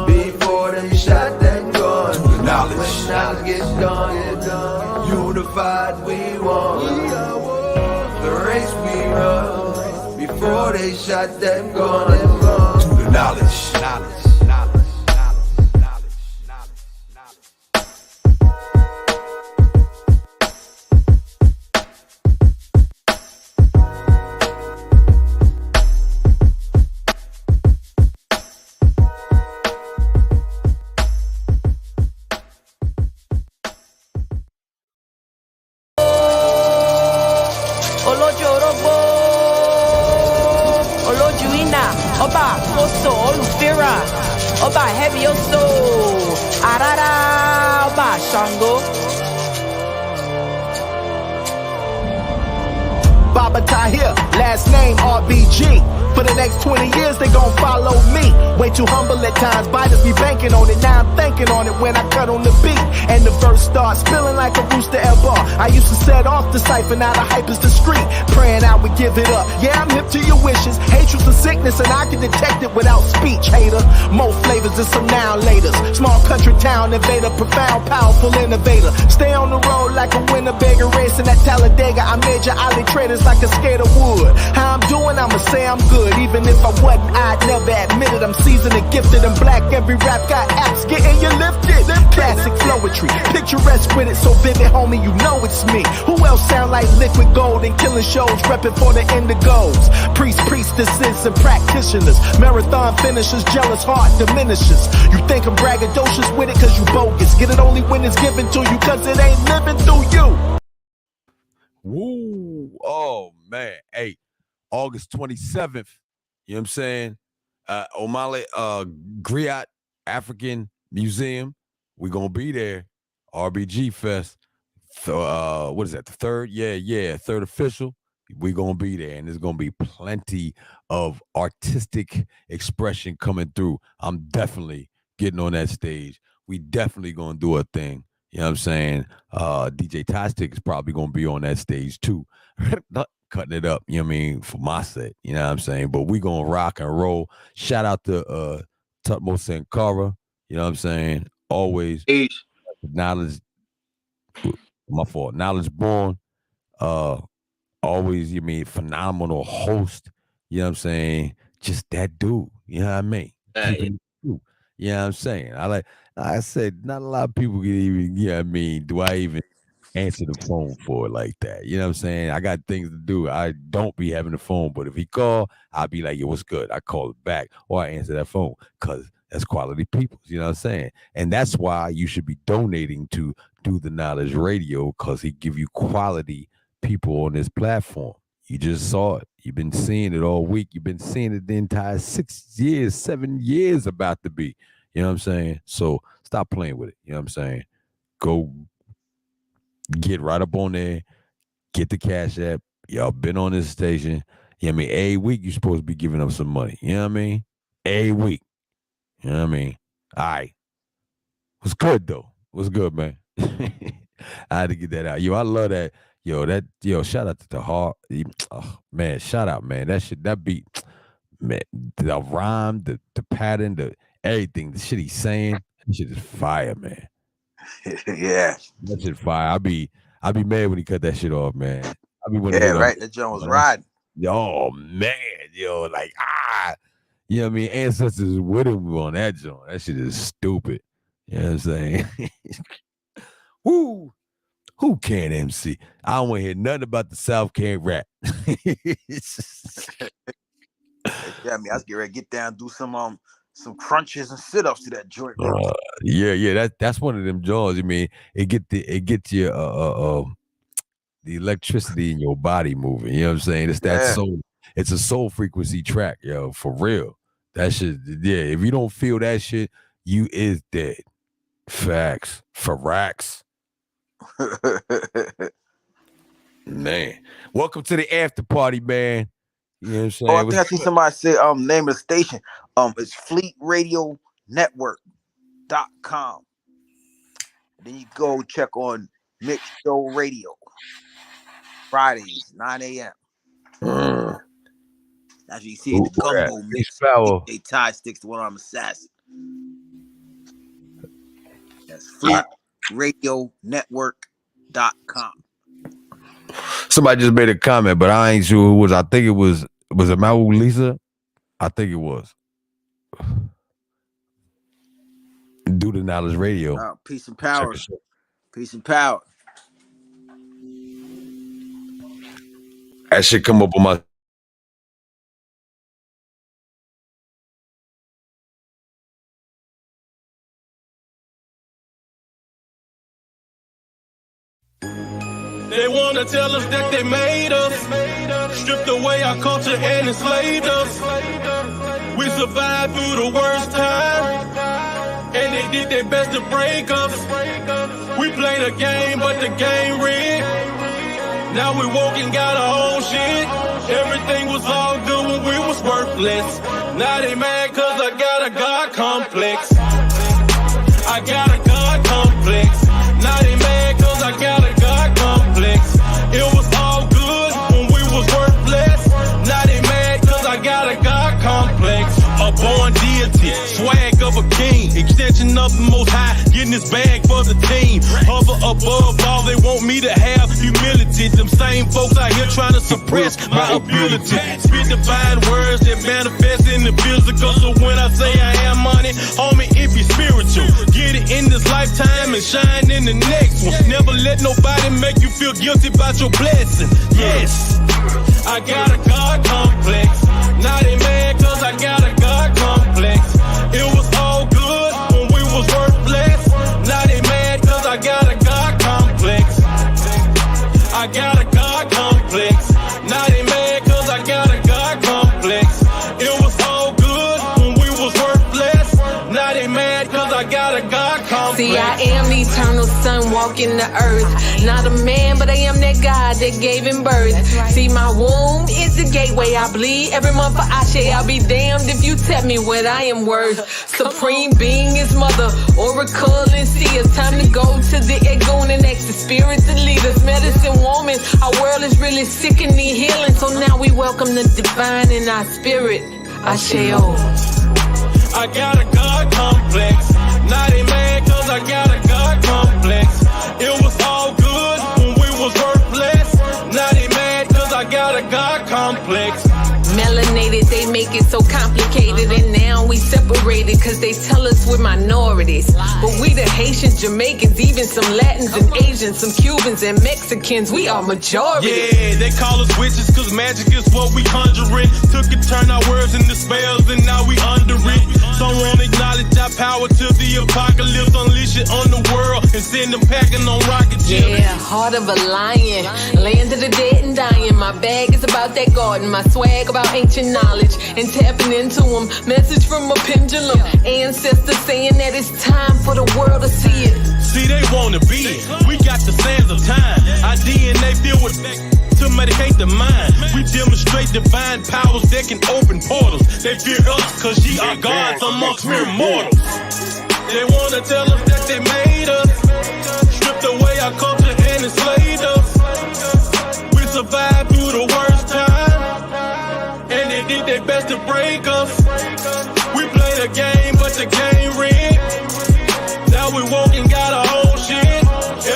before they shot that gun. The knowledge. When knowledge gets done, unified we won. The race we run, before they shot that gun. To the knowledge. Oba Koso Olufira, Oba Heavy Oso, Arara, Oba Shango. Baba Tahir, last name RBG. For the next 20 years, they gon' follow me. Way too humble at times, biters be banking on it. Now I'm thinking on it when I cut on the beat. And the verse starts spilling like a rooster at bar. I used to set off the cipher, now the hype is discreet. Praying I would give it up. Yeah, I'm hip to your wishes. Hatred's a sickness and I can detect it without speech, hater. More flavors than some now laters. Small country town invader, profound, powerful innovator. Stay on the road like a Winnebago racing at Talladega. I major alley traders like a skater would. How I'm doing, I'ma say I'm good. Even if I wasn't, I'd never admit it. I'm seasoned and gifted and black. Every rap got apps getting you lifted. Classic flowetry, picturesque with it, so vivid, homie, you know it's me. Who else sound like liquid gold and killing shows, repping for the indigos? Priests, priestesses, and practitioners. Marathon finishers, jealous heart diminishes. You think I'm braggadocious with it cause you bogus. Get it only when it's given to you cause it ain't living through you. Woo! Oh man, hey, August 27th. You know what I'm saying? Omale Griot African Museum. We're gonna be there. RBG Fest. What is that? The third? Yeah, third official. We're gonna be there, and there's gonna be plenty of artistic expression coming through. I'm definitely getting on that stage. We definitely gonna do a thing. You know what I'm saying? DJ Tastic is probably gonna be on that stage too. Cutting it up, you know what I mean, for my set, you know what I'm saying? But we gonna rock and roll. Shout out to Tutmo Sankara, you know what I'm saying? Always knowledge, my fault, knowledge born, always, you mean, phenomenal host, you know what I'm saying? Just that dude, you know what I mean? You know what I'm saying? I said, not a lot of people can even, you know what I mean? Do I even answer the phone for it like that? You know what I'm saying? I got things to do. I don't be having the phone, but if he call, I'll be like, yo, what's good? I call it back or I answer that phone because that's quality people. You know what I'm saying? And that's why you should be donating to Do the Knowledge Radio because he give you quality people on this platform. You just saw it. You've been seeing it all week. You've been seeing it the entire 7 years about to be. You know what I'm saying? So stop playing with it. You know what I'm saying? Go get right up on there. Get the Cash App. Y'all been on this station. You know what I mean? Every week you're supposed to be giving up some money. You know what I mean? Every week. You know what I mean? All right. What's good, though? What's good, man? I had to get that out. Yo, I love that. Yo, shout out to the heart. Oh, man, shout out, man. That beat, man, the rhyme, the pattern, the everything, the shit he's saying, that shit is fire, man. Yeah. That shit fire. I be mad when he cut that shit off, man. Right. That joint was riding. Oh, man. Yo, like, you know what I mean? Ancestors with him on that joint. That shit is stupid. You know what I'm saying? Woo! Who can't MC? I don't want to hear nothing about the South can't rap. Yeah, I mean, I was getting ready to get down, do some crunches and sit-ups to that joint. Yeah. That's one of them joints. I mean, it gets you the electricity in your body moving. You know what I'm saying? It's that soul. It's a soul frequency track, yo, for real. That shit, yeah. If you don't feel that shit, you is dead. Facts. Farax. Man. Welcome to the after party, man. You know what I'm saying? I think I see somebody say name of the station. It's fleetradionetwork.com. Then you go check on Mix Show Radio. Fridays, 9 a.m. As you see the gumbo mix. They tie sticks to one arm assassin. That's fleetradionetwork.com. Somebody just made a comment, but I ain't sure who it was. I think it was it Mau Lisa? I think it was. Do the Knowledge Radio. Peace and power. Peace and power. That shit come up on my. They wanna tell us that they made us, stripped away our culture and enslaved us. We survived through the worst time, and they did their best to break us. We played a game, but the game rigged. Now we woke and got our own shit. Everything was all good when we was worthless. Now they mad cause I got a God complex. I got a God complex. Now they mad cause I got a God complex. It was all good when we was worthless. Now they mad cause I got a God complex. A born deity, swag of a king, extension of the most high, getting this bag for the team. Hover above all, they want me to have humility. Them same folks out here trying to suppress my ability. Spit divine words that manifest in the physical. So when I say I have money, homie, it be spiritual. Get it in this lifetime and shine in the next one. Never let nobody make you feel guilty about your blessing. Yes, I got a God complex. Now they mad cause I got a God complex. It was all good when we was worthless. Now they mad cause I got a God complex. I got a God complex. Now they mad cause I got a God complex. It was all good when we was worthless. Now they mad cause I got a God complex. See, I am the eternal son walking the earth. Not a man, but I am that God that gave him birth. See, my womb is the gateway. I bleed every month for Ashe. I'll be damned if you tell me what I am worth. Supreme being is mother, oracle and seer. Time to go to the Egon and X, the spirits and leaders. Medicine woman, our world is really sick and need healing. So now we welcome the divine in our spirit. Ashe. I got a God complex. Now they mad cause I got a God complex. It was all good when we was worthless. Now they mad cause I got a God complex. Melanated, they make it so complicated, and now we separated cause they tell us we're minorities. But we the Haitians, Jamaicans, even some Latins and Asians, some Cubans and Mexicans, we are majority. Yeah, they call us witches cause magic is what we conjuring. Took and turned our words into spells and now we under it. Some won't acknowledge our power till the apocalypse. Unleash it on the world and send them packing on rocket ships. Yeah, heart of a lion, land of the dead and dying. My bag is about that garden, my swag about ancient knowledge and tapping into them. Message from a pendulum, ancestors saying that it's time for the world to see it. See, they wanna be it. We got the sands of time. Our DNA filled with to medicate the mind. We demonstrate divine powers that can open portals. They fear us cause ye are gods amongst mere mortals. They wanna tell us that they made us, stripped away our culture and enslaved us. We survived through the worst time, and they did their best to break us. We played a game, but the game rigged. Now we woke and got our own shit.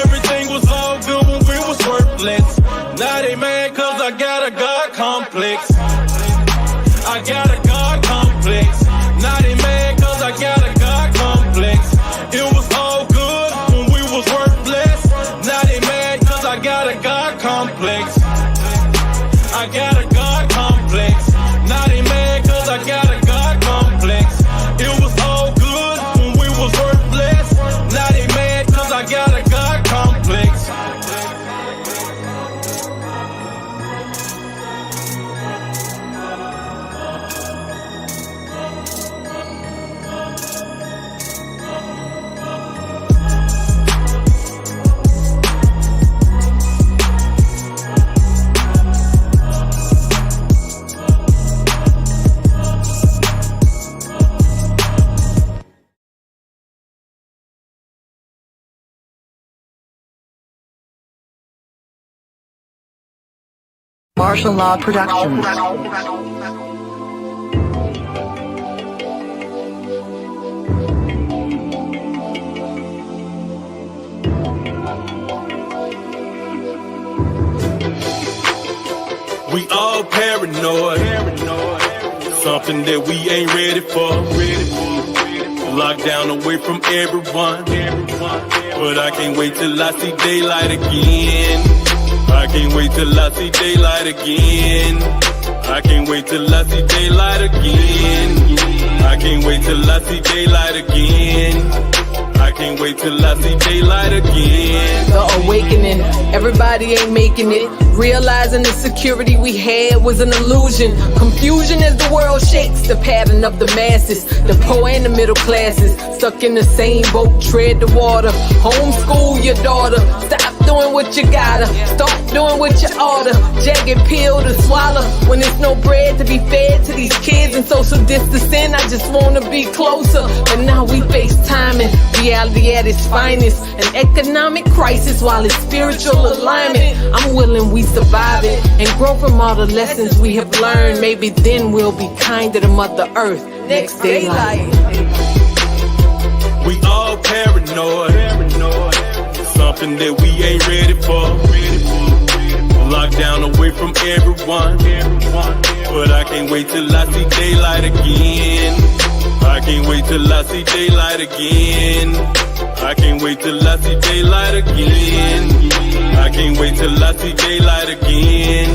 Everything was all good when we was worthless. Now they mad cause I got a God complex. I got a God complex. Now they mad cause I got a God complex. It was all good when we was worthless. Now they mad cause I got a God complex. I got a God complex. Now they mad cause I got a God complex. It was all good when we was worthless. Now they mad cause I got a God complex. Martial Law Productions. We all paranoid. Something that we ain't ready for. Locked down away from everyone. But I can't wait till I see daylight again. I can't wait till I see daylight again. I can't wait till I see daylight again. I can't wait till I see daylight again. I I can't wait till I see daylight again. The awakening, everybody ain't making it. Realizing the security we had was an illusion. Confusion as the world shakes the pattern of the masses. The poor and the middle classes, stuck in the same boat, tread the water. Homeschool your daughter, stop doing what you gotta, start doing what you oughta. Jagged pill to swallow, when there's no bread to be fed to these kids in social distancing. I just wanna be closer, but now we FaceTiming. Reality at its finest, an economic crisis while it's spiritual alignment. I'm willing we survive it and grow from all the lessons we have learned. Maybe then we'll be kind to the Mother Earth next daylight. We all paranoid, something that we ain't ready for. Locked down away from everyone, but I can't wait till I see daylight again. I can't wait till I see daylight again. I can't wait till I see daylight again. I can't wait till I see daylight again.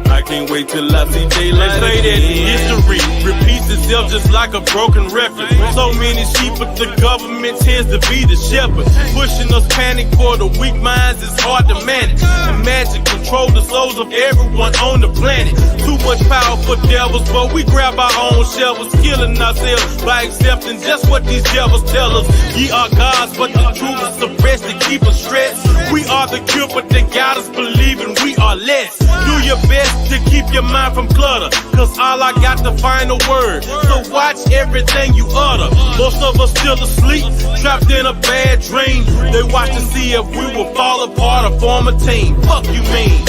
I can't wait till I see daylight again. They say that history repeats itself just like a broken record. So many sheep, but the government tends to be the shepherd. Pushing us panic for the weak minds is hard to manage. And magic control the souls of everyone on the planet. Too much power for devils, but we grab our own shelves, killing ourselves by accepting just what these devils tell us. Ye are gods, but the truth is suppressed to keep us stressed. We are the cure, but they got us believing we are less. Do your best to keep your mind from clutter, cause all I got the final word. So watch everything you utter. Most of us still asleep, trapped in a bad dream. They watch to see if we will fall apart or form a team. Fuck you mean?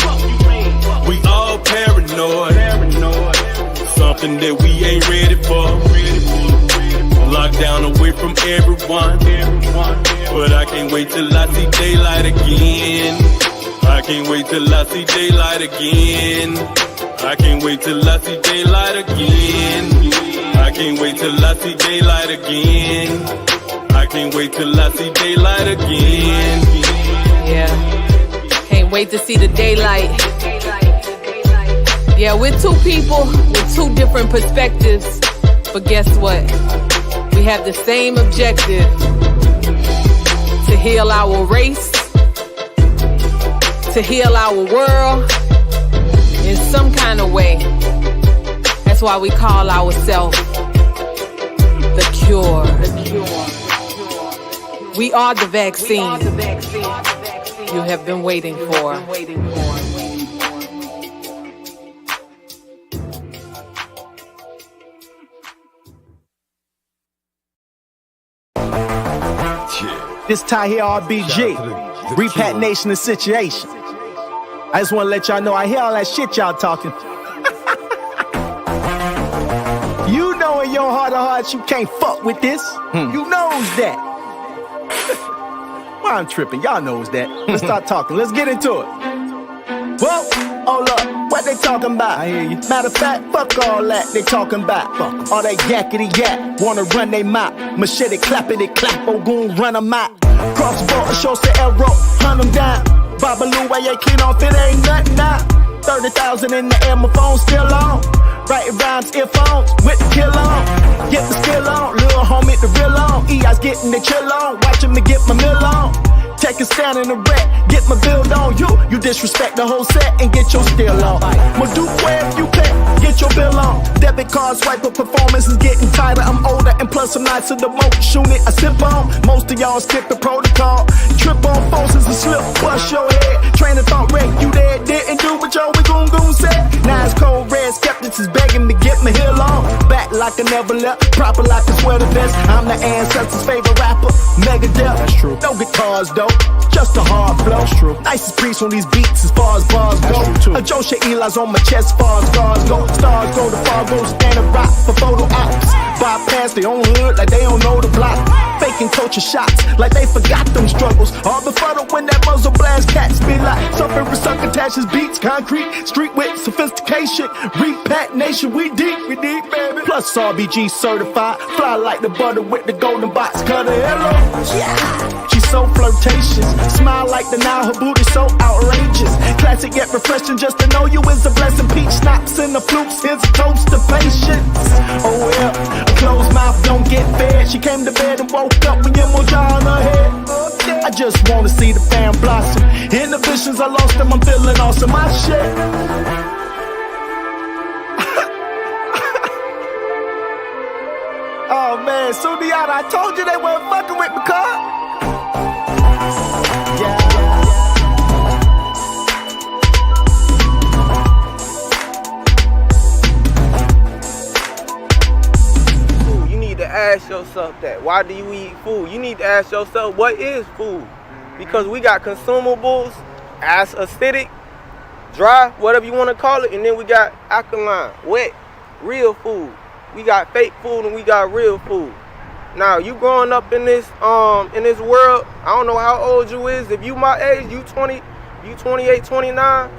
We all paranoid, something that we ain't ready for. Locked down away from everyone, but I can't wait till I see daylight again. I can't wait till I see daylight again. I can't wait till I see daylight again. I can't wait till I see daylight again. I can't wait till I see daylight again. Yeah, can't wait to see the daylight. Yeah, we're two people with two different perspectives, but guess what? We have the same objective: to heal our race, to heal our world in some kind of way. That's why we call ourselves the cure. We are the vaccine you have been waiting for. This time here, RBG, repatriation of situation. I just want to let y'all know I hear all that shit y'all talking. You know in your heart of hearts you can't fuck with this. You knows that. Why I'm tripping, y'all knows that. Let's start talking, let's get into it. Whoa, hold up, what they talking about? I hear you. Matter of fact, fuck all that they talking about. Fuck all that yakety yak, wanna run they mouth. Machete clappity clap, oh goon run them out. Cross the border, shows the arrow, hunt them down. Babaloo, why you clean off, it ain't nothing now. 30,000 in the air, my phone still on. Writing rhymes, earphones, with the kill on. Get the skill on, little homie, the real on. EI's getting the chill on, watching me get my meal on. Take a stand in the wreck, get my build on you. You disrespect the whole set and get your still on. Ma do where if you can, get your bill on. Debit card swipe up, performance is getting tighter. I'm older and plus I'm nicer the motion it I sip on. Most of y'all skip the protocol. Trip on forces and slip, bust your head. Train of thought wreck, you there, didn't do what your we goon said. Now it's cold red, skeptics is begging to get my heel on. Back like I never left, proper like a sweater vest. I'm the ancestors' favorite rapper, Megadeth. That's true. No guitars though, just a hard flow. That's true. Nicest priest on these beats as far as bars go. A Joshua Eli's on my chest as far as scars go. Stars go, the Fargo stand and rock for photo ops. Bypass their own hood like they don't know the block. Faking culture shots like they forgot them struggles. All befuddled when that muzzle blast cats be like. Suffering succotaches beats, concrete, street with sophistication. Repat nation, we deep, baby. Plus RBG certified, fly like the butter with the golden box cutter. Hello, yeah. She's so flirtatious, smile like the Nile, her booty so outrageous. Classic yet refreshing, just to know you is a blessing. Peach schnapps in the flukes, here's a toast to patience. Oh yeah, a closed mouth don't get fed. She came to bed and woke up with your mojana I just wanna see the fam blossom. Inhibitions, I lost them, I'm feeling awesome. My shit. Oh man, Sundiata, I told you they weren't fucking with me, cuz. You need to ask yourself that. Why do you eat food? You need to ask yourself, what is food? Because we got consumables, as acidic, dry, whatever you want to call it, and then we got alkaline, wet, real food. We got fake food and we got real food. Now, you growing up in this world, I don't know how old you is. If you my age, you 20, you 28, 29,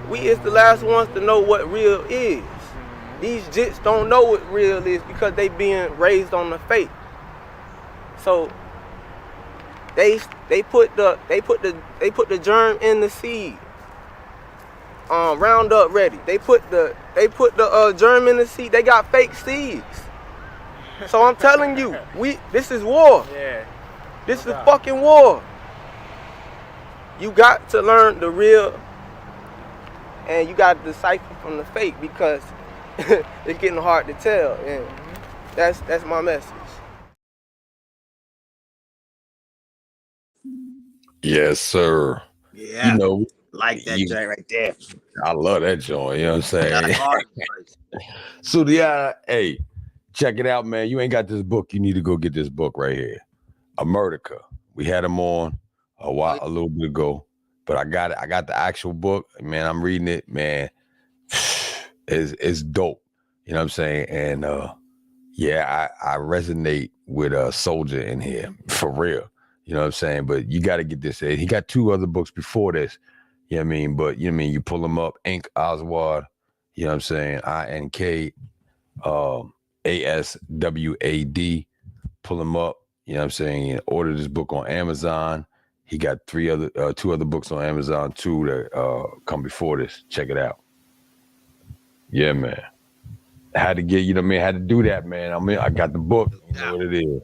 we is the last ones to know what real is. These jits don't know what real is because they being raised on the fake. So they put the germ in the seed. Roundup ready. They put the germ in the seed. They got fake seeds. So I'm telling you, this is war. Yeah. This is fucking war. You got to learn the real, and you got to decipher from the fake because it's getting hard to tell. And that's my message. Yes, sir. Yeah. You know, like that joint right there. I love that joint. You know what I'm saying? So hey, check it out, man. You ain't got this book. You need to go get this book right here. America. We had him on a little bit ago, but I got it. I got the actual book. Man, I'm reading it. Man, it's dope. You know what I'm saying? And yeah, I resonate with a soldier in here for real. You know what I'm saying? But you got to get this. He got 2 other books before this. You know what I mean? But you know what I mean? You pull them up. Enqi Oswald. You know what I'm saying? Enqi ASWAD. Pull them up. You know what I'm saying? Order this book on Amazon. He got 2 other books on Amazon too that come before this. Check it out. Yeah, man. I had to get, you know what I mean? I had to do that, man. I mean, I got the book. You know what it is.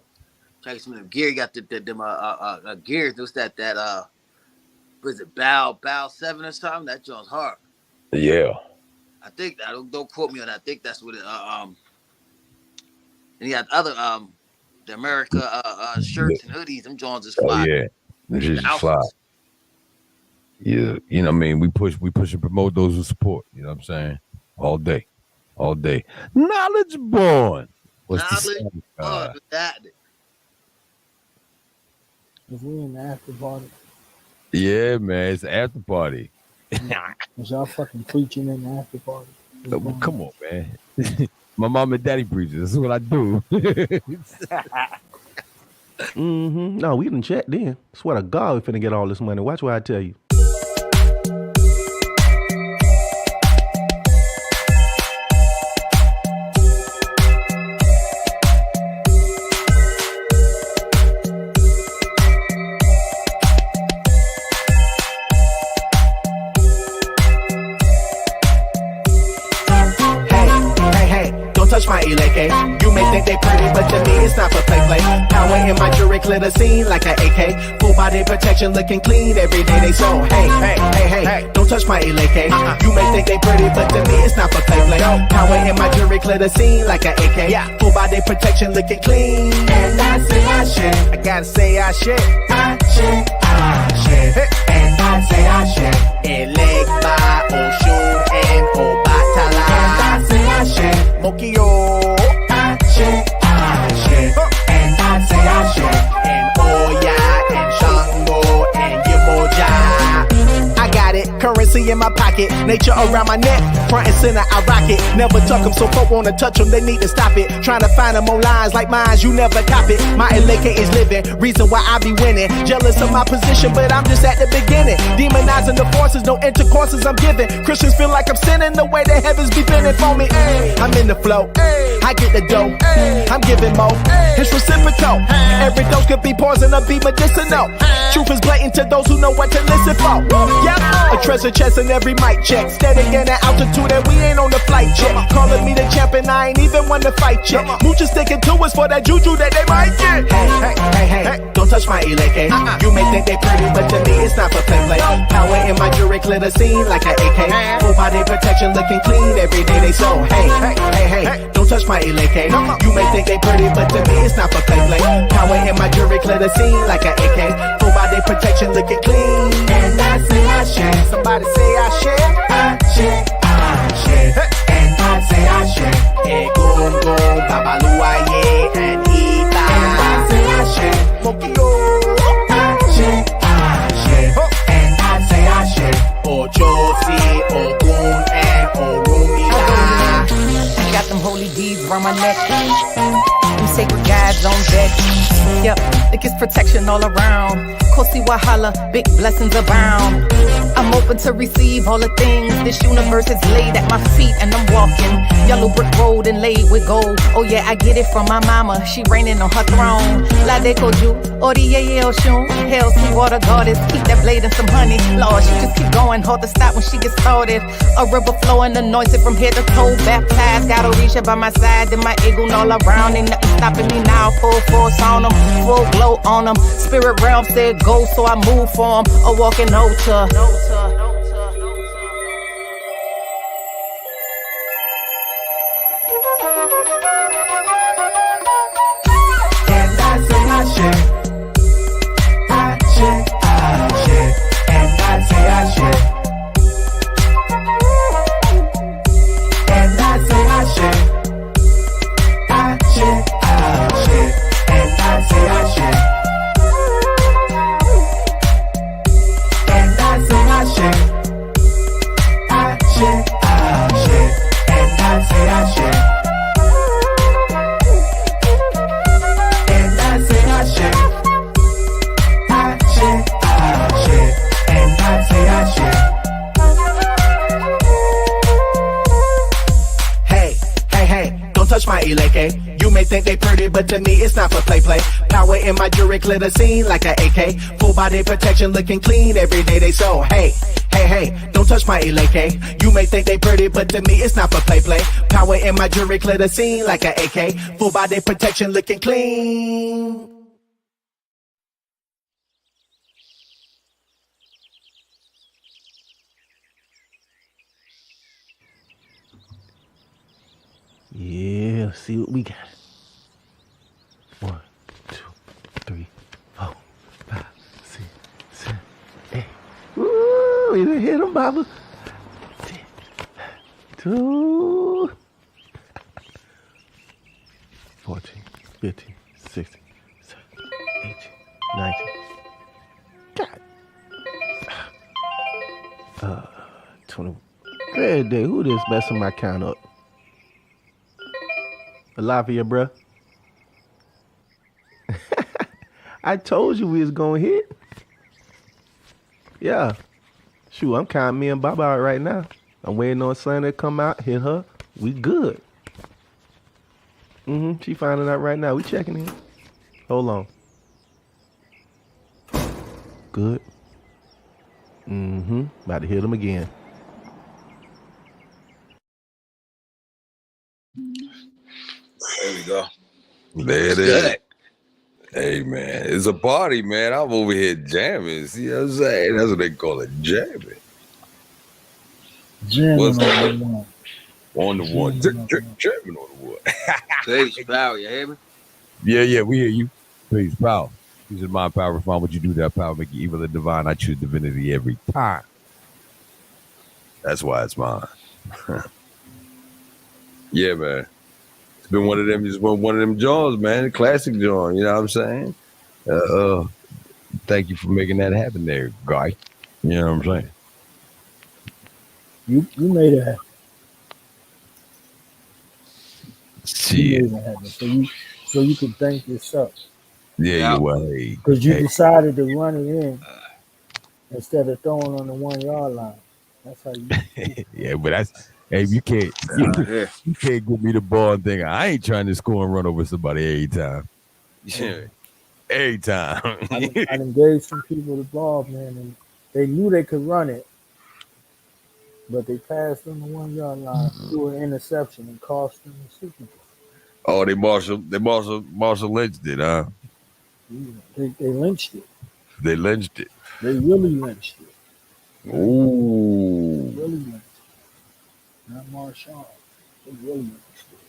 Check some of them gear. You got them gears. What's that? Was it Bow 7 or something? That joint's hard. Yeah. I think that. Don't quote me on that. I think that's what it. And you got other the America shirts and hoodies. Them joints is fly. Oh, yeah. Them shit's fly. Yeah. You know what I mean? We push and promote those who support. You know what I'm saying? All day. Knowledge born. Knowledge born. That. If we in the after party. Yeah, man, it's the after party. Was y'all fucking preaching in the after party? Well, come on, man. My mom and daddy preachers. This is what I do. No, we didn't check then. Swear to God, we finna get all this money. Watch what I tell you. My eleke. You may think they pretty, but to me it's not for play. Power in my jewelry, clear the scene like an AK. Full body protection, looking clean every day they so. Hey, don't touch my eleke. You may think they pretty, but to me it's not for play. Power in my jewelry, clear the scene like an AK. Full body protection, looking clean. And I say I shit. I gotta say I shit. I shit. And I say I shit. Elegba, Oshun, and Obatala. And I say I shit. Mokio, I shit, and I say I shit, and Oya, and Shango, and Yemoja. I got it, currency in my pocket, nature around my neck, front and center, I rock it. Never tuck them, so folk wanna touch them, they need to stop it. Trying to find them on lines like mine, you never cop it. My Eleke is living, reason why I be winning. Jealous of my position, but I'm just at the beginning. Demonizing the forces, no intercourses I'm giving. Christians feel like I'm sinning the way the heavens be bending for me. I'm in the flow. I I get the dough. I'm giving more. It's reciprocal. Every dose could be poison or be medicinal. Truth is blatant to those who know what to listen for. Yep, a treasure chest in every mic check. Steady in the altitude and we ain't on the flight yet. Calling me the champion, I ain't even won the fight yet. Mooch is sticking to us for that juju that they might get. Hey, don't touch my eleke. You may think they pretty, but to me it's not for play. Power in my jewelry, clear the scene like an AK. Full body protection, looking clean every day they so. Hey, don't touch my eleke. You may think they pretty, but to me it's not for play. Power in my jewelry, clear the scene like an AK. Full body protection, looking clean. And I say I share. Somebody say I share. I share. And I say I share. Egongo, Babaluaye, and Ita. And I say I share. Mokio. I share. And I say I share. Ochosi, Ogun, and Orumila. I got them holy deeds around my neck. Them sacred guides on deck. Yep, it gets protection all around. Kosi Wahala, big blessings abound. I'm open to receive all the things this universe is laid at my feet, and I'm walking yellow brick road and laid with gold. Oh yeah, I get it from my mama, she reigning on her throne. La de Koju, Oriye Oshun, hell sweet water goddess, keep that blade and some honey. Lord, she just keep going, hard to stop when she gets started. A river flowing, anointed from head to toe, baptized, got Orisha by my side, and my eagle all around, ain't nothing stopping me now. Full force on them, full glow on them. Spirit realm said go, so I move for them. A walking altar. And I say I share. I share. And I say I share. And I say I share. I share. And I say I share. And I say I share. I share. And I say I share. And I say I share. I share. And I say I share. Hey, don't touch my eleke. You may think they pretty, but to me it's not for play. Power in my jewelry, clear the scene like an AK. Full body protection, looking clean every day they so. Hey, don't touch my eleke. You may think they pretty, but to me it's not for play. Power in my jewelry, clear the scene like an AK. Full body protection, looking clean. Yeah, let's see what we got. 1, 2, 3, 4, 5, 6, 7, 8. Woo! We done hit him, Baba. 10, 2, 14, 15, 16, 17, 18, 19. God. 20. Great day. Who this messing my count up? Alive here, bruh. I told you we was gonna hit. Yeah. Shoot, I'm counting me and Baba out right now. I'm waiting on Sunday to come out, hit her. We good. She finding out right now. We checking in. Hold on. Good. About to hit him again. There we go. There it is. Hey, man, it's a party, man. I'm over here jamming. See what I'm saying? That's what they call it, jamming. Jamming What's on the one. On the one. Jamming on the one. Peace, pal. You hear me? Yeah, we hear you. Peace, pal. Use my power, find what you do, that power, make you evil and divine. I choose divinity every time. That's why it's mine. Yeah, man. It's been one of them Johns, man. Classic John, you know what I'm saying? Thank you for making that happen there, guy. You know what I'm saying? You made it happen. Shit. You made it happen. So you can thank yourself. Yeah, you were. Because you decided to run it in instead of throwing on the 1 yard line. That's how you yeah, but Hey, you can't Yeah. you can't give me the ball and think I ain't trying to score and run over somebody every time. Yeah. Every time. I done gave some people the ball, man, and they knew they could run it, but they passed on the 1 yard line through an interception and cost them the Super Bowl. Oh, they Marshall lynched it, huh? They lynched it. They lynched it. They really lynched it. Ooh. They really lynched it. Not Marshawn. They really lynched it.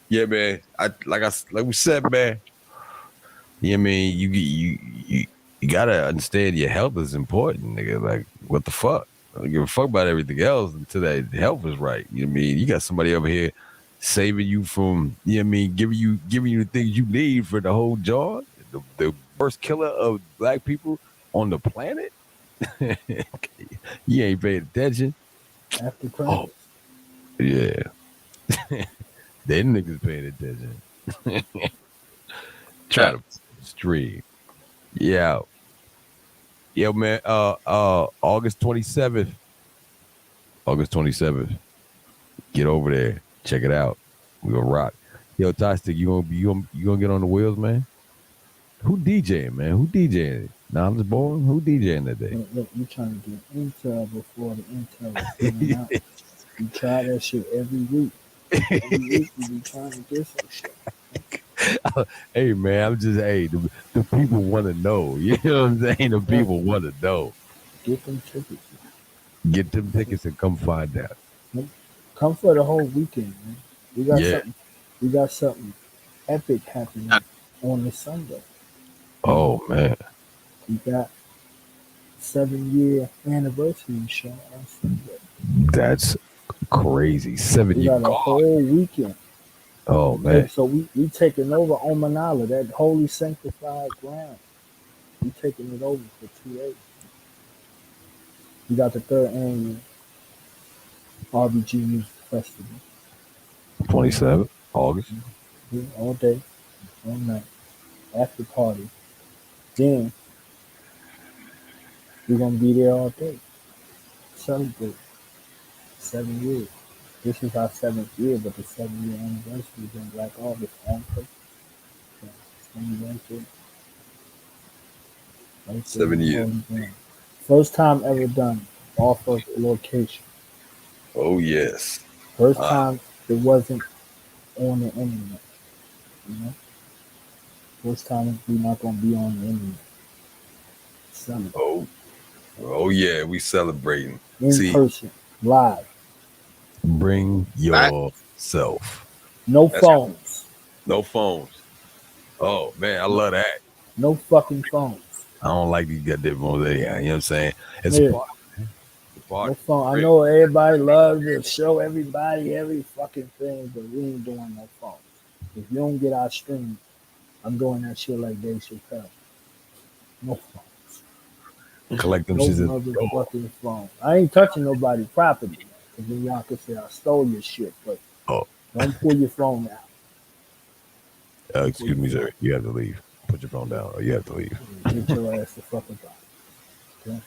Yeah, man. Like we said, man. Yeah, I mean, you gotta understand your health is important, nigga. Like, what the fuck? I don't give a fuck about everything else until that health is right. You know what I mean? You got somebody over here saving you from, you know what I mean, giving you the things you need for the whole job. The worst killer of black people on the planet. You ain't paying attention. After credits. Yeah. Them niggas paying attention. Try to stream. Yeah. Yo, man, August 27th. August 27th. Get over there. Check it out. We gonna rock. Yo, Toxic, you gonna get on the wheels, man? Who DJing, man? Who DJing? Knowledge Born? Who DJing that day? Look, you trying to get intel before the intel is coming out. You try that shit every week. Every week you be trying to get some shit. Hey, man, I'm just, the people want to know. You know what I'm saying? The people want to know. Get them tickets. Get them tickets and come find out. Come for the whole weekend, man. We got something epic happening on this Sunday. Oh, man. We got 7-year anniversary show on Sunday. That's crazy. 7 We years. got a whole weekend. Oh, man. So we taking over Omanala, that holy sanctified ground. We taking it over for 2 days. We got the 3rd annual RBG Music Festival. 27th August. All day, all night, after party. Then we're gonna be there all day. Celebrate 7 years. This is our 7th year, but the 7-year anniversary is in Black August on purpose. So it's gonna be right there. Right there. 7 years. First time ever done off of location. Oh, yes. First time it wasn't on the internet. You know? First time we're not gonna be on the internet. Celebrate. Oh yeah, we celebrating. In person, live. Bring yourself. No phones. No phones. Oh man, I love that. No fucking phones. I don't like these goddamn phones anyhow. You know what I'm saying? It's Yeah. part. No phone. I know everybody loves to show everybody every fucking thing, but we ain't doing no phones. If you don't get our stream, I'm doing that shit like Dave Chappelle. No phones. Collect them No shits. motherfucking phone. I ain't touching nobody's property. Because then y'all could say I stole your shit, but don't pull your phone out. Excuse me, sir. You have to leave. Put your phone down, or you have to leave. Get your ass the fuck about. Okay?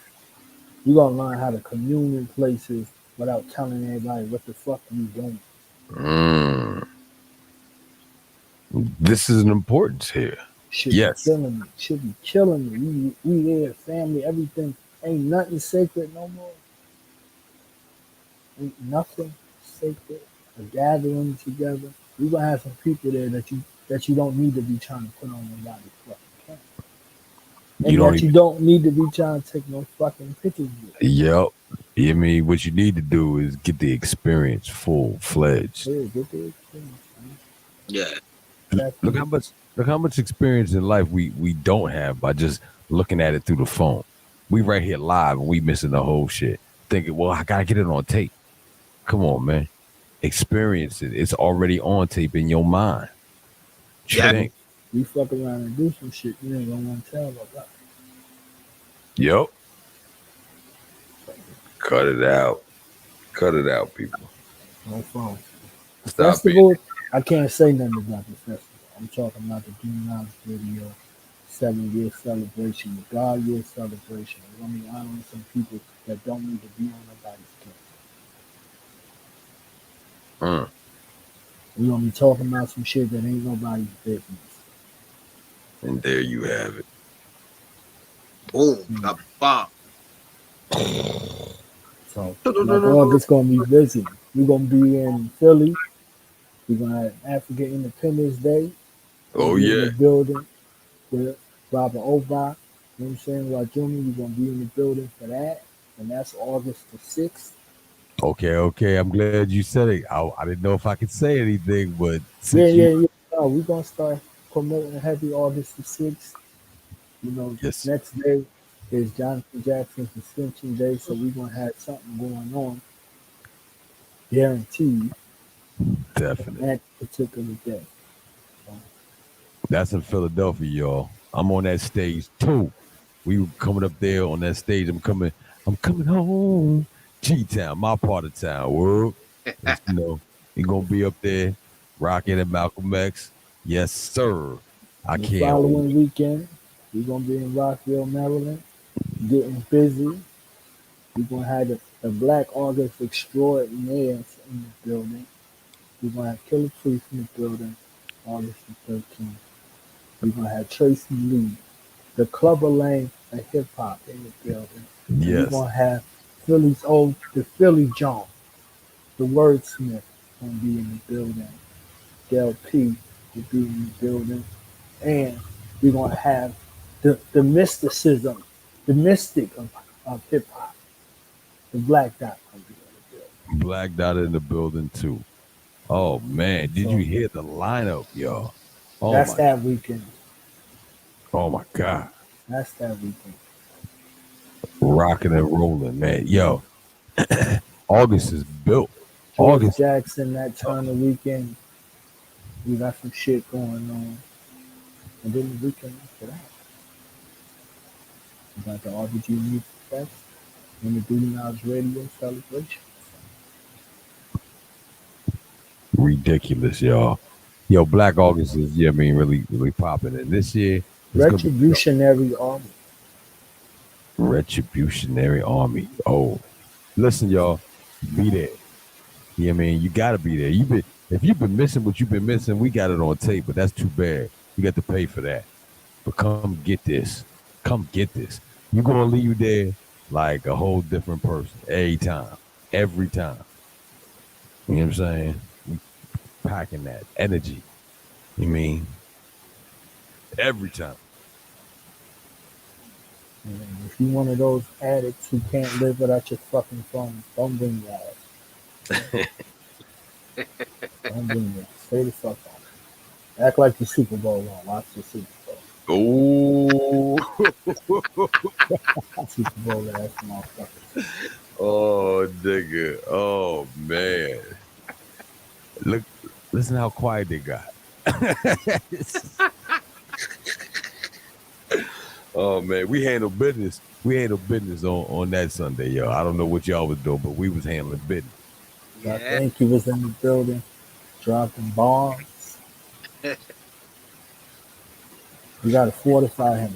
You gonna learn how to commune in places without telling everybody what the fuck you doing. This is an importance here. Should be killing me. Should be killing me. We there, family, everything. Ain't nothing sacred no more. Ain't nothing sacred. A gathering together. We gonna have some people there that you don't need to be trying to put on nobody's fucking camera. And you don't need to be trying to take no fucking pictures with. Yep. I mean, what you need to do is get the experience full-fledged. Yeah, get the experience. Yeah. Look how much experience in life we don't have by just looking at it through the phone. We right here live and we missing the whole shit. Thinking, well, I gotta get it on tape. Come on, man. Experience it. It's already on tape in your mind. Yeah. You fuck around and do some shit you ain't gonna want to tell about. Yep. Cut it out. Cut it out, people. No phone. The Stop festival, I can't say nothing about the festival. I'm talking about the Knowledge Video 7-year celebration, the God year celebration. We're gonna be honoring some people that don't need to be on nobody's plate. We're gonna be talking about some shit that ain't nobody's business. And there you have it. Boom. Bop. So like August gonna be busy. We're gonna be in Philly. We're gonna have African Independence Day. Oh in yeah. the building with Robert Oba. You know what I'm saying? Rajumi, we're gonna be in the building for that. And that's August the 6th. Okay. I'm glad you said it. I didn't know if I could say anything, but Yeah. No, we're gonna start promoting heavy August the 6th. You know, Yes. next day is Jonathan Jackson's Ascension Day, so we're gonna have something going on. Guaranteed. Definitely. That particular day. That's in Philadelphia, y'all. I'm on that stage too. We were coming up there on that stage. I'm coming home. G-Town, my part of town. World. You know, you're gonna be up there rocking at Malcolm X. Yes, sir. I The can't following wait. weekend, we're gonna be in Rockville, Maryland, getting busy. We're gonna have the Black August Extraordinaires in the building. We're gonna have Killer Priest in the building, August the 13th. We're gonna have Tracy Lee, the Clubber Lane of hip hop in the building. And we're Yes. gonna have the Philly John, the Wordsmith, gonna be in the building. Del P will be in the building, and we're gonna have the mysticism, the mystic of hip hop, the Black Dot gonna be in the building. Black Dot in the building too. Oh man, did you hear the lineup, y'all? Oh That's my, that weekend. oh my God. That's that weekend. Rocking and rolling, man. Yo, August is built. George August. Jackson, that Turner weekend, we got some shit going on. And then the weekend after that, we got the RBG Music Fest and the Duty Knowledge Radio celebration. Ridiculous, y'all. Yo, Black August is, really popping. And this year, Retributionary Army. Retributionary Army. Oh, listen, y'all, be there. Yeah, you gotta be there. If you've been missing what you've been missing, we got it on tape, but that's too bad. You got to pay for that. But come get this. Come get this. You're gonna leave there like a whole different person every time. Every time. You know what I'm saying? We packing that energy. You mean every time. If you one of those addicts who can't live without your fucking phone, don't bring your ass. Don't bring your ass. Stay the fuck out. Act like the Super Bowl on. Watch the Super Bowl. Oh. Super Bowl ass motherfucker. Oh, nigga. Oh, man. Look, listen how quiet they got. Oh man, we handled business. We handled business on that Sunday, yo. I don't know what y'all was doing, but we was handling business. I think he was in the building, dropping bombs. We gotta fortify him.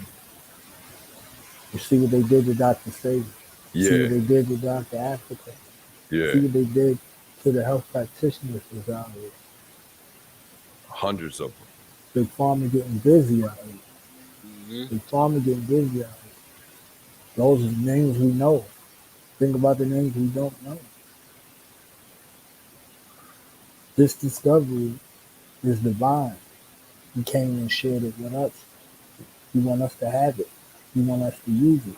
You see what they did to Dr. Sager. Yeah. See what they did to Dr. Africa. Yeah. See what they did to the health practitioners that's out here. Hundreds of them. Big Pharma getting busy out here. Big Pharma getting busy out here. Those are the names we know. Think about the names we don't know. This discovery is divine. He came and shared it with us. He wants us to have it. He wants us to use it.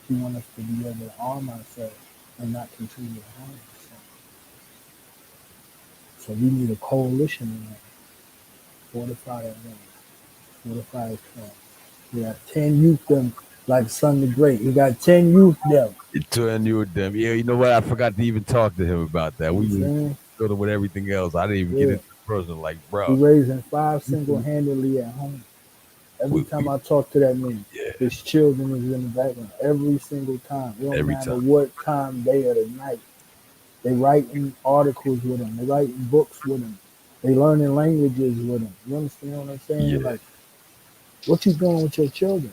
He wants us to be able to arm ourselves and not continue to harm ourselves. So we need a coalition in that. Fortify that name. Fortify his camp. We have 10 youth them like Son the Great. We got 10 youth them. 10 youth them. Yeah, you know what? I forgot to even talk to him about that. We was dealing with everything else. I didn't even get into the person like, bro. We raising 5 single-handedly at home. Every time I talk to that man, his children is in the background. Every single time. It don't matter what time, day of the night. They writing articles with him. They writing books with him. They learning languages with him. You understand what I'm saying? Yeah. Like, what you doing with your children?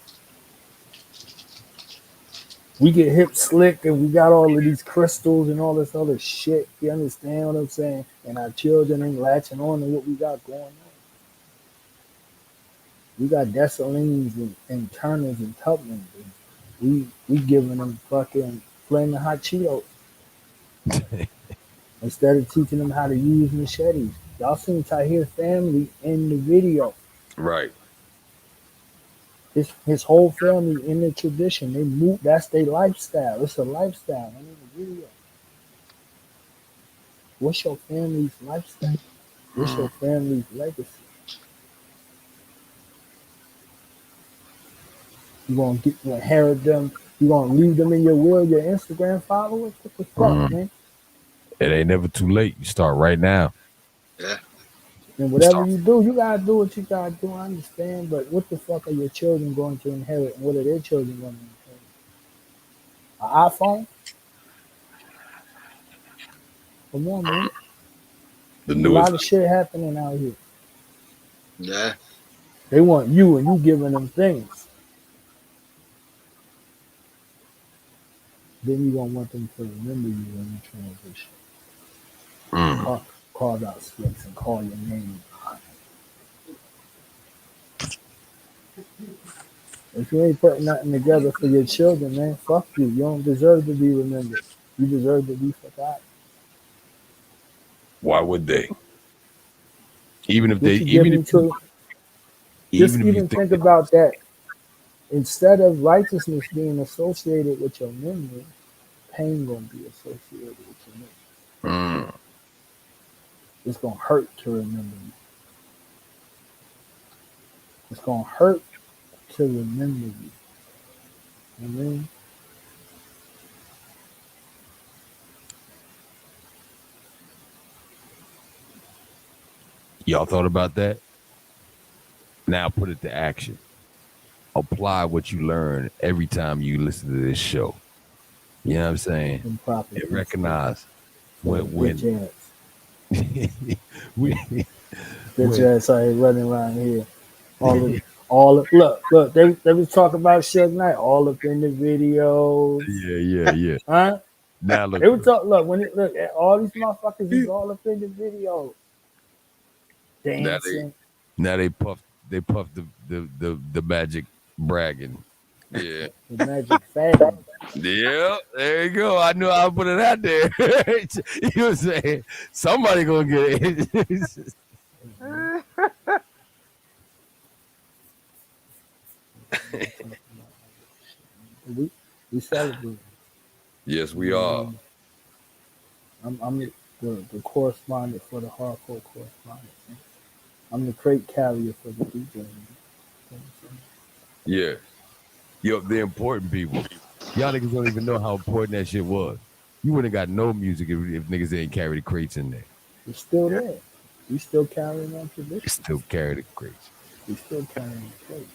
we get hip slick and we got all of these crystals and all this other shit. You understand what I'm saying? And our children ain't latching on to what we got going on. We got Desalines and Turners and Tubmans. And we giving them fucking flaming hot Cheetos instead of teaching them how to use machetes. Y'all seen Tahir family in the video. Right. His whole family in the tradition. They move. That's their lifestyle. It's a lifestyle. I mean, the video. What's your family's lifestyle? What's your family's legacy? You gonna inherit them? You gonna leave them in your will? Your Instagram followers? What the fuck, man? It ain't never too late. You start right now. Yeah. And whatever you do, you gotta do what you gotta do. I understand, but what the fuck are your children going to inherit? And what are their children going to inherit? An iPhone? Come on, man. The A newest. lot of shit happening out here. Yeah. They want you, and you giving them things. Then you gonna want them to remember you when you transition. Carve out space and call your name. If you ain't putting nothing together for your children, man, fuck you. You don't deserve to be remembered. You deserve to be forgotten. Why would they? Even if Just think about that. Instead of righteousness being associated with your memory, pain gonna be associated with your memory. It's gonna hurt to remember you. It's gonna hurt to remember you. You know what I mean? Y'all thought about that? Now put it to action. Apply what you learn every time you listen to this show. You know what I'm saying? And recognize when bitch ass out here running around here. Look, they was talking about Suge Knight all up in the videos. Yeah. Huh? Now look, They would talk. Look, all these motherfuckers is all up in the video. Dancing. Now they puff the magic bragging. Yeah. The magic fad. Yeah, there you go. I knew I would put it out there. You were saying somebody gonna get it. we celebrate. Yes, we are. I'm the correspondent for the hardcore correspondent. I'm the crate carrier for the DJ. Yeah. Yo, the important people. Y'all niggas don't even know how important that shit was. You wouldn't have got no music if niggas didn't carry the crates in there. It's still there. We still carrying on tradition. Still carry the crates. We still carrying the crates.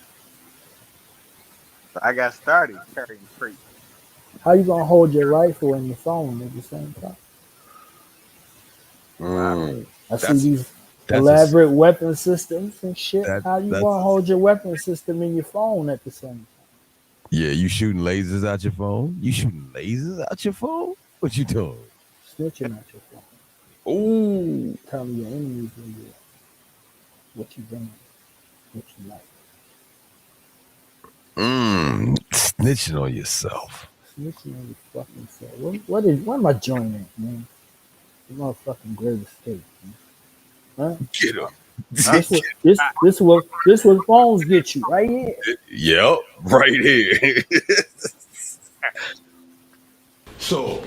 I got started carrying crates. How you gonna hold your rifle and your phone at the same time? I see these elaborate weapon systems and shit. How you gonna hold your weapon system in your phone at the same time? Yeah, you shooting lasers out your phone? You shooting lasers out your phone? What you doing? Snitching at your phone. Ooh. Telling your enemies what you doing, what you like. Snitching on yourself. Snitching on your fucking self. What am I joining, man? The motherfucking great escape, man. Huh? Get him. This what phones get you right here. Yep, right here. So,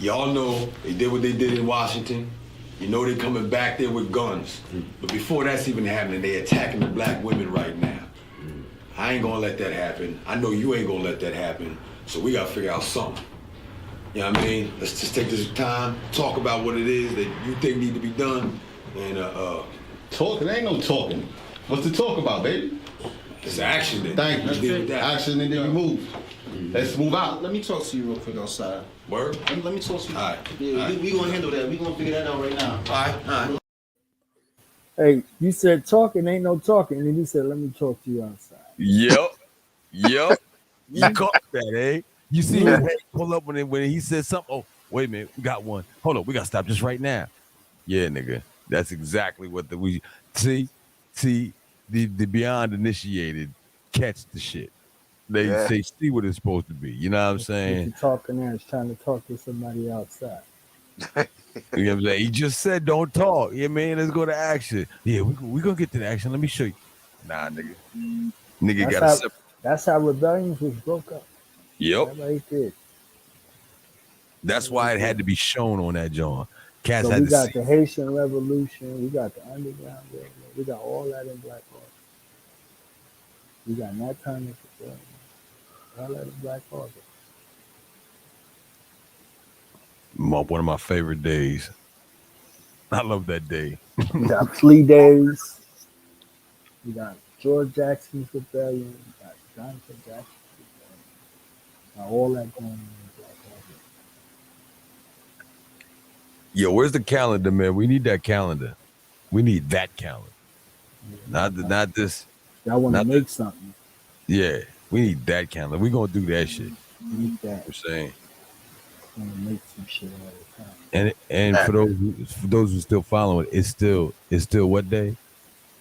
y'all know they did what they did in Washington. You know they coming back there with guns. But before that's even happening, they attacking the black women right now. I ain't gonna let that happen. I know you ain't gonna let that happen. So we gotta figure out something. You know what I mean? Let's just take this time, talk about what it is that you think need to be done, and talking ain't no talking. What's to talk about, baby? It's action then. Thank you. Action and then we move. Let's move out. Let me talk to you real quick outside. Word? Let me talk to you. All right. Yeah, we gonna handle that. We gonna figure that out right now. All right. Hey, you said talking ain't no talking, and then you said, let me talk to you outside. Yep. You caught that, eh? You see his head pull up when he said something. Oh, wait a minute, we got one. Hold on, we gotta stop just right now. Yeah, nigga, that's exactly what we see. The beyond initiated catch the shit. They say see what it's supposed to be. You know what I'm saying? What you talking there is trying to talk to somebody outside. You know what I'm saying? He just said don't talk. Yeah, man, let's go to action. Yeah, we gonna get to the action. Let me show you. Nah, nigga. Nigga got a separate. That's how rebellions was broke up. Yep. That's right there. That's why it had to be shown on that John. Cats So had we to got see. the Haitian Revolution. We got the Underground Railroad. We got all that in Black Hawk. We got Nat Turner. All that in Black Hawk. One of my favorite days. I love that day. We got Flea Days. We got George Jackson's Rebellion. We got Jonathan Jackson's Rebellion. Got all that going on in Black Hawk. Yo, where's the calendar, man? We need that calendar. We need that calendar. Not this. Y'all want to make something. Yeah, we need that calendar. We gonna do that shit. Make that. I'm saying. Want to make some shit all the time. And for those who still following, it's still what day?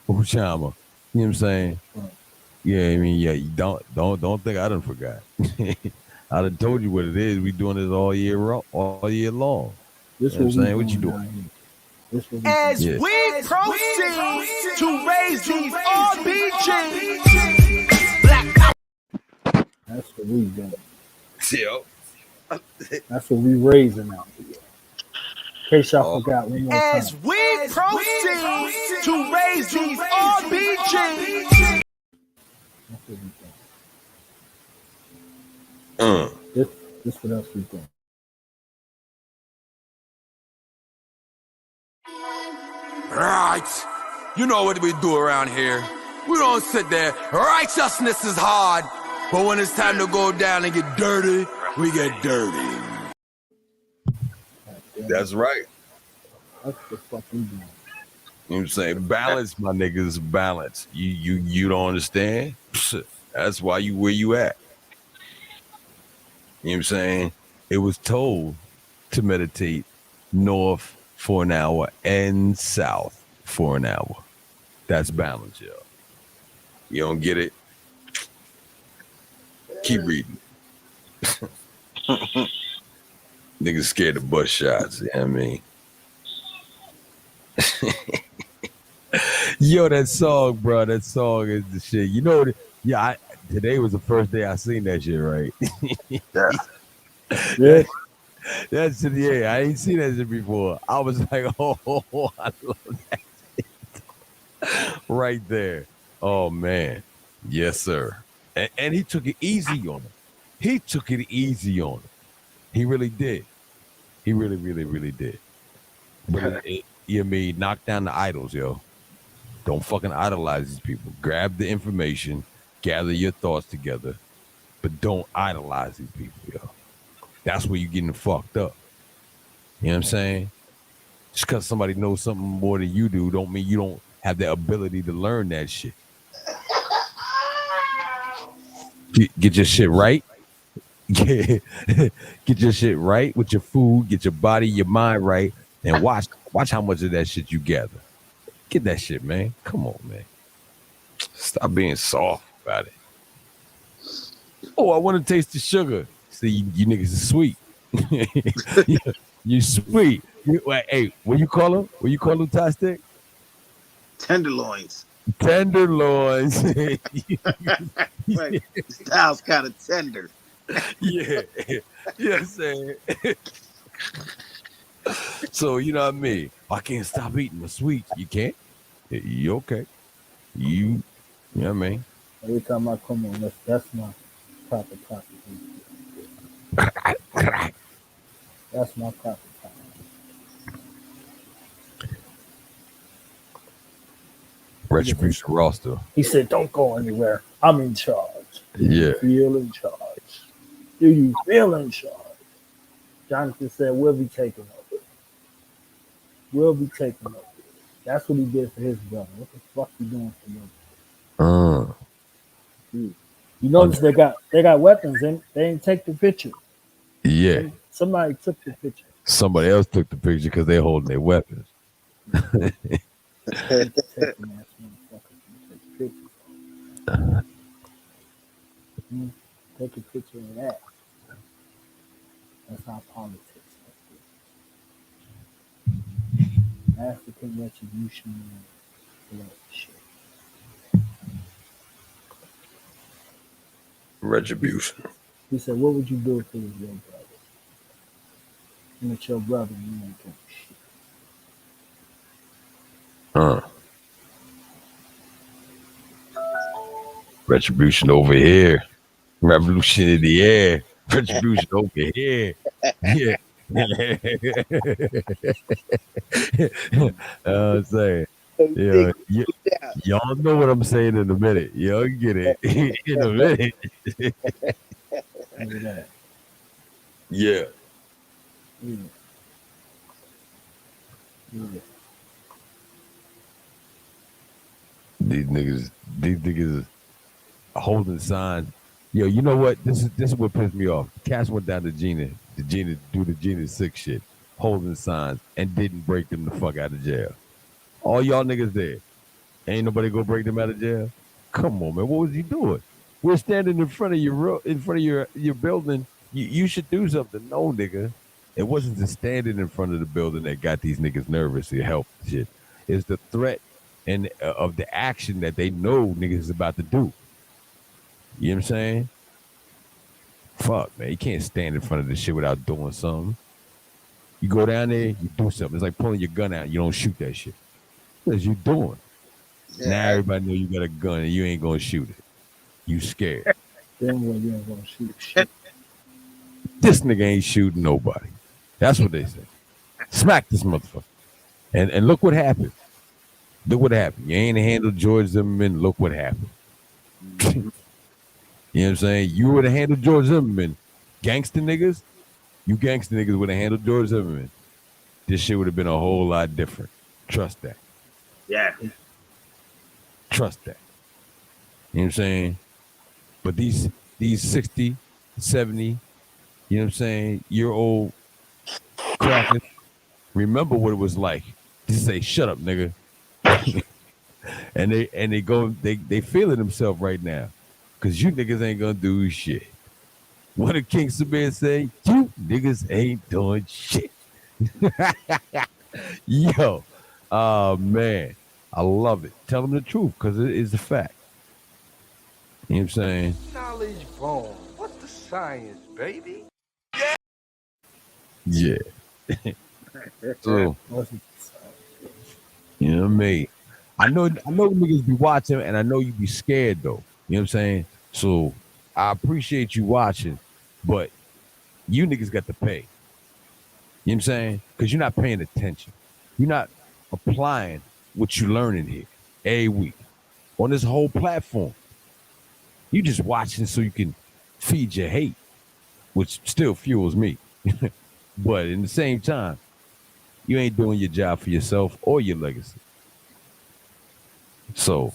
Uchama. You know what I'm saying? Yeah, I mean, yeah. You don't think I done forgot. I done told you what it is. We doing this all year long. This you know what I'm saying? What you doing? As we proceed to raise these RBGs. That's what we doing. Yo. That's what we raising out here. In case y'all forgot one more time. As we proceed to raise these RBGs. That's what we doing. This what else we doing. Right. You know what we do around here. We don't sit there. Righteousness is hard. But when it's time to go down and get dirty, we get dirty. That's right. That's the fucking doing. You know what I'm saying? Balance, my niggas, balance. You don't understand? That's why you where you at. You know what I'm saying? It was told to meditate north for an hour and south for an hour. That's balance, yo. You don't get it? Keep reading. Niggas scared of butt shots, you know what I mean? Yo, that song, bro, that song is the shit. You know, today was the first day I seen that shit, right? Yeah. That's it, yeah. I ain't seen that shit before. I was like, oh, I love that shit. Right there. Oh, man. Yes, sir. And he took it easy on him. He took it easy on him. He really did. He really, really, really did. But you mean knock down the idols, yo. Don't fucking idolize these people. Grab the information, gather your thoughts together, but don't idolize these people, yo. That's where you're getting fucked up. You know what I'm saying? Just because somebody knows something more than you do, don't mean you don't have the ability to learn that shit. Get your shit right. Get your shit right with your food. Get your body, your mind right, and watch how much of that shit you gather. Get that shit, man. Come on, man. Stop being soft about it. Oh, I want to taste the sugar. See, you niggas are sweet. You sweet. Hey, what you call them? What you call them, Tie Stick? Tenderloins. Tenderloins. Right. Style's kind of tender. Yeah. You know what I'm saying? So, you know what I mean? I can't stop eating the sweets. You can't? You okay. You know what I mean? Every time I come on, that's my proper topic. That's my proper topic. Retribution roster. He said, don't go anywhere. I'm in charge. Do Yeah. you feel in charge? Do you feel in charge? Jonathan said, we'll be taking over. We'll be taking over. That's what he did for his brother. What the fuck you doing for your brother? You notice they got weapons and they didn't take the picture. Yeah. Somebody took the picture. Somebody else took the picture because they're holding their weapons. Take a picture of that. That's not politics. African retribution and shit. Retribution. He said, "What would you do if it was your brother? And it's your brother, and you ain't doing shit." Retribution over here. Revolution in the air. Retribution over here. Yeah. I'm saying. Yeah, y'all know what I'm saying in a minute. Y'all get it in a minute. Yeah. These niggas holding signs. Yo, you know what? This is what pissed me off. Cass went down to Gina do the Gina sick shit, holding signs, and didn't break them the fuck out of jail. All y'all niggas there. Ain't nobody gonna break them out of jail. Come on, man. What was he doing? We're standing in front of your building. You should do something. No, nigga. It wasn't the standing in front of the building that got these niggas nervous to help shit. It's the threat and of the action that they know niggas is about to do. You know what I'm saying? Fuck, man. You can't stand in front of this shit without doing something. You go down there, you do something. It's like pulling your gun out. You don't shoot that shit. What is you doing? Yeah. Now everybody know you got a gun and you ain't gonna shoot it. You scared. Then when you ain't gonna shoot shit. This nigga ain't shooting nobody. That's what they say. Smack this motherfucker. And look what happened. Look what happened. You ain't handled George Zimmerman. Look what happened. You know what I'm saying? You would have handled George Zimmerman. Gangster niggas, you gangster niggas would have handled George Zimmerman. This shit would have been a whole lot different. Trust that. Yeah. Trust that. You know what I'm saying? But these 60, 70, you know what I'm saying, year-old crackers, remember what it was like to say, shut up, nigga. and they feeling themselves right now. Cause you niggas ain't gonna do shit. What did King Sabir say? You niggas ain't doing shit. Yo, man, I love it. Tell them the truth, cause it is a fact. You know what I'm saying? Knowledge bomb. What's the science, baby? Yeah. So, you know what I mean? I know niggas be watching, and I know you be scared though. You know what I'm saying? So I appreciate you watching, but you niggas got to pay. You know what I'm saying? Because you're not paying attention. You're not applying what you're learning here every week on this whole platform. You just watching so you can feed your hate, which still fuels me. But in the same time, you ain't doing your job for yourself or your legacy. So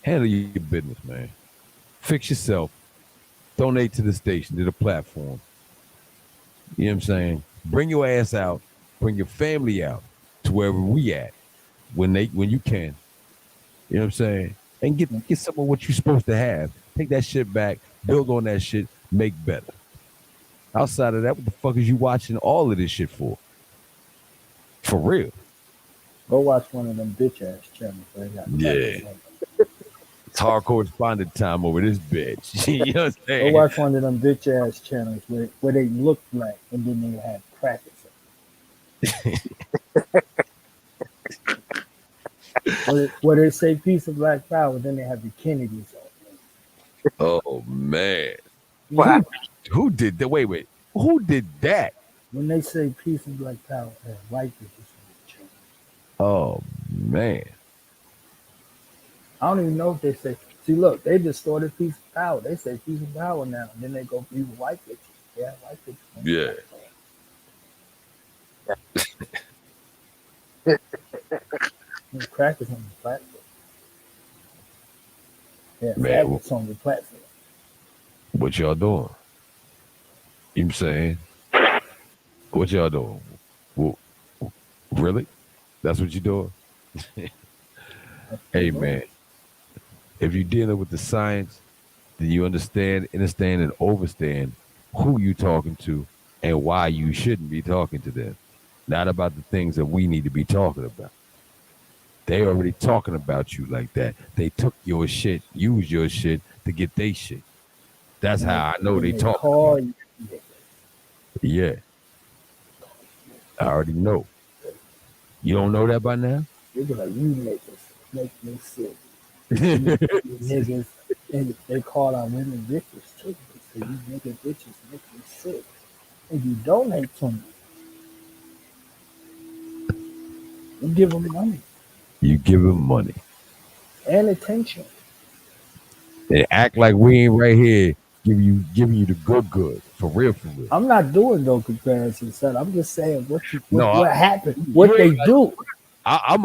handle your business, man. Fix yourself. Donate to the station, to the platform. You know what I'm saying? Bring your ass out. Bring your family out to wherever we at when you can. You know what I'm saying? And get some of what you're supposed to have. Take that shit back. Build on that shit. Make better. Outside of that, what the fuck is you watching all of this shit for? For real. Go watch one of them bitch ass channels. Yeah. It's Hardcorrespondant time over this bitch. You know what I'm saying? Go watch one of them bitch ass channels where they look black and then they have crackers. where they say peace of black power, then they have the Kennedys on. Oh man. Wow. Who did that? Wait. Who did that? When they say peace and black power, white people. Oh man. I don't even know if they say. See, look, they distorted peace of power. They say peace of power now, and then they go use white bitches. Yeah, white bitches. Yeah. Crackers on the platform. Yeah, man, faggots on the platform. What y'all doing? You know what I'm saying? What y'all doing? Well, really? That's what you doing? Hey, man. If you're dealing with the science, then you understand, and overstand who you talking to and why you shouldn't be talking to them. Not about the things that we need to be talking about. They already talking about you like that. They took your shit, used your shit to get their shit. That's how I know they talk. Yeah. I already know. You don't know that by now? They be like, you make me sick. Niggas, and they call our women bitches too. They say, you nigga bitches make me sick. And you donate to me. You give them money. You give them money. And attention. They act like we ain't right here giving you the good. For real. I'm not doing no comparison, son. I'm just saying what happened, what they do. I'm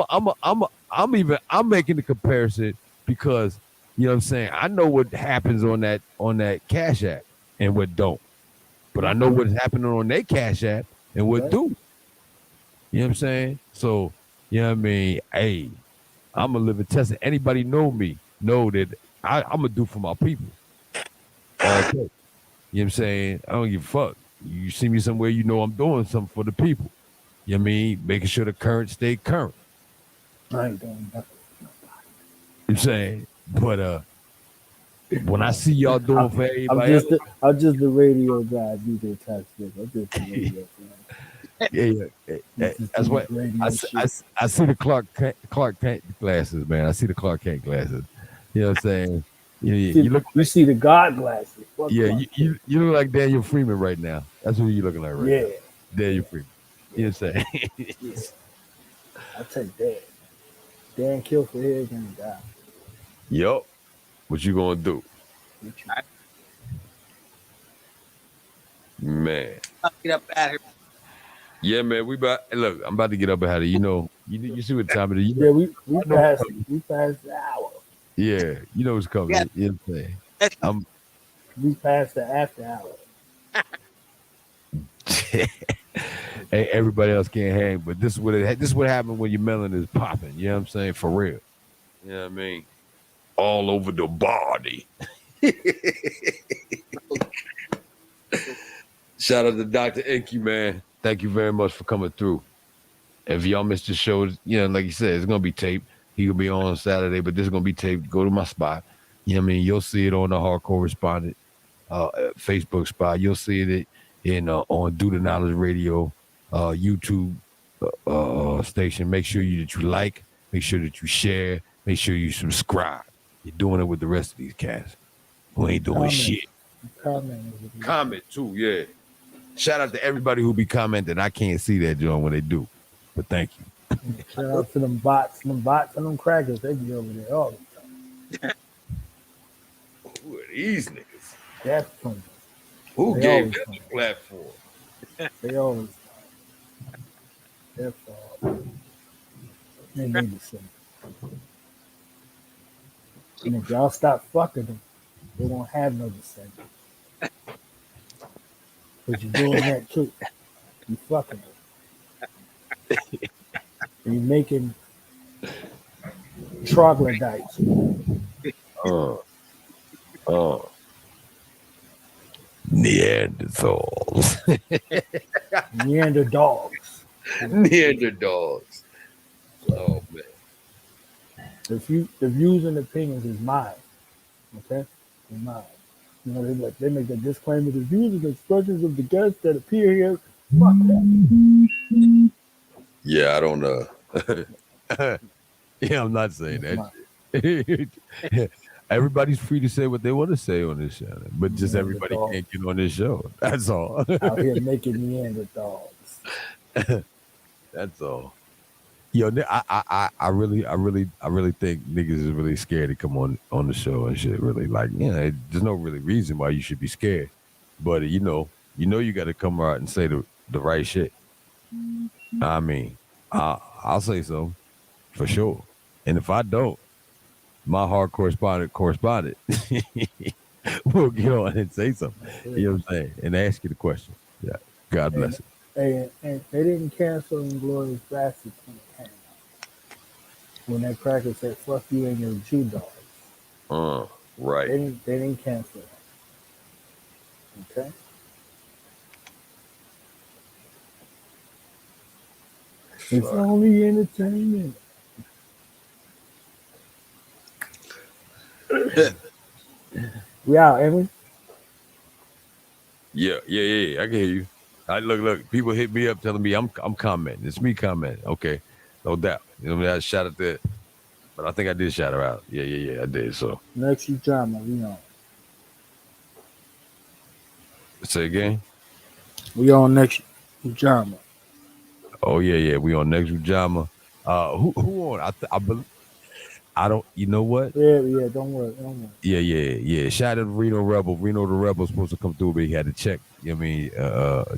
making the comparison because you know what I'm saying. I know what happens on that Cash App and what don't, but I know what's happening on their Cash App and what do. You know what I'm saying? So you know what I mean. Hey, I'm a living test. Anybody know me? Know that I'm gonna do for my people. Okay. You know what I'm saying? I don't give a fuck. You see me somewhere, you know I'm doing something for the people. You know what I mean? Making sure the current stay current. I ain't doing nothing. You know what I'm saying? But when I see y'all doing for everybody I'm just the radio guy, DJ Taxman. I'm just the radio guy. Yeah. That's what I see the Clark Kent glasses, man. I see the Clark Kent glasses. You know what I'm saying? You see the God glasses. You look like Daniel Freeman right now. That's what you're looking like right now. Daniel Freeman. You know what I'm saying? Yeah. I'll take that. Dan kill for his and die. Yup. What you gonna do? Man. I'll get up out here. Yeah, man. Look, I'm about to get up out of here. You see what time it is. We passed the hour. Yeah, you know what's coming. Yeah. You know what I'm saying? We passed the after hour. Hey, everybody else can't hang, but this is what happened when your melon is popping. You know what I'm saying? For real. You know what I mean? All over the body. Shout out to Dr. Enqi, man. Thank you very much for coming through. If y'all missed the show, like you said, it's gonna be taped. He will be on Saturday, but this is gonna be taped. Go to my spot. You know what I mean? You'll see it on the Hardcorrespondent Facebook spot. You'll see it on Do the Knowledge Radio YouTube station. Make sure that you like, make sure that you share, make sure you subscribe. You're doing it with the rest of these cats who ain't doing shit. Comment too, yeah. Shout out to everybody who be commenting. I can't see that, John, when they do, but thank you. Shout out to them bots and them crackers. They be over there all the time. Who are these niggas? That's funny. Who gave them a platform? They always That's all. They need to say. And if y'all stop fucking them, they won't have no descendants. But you're doing that too. You fucking them. And you're making troglodytes. Neanderthals. Neanderdogs. Neanderdogs. Oh man. The views and opinions is mine. Okay? They're mine. You know, they make a disclaimer, the views and expressions of the guests that appear here. Fuck that. Yeah, I don't know. Yeah, I'm not saying that. Everybody's free to say what they want to say on this show, but just everybody can't get on this show. That's all. Out here making Neanderthals. That's all. Yo, I really think niggas is really scared to come on the show and shit. Really, like, there's no really reason why you should be scared, but you know you got to come out and say the right shit. I mean, I'll say so for sure, and if I don't, my hard correspondent, we'll get on and say something. You know what I'm saying? And ask you the question. Yeah. God bless it. And they didn't cancel Inglorious Bastards when it came out. When that cracker said, fuck you and your G-Dogs. Right. They didn't cancel that. Okay? It's only entertainment. We out, ain't we? Yeah. I can hear you. Look. People hit me up telling me I'm commenting. It's me commenting. Okay, no doubt. You know what I mean? I shout out there, but I think I did shout her out. Yeah. I did. So next week drama, we on. Say again. We on next drama. Oh yeah. We on next week drama. Who on? I don't. You know what? Yeah. Don't worry. Yeah. Shout out to Reno Rebel. Reno the Rebel was supposed to come through, but he had to check. You know what I mean?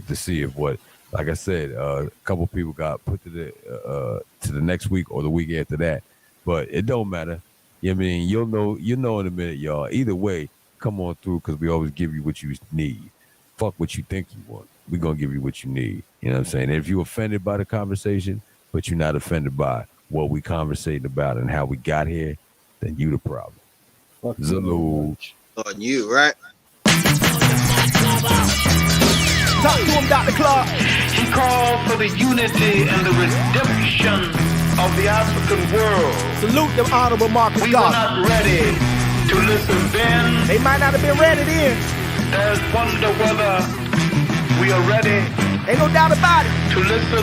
To see if what. Like I said, a couple people got put to the next week or the week after that. But it don't matter. You know what I mean? You'll know in a minute, y'all. Either way, come on through because we always give you what you need. Fuck what you think you want. We're gonna give you what you need. You know what I'm saying? And if you're offended by the conversation, but you're not offended by what we conversating about and how we got here, then you the problem. Zulu. On you, right? Talk to him, Dr. Clark. He called for the unity and the redemption of the African world. Salute the Honorable Marcus We Garvey. were not ready to listen then. They might not have been ready then. There's wonder whether we are ready Ain't no doubt about it. to listen